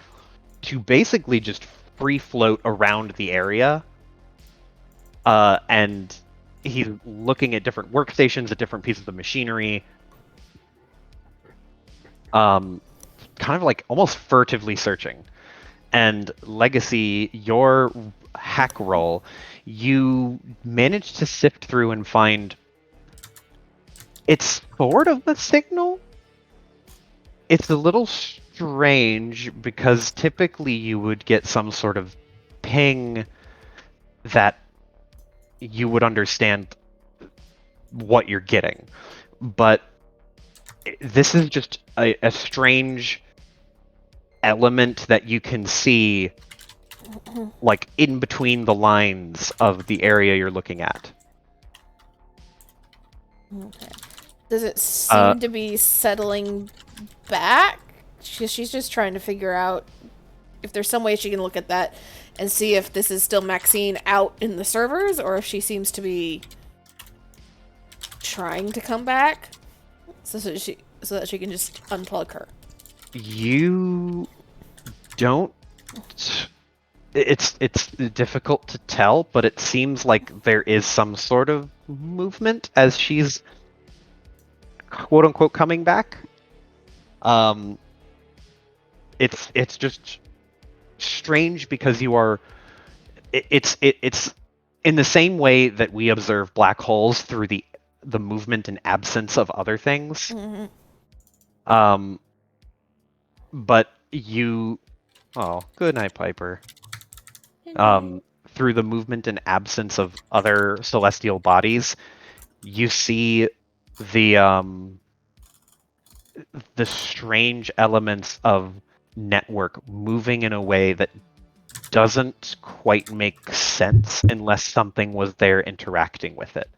to basically just free float around the area. And he's looking at different workstations, at different pieces of machinery. Kind of like almost furtively searching. And Legacy, your hack roll, you managed to sift through and find it's sort of a signal. It's a little strange because typically you would get some sort of ping that you would understand what you're getting. But this is just a strange element that you can see like in between the lines of the area you're looking at. Okay. Does it seem to be settling back? She's just trying to figure out if there's some way she can look at that and see if this is still Maxine out in the servers or if she seems to be trying to come back so that she can just unplug her. You don't. It's difficult to tell, but it seems like there is some sort of movement as she's quote unquote coming back. It's just strange because you are. It's in the same way that we observe black holes through the movement and absence of other things. Mm-hmm. But you. Oh, good night, Piper. Through the movement and absence of other celestial bodies, you see the strange elements of network moving in a way that doesn't quite make sense unless something was there interacting with it.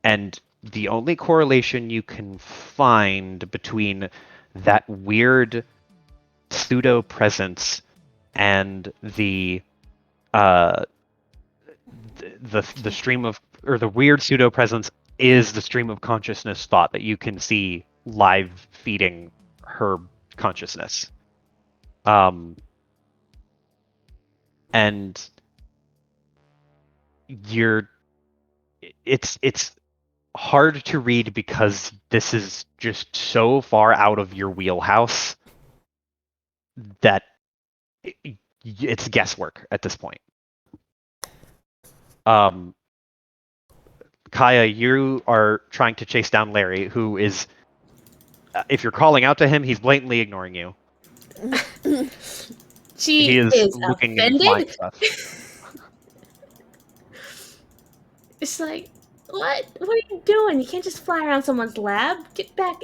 And the only correlation you can find between that weird pseudo presence and the stream of, or the weird pseudo presence is the stream of consciousness thought that you can see live feeding her consciousness. And it's hard to read because this is just so far out of your wheelhouse that it's guesswork at this point. Kaya, you are trying to chase down Larry, who is, if you're calling out to him, he's blatantly ignoring you. She He is looking and flying offended. stuff. It's like, what? What are you doing? You can't just fly around someone's lab. Get back.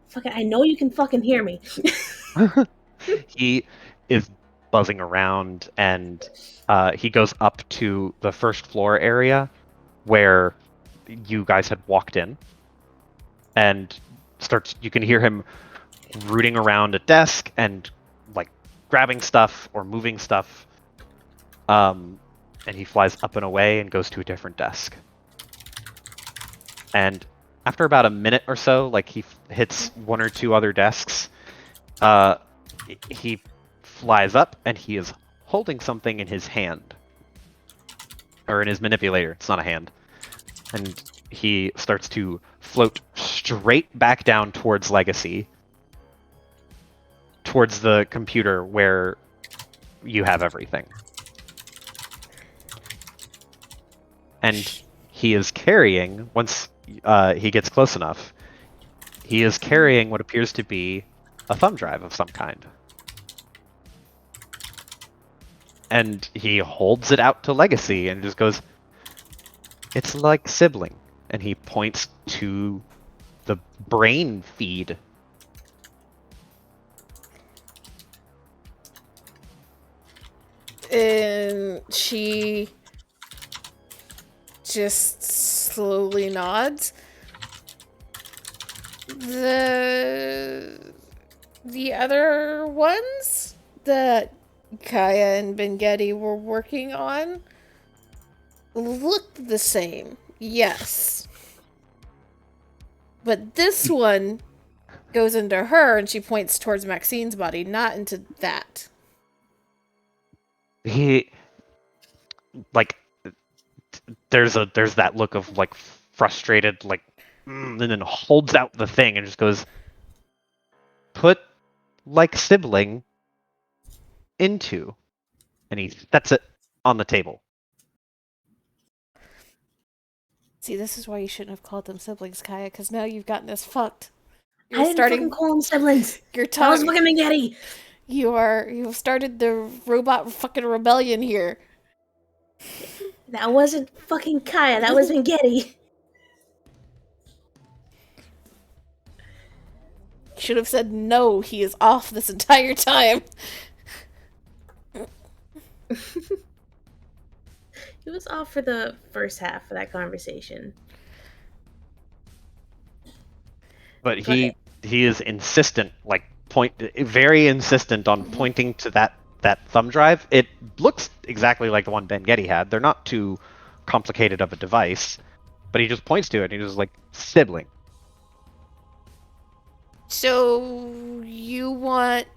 Fucking, I know you can fucking hear me. He is buzzing around, and he goes up to the first floor area where you guys had walked in, and you can hear him rooting around a desk and like grabbing stuff or moving stuff. And he flies up and away and goes to a different desk. And after about a minute or so, like he hits one or two other desks, he flies up and he is holding something in his hand. Or in his manipulator. It's not a hand. And he starts to float straight back down towards Legacy. Towards the computer where you have everything. And he is carrying, once he gets close enough, he is carrying what appears to be a thumb drive of some kind. And he holds it out to Legacy and just goes, "It's like sibling." And he points to the brain feed. And she just slowly nods. The other ones that Kaya and Bengetti were working on looked the same, yes. But this one goes into her, and she points towards Maxine's body, not into that. He, like, there's that look of like frustrated, like, and then holds out the thing and just goes, "Put like sibling into," and he sets it on the table. See, this is why you shouldn't have called them siblings, Kaya, because now you've gotten us fucked. I didn't fucking call them siblings. You're That was fucking Spaghetti. You've started the robot fucking rebellion here. That wasn't fucking Kaya. That was Spaghetti. Should have said no. He is off this entire time. He was off for the first half of that conversation. But he is insistent, like very insistent on pointing to that thumb drive. It looks exactly like the one Bengetti had. They're not too complicated of a device, but he just points to it and he's just like, "Sibling." So you want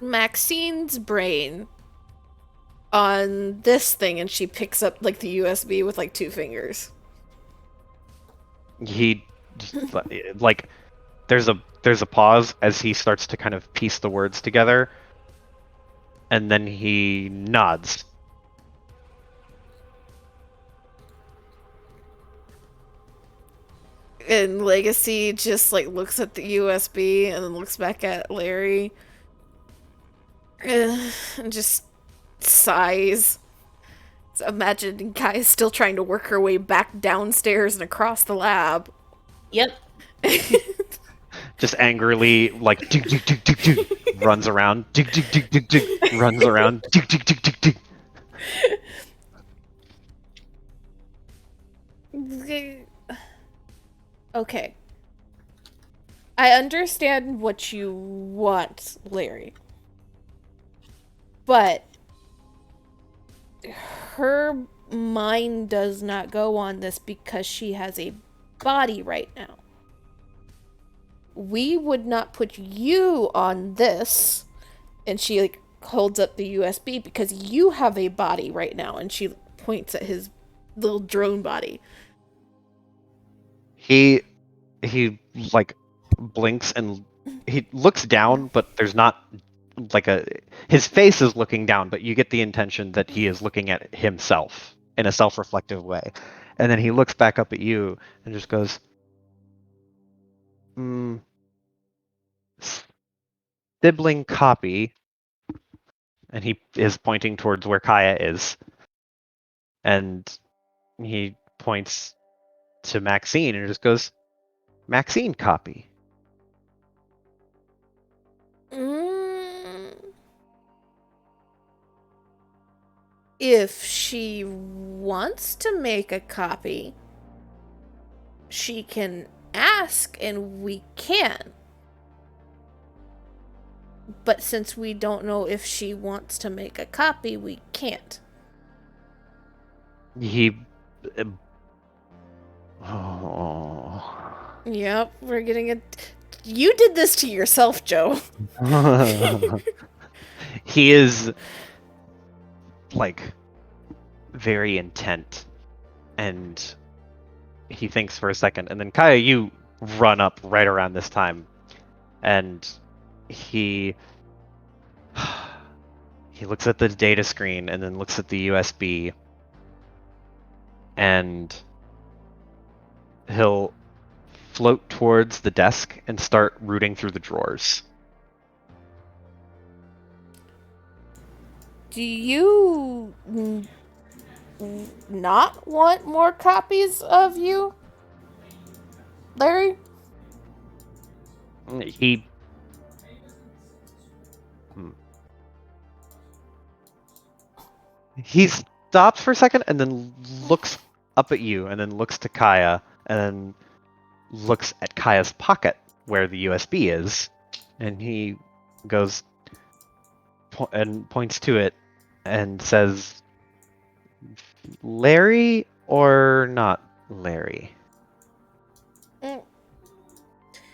Maxine's brain on this thing, and she picks up like the USB with like 2 fingers. He just, like there's a pause as he starts to kind of piece the words together, and then he nods. And Legacy just like looks at the USB and then looks back at Larry and just sighs. So imagine Kai's still trying to work her way back downstairs and across the lab. Yep. Just angrily, like, dig, dig, dig, dig, dig, runs around, dig, dig, dig, dig, dig, runs around, dig, dig, dig, dig, dig. Okay. I understand what you want, Larry. But her mind does not go on this because she has a body right now. We would not put you on this. And she like holds up the USB because you have a body right now. And she points at his little drone body. He like blinks and he looks down, but there's not like his face is looking down, but you get the intention that he is looking at himself in a self-reflective way. And then he looks back up at you and just goes, sibling copy. And he is pointing towards where Kaya is. And he points to Maxine and just goes, Maxine copy. If she wants to make a copy, she can ask and we can. But since we don't know if she wants to make a copy, we can't. Oh. Yep, we're getting it. You did this to yourself, Joe. He is like very intent, and he thinks for a second, and then Kaya, you run up right around this time, and he looks at the data screen and then looks at the USB, and he'll float towards the desk and start rooting through the drawers. Do you not want more copies of you, Larry? He stops for a second and then looks up at you and then looks to Kaya and then looks at Kaya's pocket where the USB is, and he goes and points to it and says, Larry or not Larry?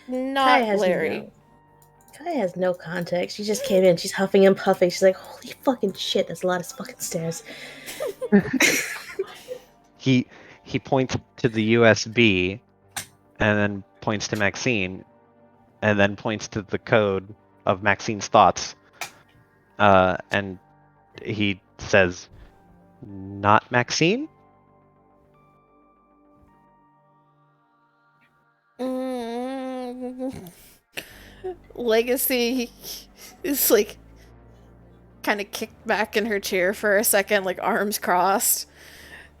Not Larry. Kaya has no context. She just came in. She's huffing and puffing. She's like, holy fucking shit, that's a lot of fucking stairs. He points to the USB and then points to Maxine and then points to the code of Maxine's thoughts. And he says, not Maxine? Legacy is like kind of kicked back in her chair for a second, like arms crossed.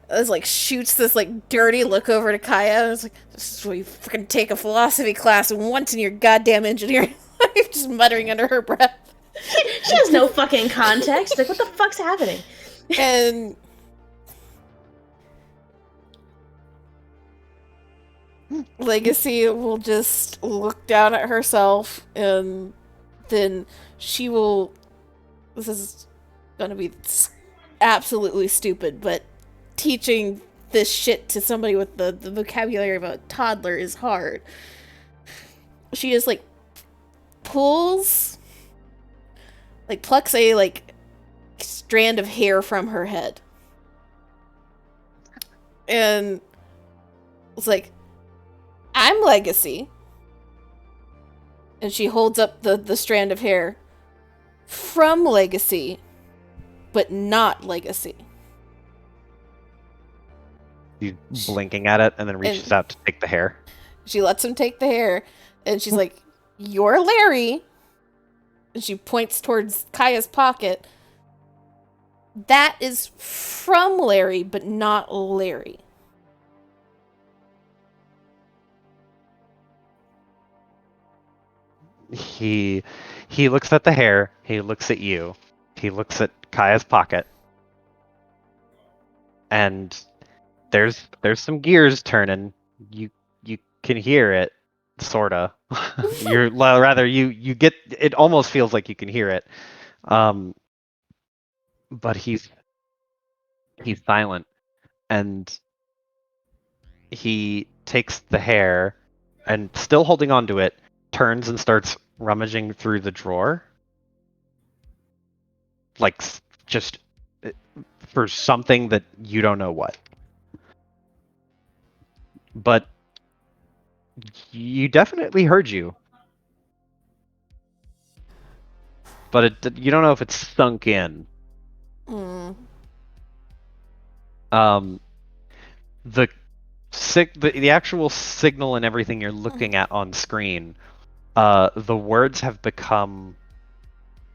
As like shoots this like dirty look over to Kaya. And it's like, this is where you fucking take a philosophy class once in your goddamn engineering life, just muttering under her breath. She has no fucking context. Like, what the fuck's happening? And Legacy will just look down at herself, and then she will. This is gonna be absolutely stupid, but teaching this shit to somebody with the vocabulary of a toddler is hard. She just like plucks a like strand of hair from her head, and it's like, I'm Legacy. And she holds up the strand of hair from Legacy, but not Legacy. He's blinking at it and then reaches out to take the hair. She lets him take the hair, and she's like, you're Larry. And she points towards Kaya's pocket. That is from Larry, but not Larry. He looks at the hair, he looks at you, he looks at Kaya's pocket, and there's some gears turning. You can hear it, sorta. You get it. Almost feels like you can hear it, but he's silent, and he takes the hair and, still holding onto it, turns and starts rummaging through the drawer, like just for something that you don't know what. But You definitely heard you, but you don't know if it's sunk in. Mm. Um, the the actual signal and everything you're looking at on screen, the words have become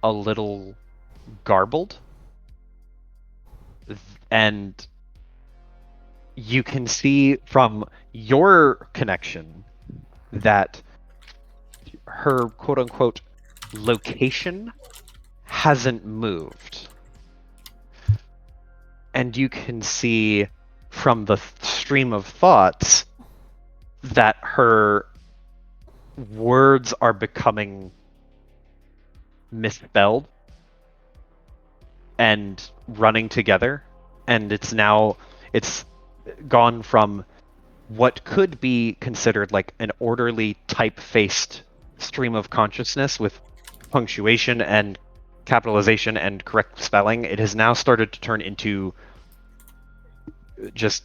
a little garbled, and you can see from your connection that her quote unquote location hasn't moved. And you can see from the stream of thoughts that her words are becoming misspelled and running together. And it's gone from what could be considered like an orderly type-faced stream of consciousness with punctuation and capitalization and correct spelling. It has now started to turn into just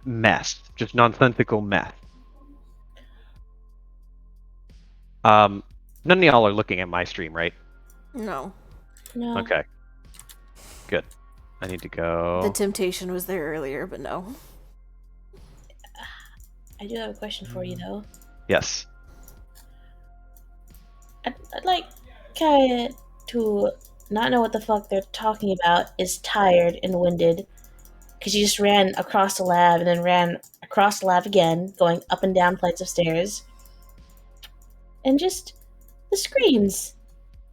mess, just nonsensical mess. None of y'all are looking at my stream, right? No. No. Okay. Good. I need to go. The temptation was there earlier, but no. I do have a question for you, though. Yes. I'd like Kaya to not know what the fuck they're talking about, is tired and winded, because she just ran across the lab and then ran across the lab again, going up and down flights of stairs. And just the screens.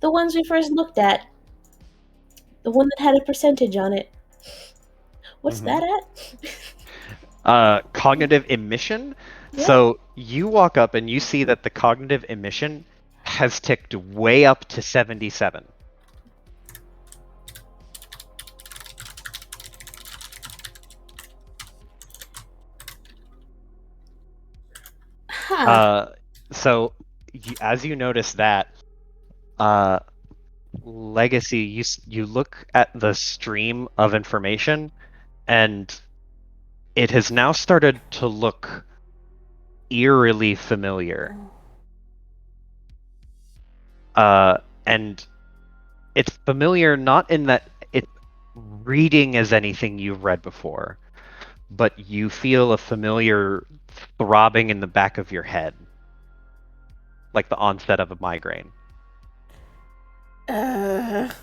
The ones we first looked at. The one that had a percentage on it. What's that at? Cognitive emission. Yeah. So you walk up and you see that the cognitive emission has ticked way up to 77. Huh. So as you notice that, Legacy, you look at the stream of information, and it has now started to look eerily familiar. And it's familiar not in that it's reading as anything you've read before, but you feel a familiar throbbing in the back of your head, like the onset of a migraine. There's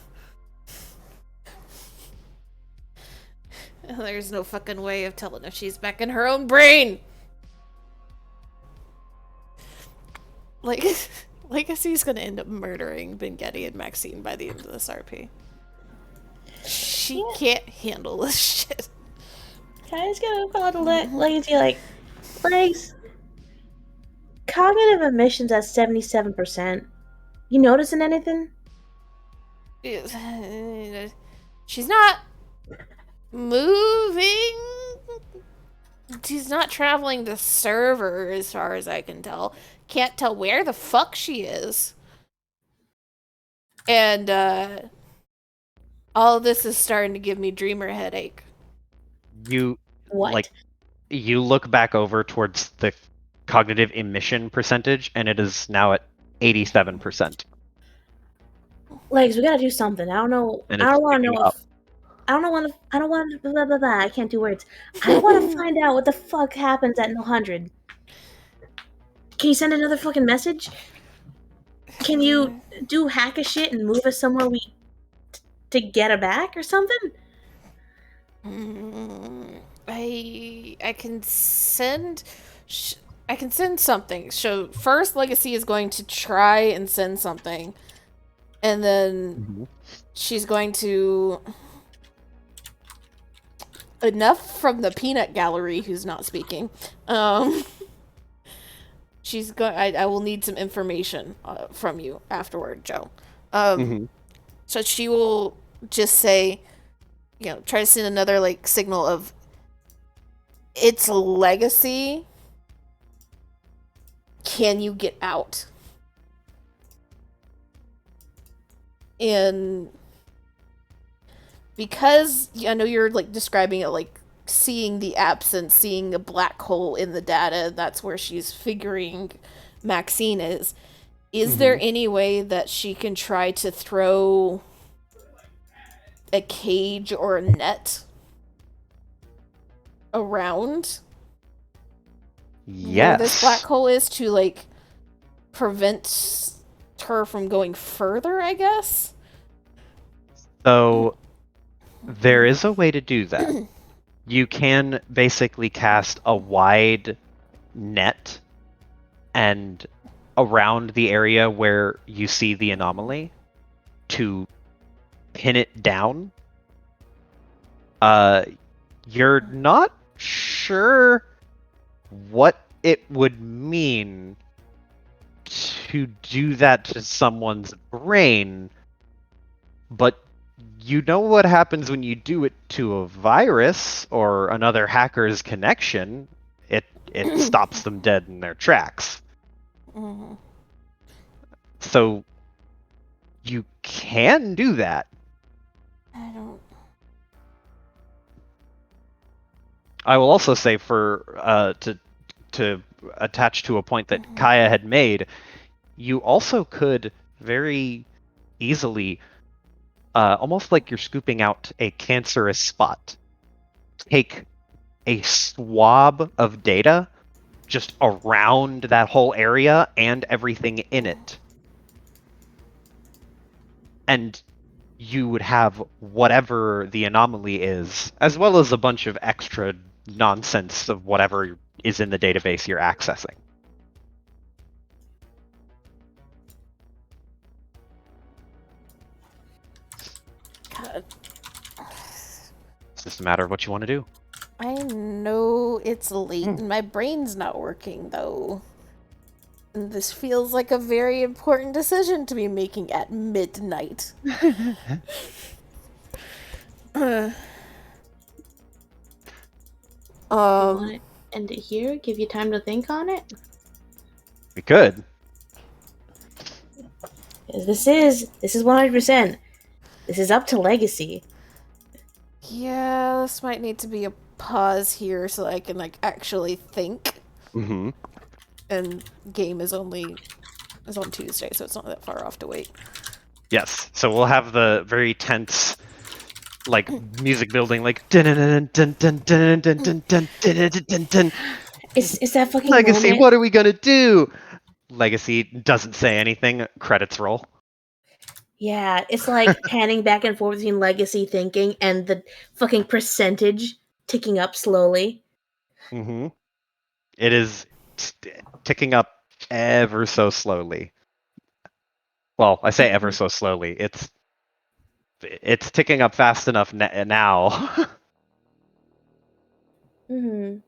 no fucking way of telling if she's back in her own brain. Like, Legacy's gonna end up murdering Bengetti and Maxine by the end of this RP. She can't handle this shit. Kaya's gonna call to Legacy like, Legs, cognitive emission's at 77%. You noticing anything? She's not moving. She's not traveling the server as far as I can tell. Can't tell where the fuck she is. And all of this is starting to give me dreamer headache. You What? you look back over towards the cognitive emission percentage, and it is now at 87%. Legs, we gotta do something. I don't know. And I it's don't want to ticking know up. if. I don't want to. I don't want to. Blah, blah, blah. I can't do words. I want to find out what the fuck happens at 100. Can you send another fucking message? Can you do hack a shit and move us somewhere to get her back or something? I can send. I can send something. So first, Legacy is going to try and send something, and then she's going to. Enough from the peanut gallery who's not speaking. She's going. I will need some information from you afterward, Joe. So she will just say, try to send another like signal of it's Legacy. Can you get out? And because I know you're like describing it like seeing the absence, seeing a black hole in the data. That's where she's figuring Maxine is. Is there any way that she can try to throw a cage or a net around where this black Yes. hole is to, like, prevent her from going further, I guess? So there is a way to do that. You can basically cast a wide net and around the area where you see the anomaly to pin it down. You're not sure what it would mean to do that to someone's brain, but you know what happens when you do it to a virus or another hacker's connection. It stops them dead in their tracks. Mm-hmm. So you can do that. I don't. I will also say for to attach to a point that Kaya had made, you also could very easily, almost like you're scooping out a cancerous spot, take a swab of data just around that whole area and everything in it. And you would have whatever the anomaly is, as well as a bunch of extra nonsense of whatever is in the database you're accessing. God. It's just a matter of what you want to do. I know it's late and my brain's not working, though. And this feels like a very important decision to be making at midnight. You want to end it here? Give you time to think on it? We could. This is 100%. This is up to Legacy. Yeah, this might need to be a pause here so I can, like, actually think. Mm-hmm. And game is on Tuesday, so it's not that far off to wait. Yes. So we'll have the very tense, like, music building, like dun dun dun dun dun dun dun dun dun dun dun. It's that fucking Legacy, moment. what are we gonna do? Legacy doesn't say anything. Credits roll. Yeah, it's like panning back and forth between Legacy thinking and the fucking percentage ticking up slowly. Mm-hmm. It is ticking up ever so slowly. Well, I say ever so slowly. It's ticking up fast enough now. Mm-hmm.